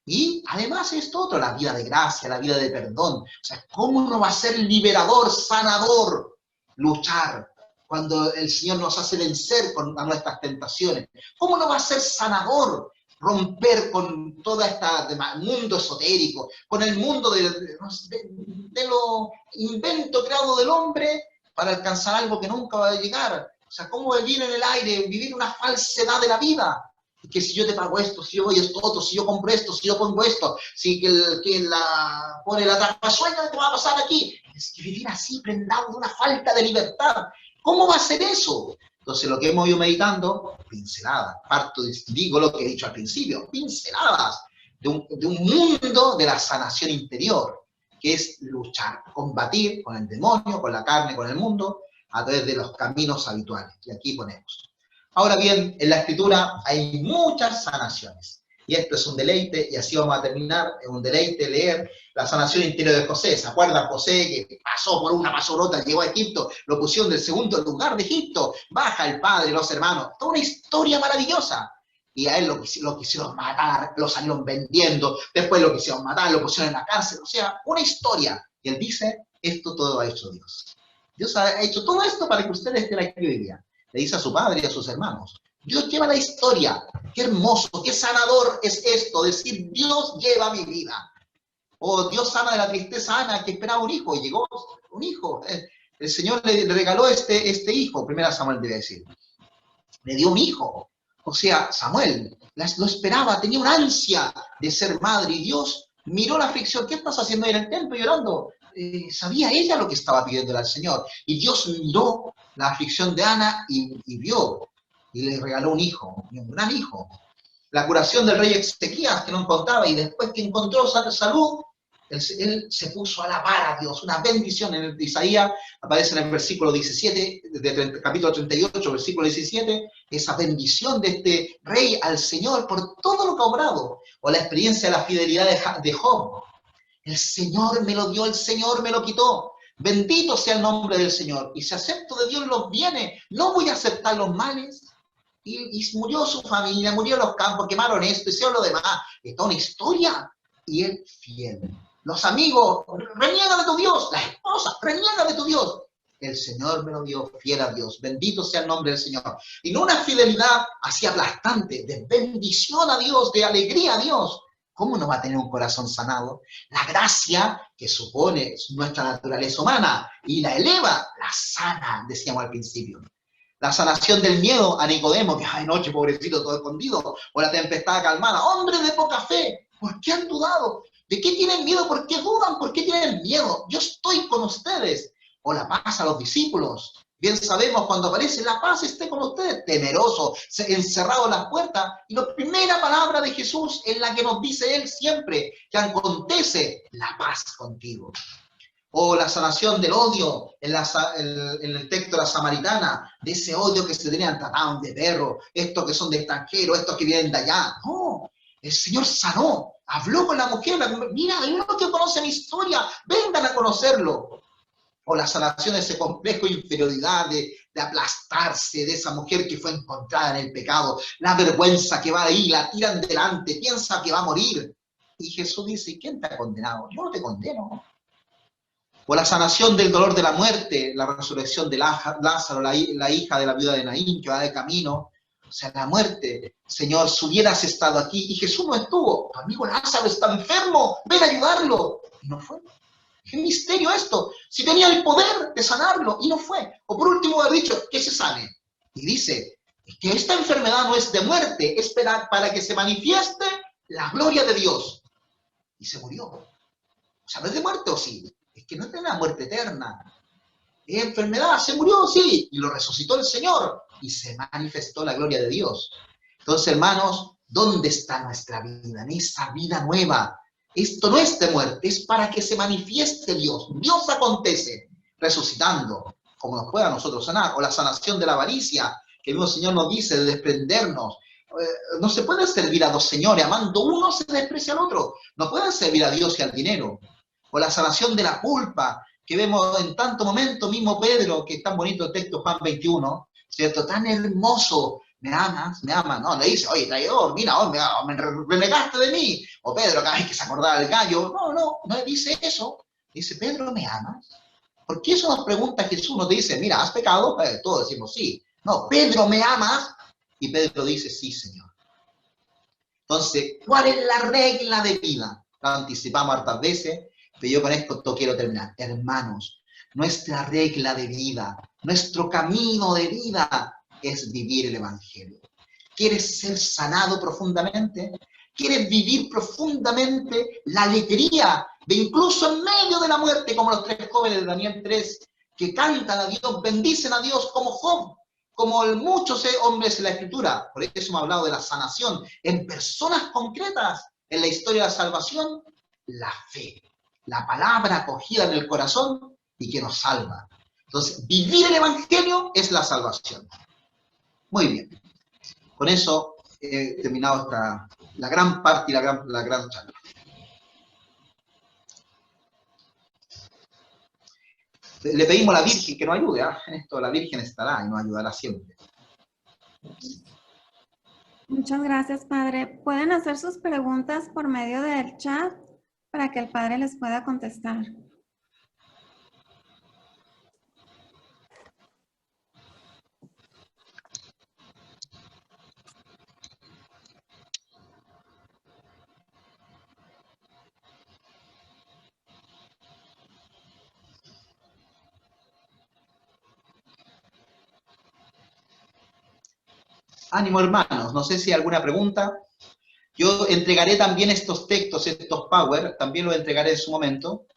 Y además esto otro, la vida de gracia, la vida de perdón. O sea, ¿cómo no va a ser liberador, sanador, luchar cuando el Señor nos hace vencer a nuestras tentaciones? ¿Cómo no va a ser sanador romper con todo este mundo esotérico, con el mundo de lo invento creado del hombre para alcanzar algo que nunca va a llegar? O sea, ¿cómo vivir en el aire, vivir una falsedad de la vida? Que si yo te pago esto, si yo voy esto otro, si yo compro esto, si yo pongo esto, si pone la trapasueña, ¿qué va a pasar aquí? Es que vivir así, prendado de una falta de libertad. ¿Cómo va a ser eso? Entonces, lo que hemos ido meditando, pinceladas, digo lo que he dicho al principio, pinceladas de un mundo de la sanación interior, que es luchar, combatir con el demonio, con la carne, con el mundo, a través de los caminos habituales. Y aquí ponemos. Ahora bien, en la Escritura hay muchas sanaciones. Y esto es un deleite, y así vamos a terminar, es un deleite leer la sanación interior de José. ¿Se acuerdan José que pasó por otra, llegó a Egipto, lo pusieron del segundo lugar de Egipto, baja el padre, los hermanos? Toda una historia maravillosa. Y a él lo quisieron matar, lo salieron vendiendo, después lo quisieron matar, lo pusieron en la cárcel, o sea, una historia. Y él dice, esto todo lo ha hecho Dios. Dios ha hecho todo esto para que ustedes estén aquí hoy día. Le dice a su padre y a sus hermanos. Dios lleva la historia. Qué hermoso, qué sanador es esto, decir Dios lleva mi vida. O Dios sana de la tristeza a Ana, que esperaba un hijo, y llegó un hijo. El Señor le regaló este hijo, 1 Samuel debe decir. Le dio un hijo. O sea, Samuel lo esperaba, tenía una ansia de ser madre, y Dios miró la aflicción. ¿Qué estás haciendo ahí en el templo llorando? Sabía ella lo que estaba pidiéndole al Señor. Y Dios miró la aflicción de Ana y vio, y le regaló un hijo, un gran hijo. La curación del rey Ezequías, que no encontraba, y después que encontró salud, él se puso a alabar a Dios. Una bendición en el de Isaías, aparece en el versículo 17, capítulo 38, versículo 17, esa bendición de este rey al Señor por todo lo que ha obrado, o la experiencia de la fidelidad de Job. El Señor me lo dio, el Señor me lo quitó. Bendito sea el nombre del Señor. Y si acepto de Dios los bienes, no voy a aceptar los males. Y murió su familia, murió los campos, quemaron esto, hicieron lo demás. Es toda una historia. Y él fiel. Los amigos, reniega de tu Dios. La esposa, reniega de tu Dios. El Señor me lo dio, fiel a Dios. Bendito sea el nombre del Señor. Y no una fidelidad así aplastante, de bendición a Dios, de alegría a Dios. ¿Cómo no va a tener un corazón sanado? La gracia que supone nuestra naturaleza humana y la eleva, la sana, decíamos al principio. La sanación del miedo a Nicodemo, que ay, noche, pobrecito, todo escondido, o la tempestad calmada. Hombres de poca fe, ¿por qué han dudado? ¿De qué tienen miedo? ¿Por qué dudan? ¿Por qué tienen miedo? Yo estoy con ustedes. O la paz a los discípulos. Bien sabemos cuando aparece la paz esté con ustedes, temeroso, encerrado en las puertas. Y la primera palabra de Jesús es la que nos dice Él siempre, que acontece la paz contigo. O la sanación del odio en el texto de la Samaritana, de ese odio que se tenían, trataban de perro, estos que son de extranjeros, estos que vienen de allá. No, el Señor sanó, habló con la mujer, mira, hay uno que conoce mi historia, vengan a conocerlo. O la sanación de ese complejo de inferioridad, de aplastarse, de esa mujer que fue encontrada en el pecado, la vergüenza que va ahí, la tiran delante, piensa que va a morir. Y Jesús dice, ¿quién te ha condenado? Yo no te condeno. O la sanación del dolor de la muerte, la resurrección de Lázaro, la hija de la viuda de Naín, que va de camino. O sea, la muerte, Señor, si hubieras estado aquí, y Jesús no estuvo, tu amigo Lázaro está enfermo, ven a ayudarlo. Y no fue. ¿Qué misterio esto? Si tenía el poder de sanarlo y no fue. O por último ha dicho que se sane. Y dice que esta enfermedad no es de muerte, es para que se manifieste la gloria de Dios. Y se murió. O sea, ¿no es de muerte o sí? Es que no es de la muerte eterna. Es enfermedad, se murió, sí. Y lo resucitó el Señor. Y se manifestó la gloria de Dios. Entonces, hermanos, ¿dónde está nuestra vida? En esa vida nueva. Esto no es de muerte, es para que se manifieste Dios. Dios acontece resucitando, como nos pueda a nosotros sanar. O la sanación de la avaricia, que el mismo Señor nos dice de desprendernos. No se puede servir a dos señores, amando uno se desprecia al otro. No pueden servir a Dios y al dinero. O la sanación de la culpa, que vemos en tanto momento, mismo Pedro, que es tan bonito el texto Juan 21, ¿cierto? Tan hermoso, ¿me amas? ¿Me amas? No, le dice, oye, traidor, mira, oh, me renegaste de mí. O Pedro, cada vez que se acordaba del gallo. No le dice eso. Dice, Pedro, ¿me amas? Porque eso nos pregunta Jesús, nos dice, mira, ¿has pecado? Todos decimos sí. No, Pedro, ¿me amas? Y Pedro dice, sí, Señor. Entonces, ¿cuál es la regla de vida? Lo anticipamos hartas veces, pero yo con esto quiero terminar. Hermanos, nuestra regla de vida, nuestro camino de vida es vivir el Evangelio. ¿Quieres ser sanado profundamente? ¿Quieres vivir profundamente la alegría de incluso en medio de la muerte, como los 3 jóvenes de Daniel 3, que cantan a Dios, bendicen a Dios como Job, como muchos hombres en la Escritura? Por eso hemos hablado de la sanación en personas concretas en la historia de la salvación, la fe, la palabra acogida en el corazón y que nos salva. Entonces, vivir el Evangelio es la salvación. Muy bien. Con eso he terminado la gran parte y la gran charla. Le pedimos a la Virgen que nos ayude, ¿eh? En esto la Virgen estará y nos ayudará siempre. Muchas gracias, Padre. Pueden hacer sus preguntas por medio del chat para que el Padre les pueda contestar. Ánimo, hermanos, no sé si hay alguna pregunta. Yo entregaré también estos textos, estos Power, también los entregaré en su momento,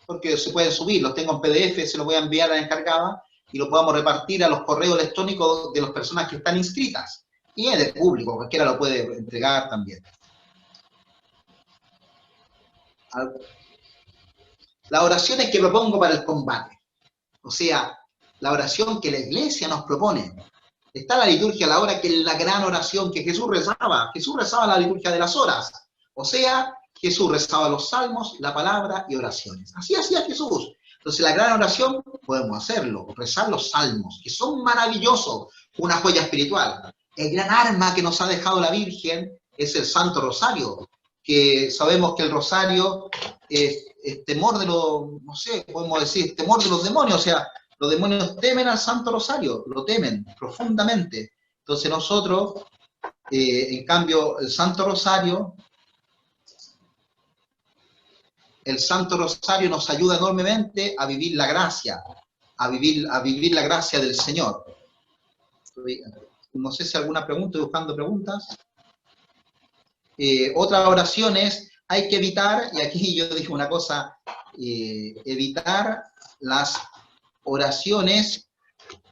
porque se pueden subir, los tengo en PDF, se los voy a enviar a la encargada y lo podamos repartir a los correos electrónicos de las personas que están inscritas. Y es del público, cualquiera lo puede entregar también. Las oraciones que propongo para el combate, o sea, la oración que la Iglesia nos propone. Está la liturgia a la hora, que es la gran oración que Jesús rezaba. Jesús rezaba la liturgia de las horas. O sea, Jesús rezaba los salmos, la palabra y oraciones. Así hacía Jesús. Entonces, la gran oración podemos hacerlo, rezar los salmos, que son maravillosos, una joya espiritual. El gran arma que nos ha dejado la Virgen es el Santo Rosario, que sabemos que el Rosario es temor de los, no sé, podemos decir, temor de los demonios, o sea, los demonios temen al Santo Rosario, lo temen profundamente. Entonces nosotros, en cambio, el Santo Rosario nos ayuda enormemente a vivir la gracia, a vivir la gracia del Señor. No sé si alguna pregunta, estoy buscando preguntas. Otras oraciones hay que evitar, y aquí yo dije una cosa, evitar las oraciones.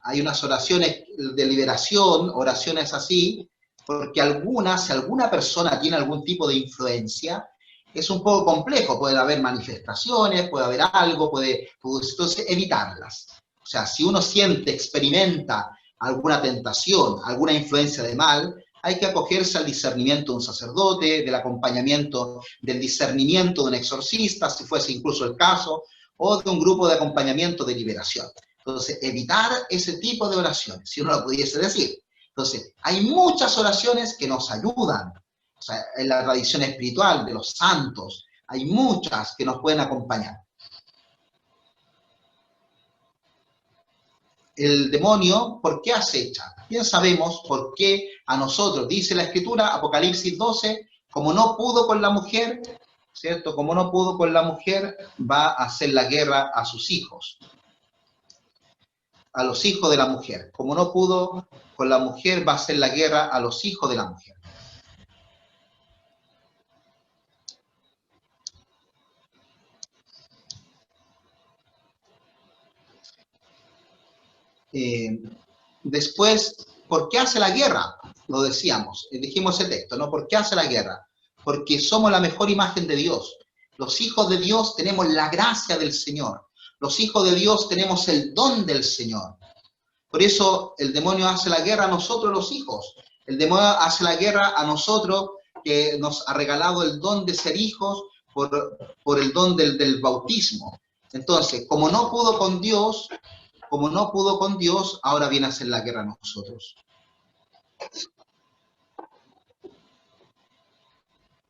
Hay unas oraciones de liberación, oraciones así, porque si alguna persona tiene algún tipo de influencia, es un poco complejo, puede haber manifestaciones, puede haber algo, entonces evitarlas. O sea, si uno experimenta alguna tentación, alguna influencia de mal, hay que acogerse al discernimiento de un sacerdote, del acompañamiento, del discernimiento de un exorcista, si fuese incluso el caso, o de un grupo de acompañamiento de liberación. Entonces, evitar ese tipo de oraciones, si uno lo pudiese decir. Entonces, hay muchas oraciones que nos ayudan. O sea, en la tradición espiritual de los santos, hay muchas que nos pueden acompañar. El demonio, ¿por qué acecha? Bien sabemos por qué a nosotros, dice la Escritura, Apocalipsis 12, como no pudo con la mujer, ¿cierto? Como no pudo con la mujer, va a hacer la guerra a sus hijos. A los hijos de la mujer. Como no pudo con la mujer, va a hacer la guerra a los hijos de la mujer. Después, ¿por qué hace la guerra? Lo decíamos, dijimos ese texto, ¿no? ¿Por qué hace la guerra? Porque somos la mejor imagen de Dios. Los hijos de Dios tenemos la gracia del Señor. Los hijos de Dios tenemos el don del Señor. Por eso el demonio hace la guerra a nosotros los hijos. El demonio hace la guerra a nosotros que nos ha regalado el don de ser hijos por el don del bautismo. Entonces, como no pudo con Dios, ahora viene a hacer la guerra a nosotros.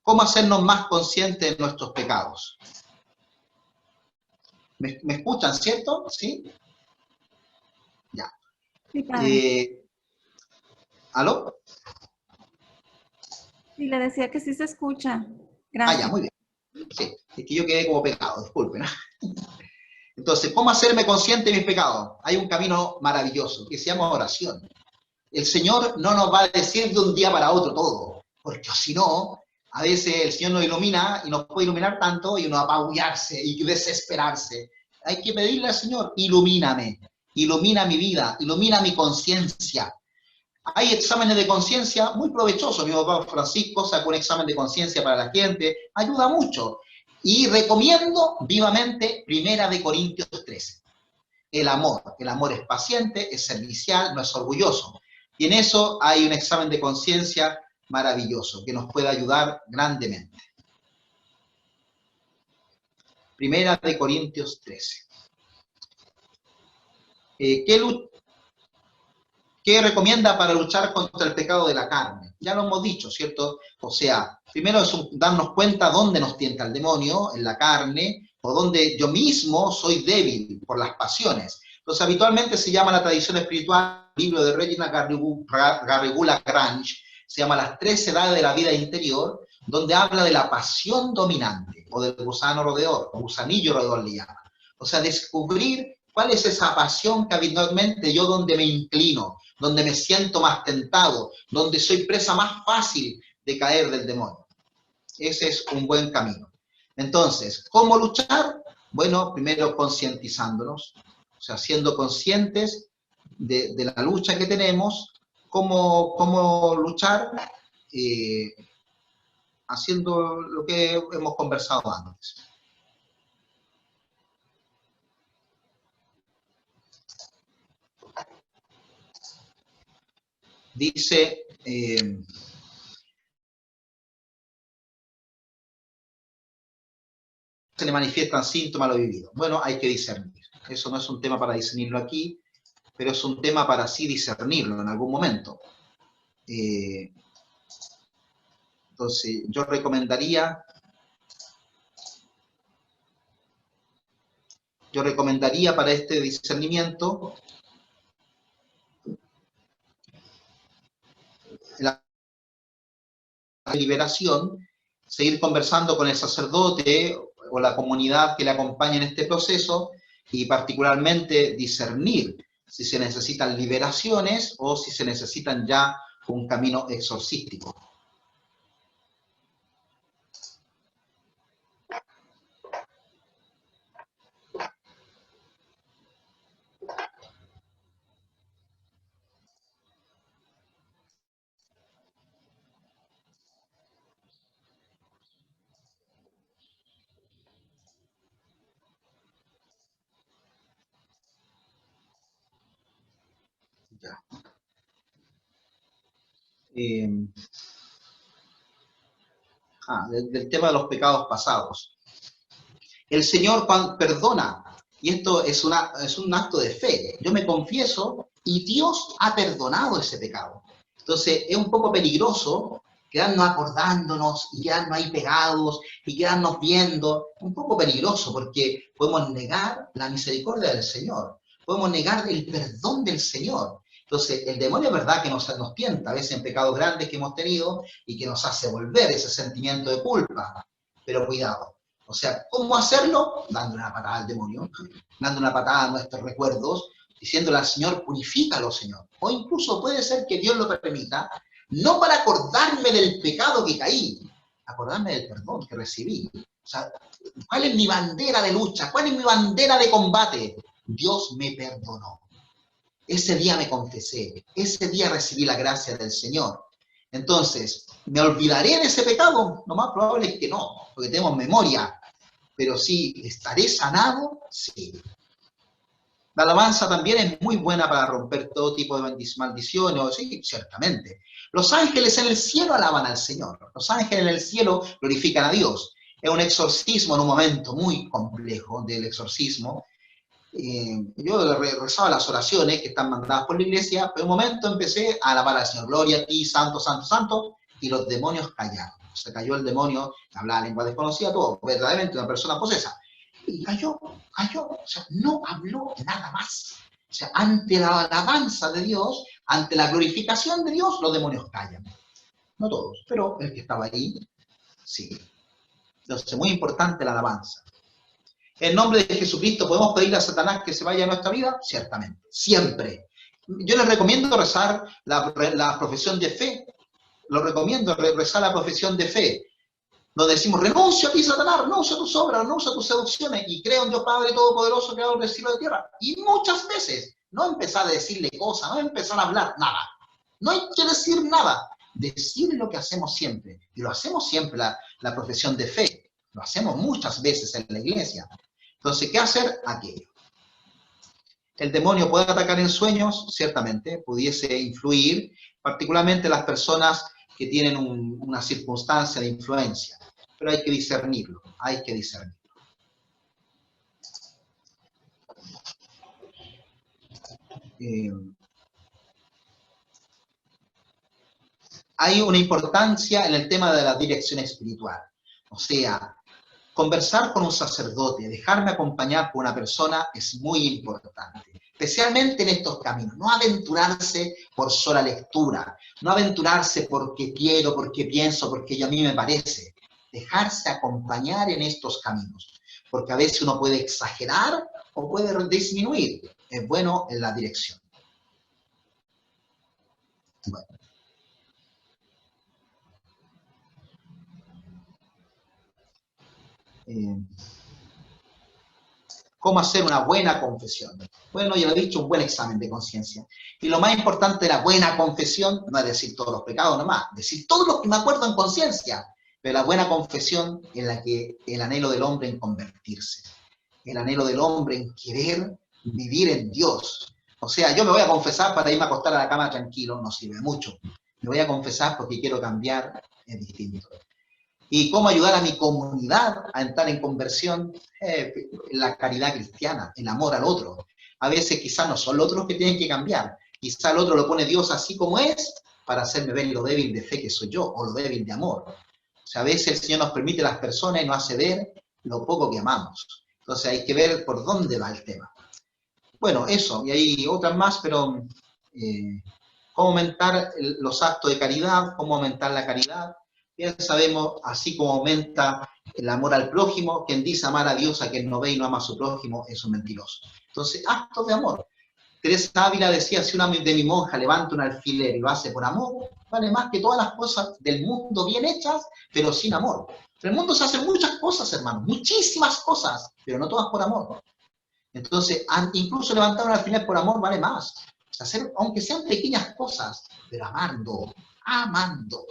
¿Cómo hacernos más conscientes de nuestros pecados? ¿Me escuchan, cierto? ¿Sí? Ya. Sí, padre. ¿Aló? Sí, le decía que sí se escucha. Ah, ya, Gracias. muy bien. Sí, es que yo quedé como pecado, disculpen. Entonces, ¿cómo hacerme consciente de mis pecados? Hay un camino maravilloso que se llama oración. El Señor no nos va a decir de un día para otro todo, porque si no, a veces el Señor nos ilumina y nos puede iluminar tanto y uno va a apabullarse y desesperarse. Hay que pedirle al Señor, ilumíname, ilumina mi vida, ilumina mi conciencia. Hay exámenes de conciencia muy provechosos. Mi papá Francisco sacó un examen de conciencia para la gente, ayuda mucho. Y recomiendo vivamente 1 Corintios 13. El amor es paciente, es servicial, no es orgulloso. Y en eso hay un examen de conciencia maravilloso que nos puede ayudar grandemente. 1 Corintios 13. ¿Qué recomienda para luchar contra el pecado de la carne? Ya lo hemos dicho, ¿cierto? O sea, primero es darnos cuenta dónde nos tienta el demonio, en la carne, o donde yo mismo soy débil por las pasiones. Entonces, habitualmente se llama la tradición espiritual, el libro de Regina Garrigou-Lagrange, se llama Las 3 edades de la vida interior, donde habla de la pasión dominante, o del gusano roedor, o gusanillo roedor le llama. O sea, descubrir cuál es esa pasión que habitualmente yo donde me inclino, donde me siento más tentado, donde soy presa más fácil de caer del demonio. Ese es un buen camino. Entonces, ¿cómo luchar? Bueno, primero concientizándonos, o sea, siendo conscientes de la lucha que tenemos, cómo luchar, haciendo lo que hemos conversado antes. Dice, se le manifiestan síntomas a lo vivido. Bueno, hay que discernir. Eso no es un tema para discernirlo aquí, pero es un tema para sí discernirlo en algún momento. Entonces, yo recomendaría para este discernimiento la liberación, seguir conversando con el sacerdote o la comunidad que le acompaña en este proceso y particularmente discernir si se necesitan liberaciones o si se necesitan ya un camino exorcístico. Ya. Del tema de los pecados pasados. El Señor perdona, y esto es un acto de fe. Yo me confieso y Dios ha perdonado ese pecado. Entonces es un poco peligroso quedarnos acordándonos y quedarnos ahí pegados y quedarnos viendo. Un poco peligroso porque podemos negar la misericordia del Señor, podemos negar el perdón del Señor. Entonces, el demonio es verdad que nos tienta, a veces en pecados grandes que hemos tenido y que nos hace volver ese sentimiento de culpa. Pero cuidado. O sea, ¿cómo hacerlo? Dándole una patada al demonio, dando una patada a nuestros recuerdos, diciéndole al Señor, purifícalo, Señor. O incluso puede ser que Dios lo permita, no para acordarme del pecado que caí, acordarme del perdón que recibí. O sea, ¿cuál es mi bandera de lucha? ¿Cuál es mi bandera de combate? Dios me perdonó. Ese día me confesé, ese día recibí la gracia del Señor. Entonces, ¿me olvidaré de ese pecado? Lo más probable es que no, porque tenemos memoria. Pero sí, ¿estaré sanado? Sí. La alabanza también es muy buena para romper todo tipo de maldiciones, sí, ciertamente. Los ángeles en el cielo alaban al Señor. Los ángeles en el cielo glorifican a Dios. Es un exorcismo en un momento muy complejo del exorcismo. yo rezaba las oraciones que están mandadas por la iglesia, pero en un momento empecé a alabar al Señor, gloria a ti, santo, santo, santo, y los demonios callaron. Se cayó el demonio, hablaba lengua desconocida, todo, verdaderamente una persona posesa. Y cayó, o sea, no habló nada más. O sea, ante la alabanza de Dios, ante la glorificación de Dios, los demonios callan. No todos, pero el que estaba ahí, sí. Entonces, muy importante la alabanza. En nombre de Jesucristo, ¿podemos pedirle a Satanás que se vaya de nuestra vida? Ciertamente, siempre. Yo les recomiendo rezar la profesión de fe. Lo recomiendo, rezar la profesión de fe. Nos decimos, renuncio a ti, Satanás, renuncio a tus obras, renuncio a tus seducciones, y creo en Dios Padre Todopoderoso, Creador del cielo y de la tierra. Y muchas veces, no empezar a decirle cosas, no empezar a hablar, nada. No hay que decir nada. Decir lo que hacemos siempre. Y lo hacemos siempre, la profesión de fe. Lo hacemos muchas veces en la iglesia. Entonces, ¿qué hacer? Aquello. El demonio puede atacar en sueños, ciertamente, pudiese influir, particularmente las personas que tienen una circunstancia de influencia, pero hay que discernirlo, hay que discernirlo. Hay una importancia en el tema de la dirección espiritual, o sea, conversar con un sacerdote, dejarme acompañar por una persona es muy importante, especialmente en estos caminos. No aventurarse por sola lectura, no aventurarse porque quiero, porque pienso, porque a mí me parece. Dejarse acompañar en estos caminos, porque a veces uno puede exagerar o puede disminuir. Es bueno en la dirección. Bueno. ¿Cómo hacer una buena confesión? Bueno, ya lo he dicho, un buen examen de conciencia. Y lo más importante de la buena confesión no es decir todos los pecados nomás, decir todos los que me acuerdo en conciencia. Pero la buena confesión es la que el anhelo del hombre en convertirse, el anhelo del hombre en querer vivir en Dios. O sea, yo me voy a confesar para irme a acostar a la cama tranquilo, no sirve mucho. Me voy a confesar porque quiero cambiar, es distinto. ¿Y cómo ayudar a mi comunidad a entrar en conversión? La caridad cristiana, el amor al otro. A veces quizás no son los otros que tienen que cambiar. Quizás el otro lo pone Dios así como es para hacerme ver lo débil de fe que soy yo o lo débil de amor. O sea, a veces el Señor nos permite las personas y nos hace ver lo poco que amamos. Entonces hay que ver por dónde va el tema. Bueno, eso, y hay otras más, pero cómo aumentar los actos de caridad, cómo aumentar la caridad. Bien sabemos, así como aumenta el amor al prójimo, quien dice amar a Dios a quien no ve y no ama a su prójimo es un mentiroso. Entonces, actos de amor. Teresa Ávila decía, si una de mi monja levanta un alfiler y lo hace por amor, vale más que todas las cosas del mundo bien hechas, pero sin amor. En el mundo se hacen muchas cosas, hermano, muchísimas cosas, pero no todas por amor. Entonces, incluso levantar un alfiler por amor vale más. O sea, hacer, aunque sean pequeñas cosas, pero amando, amando.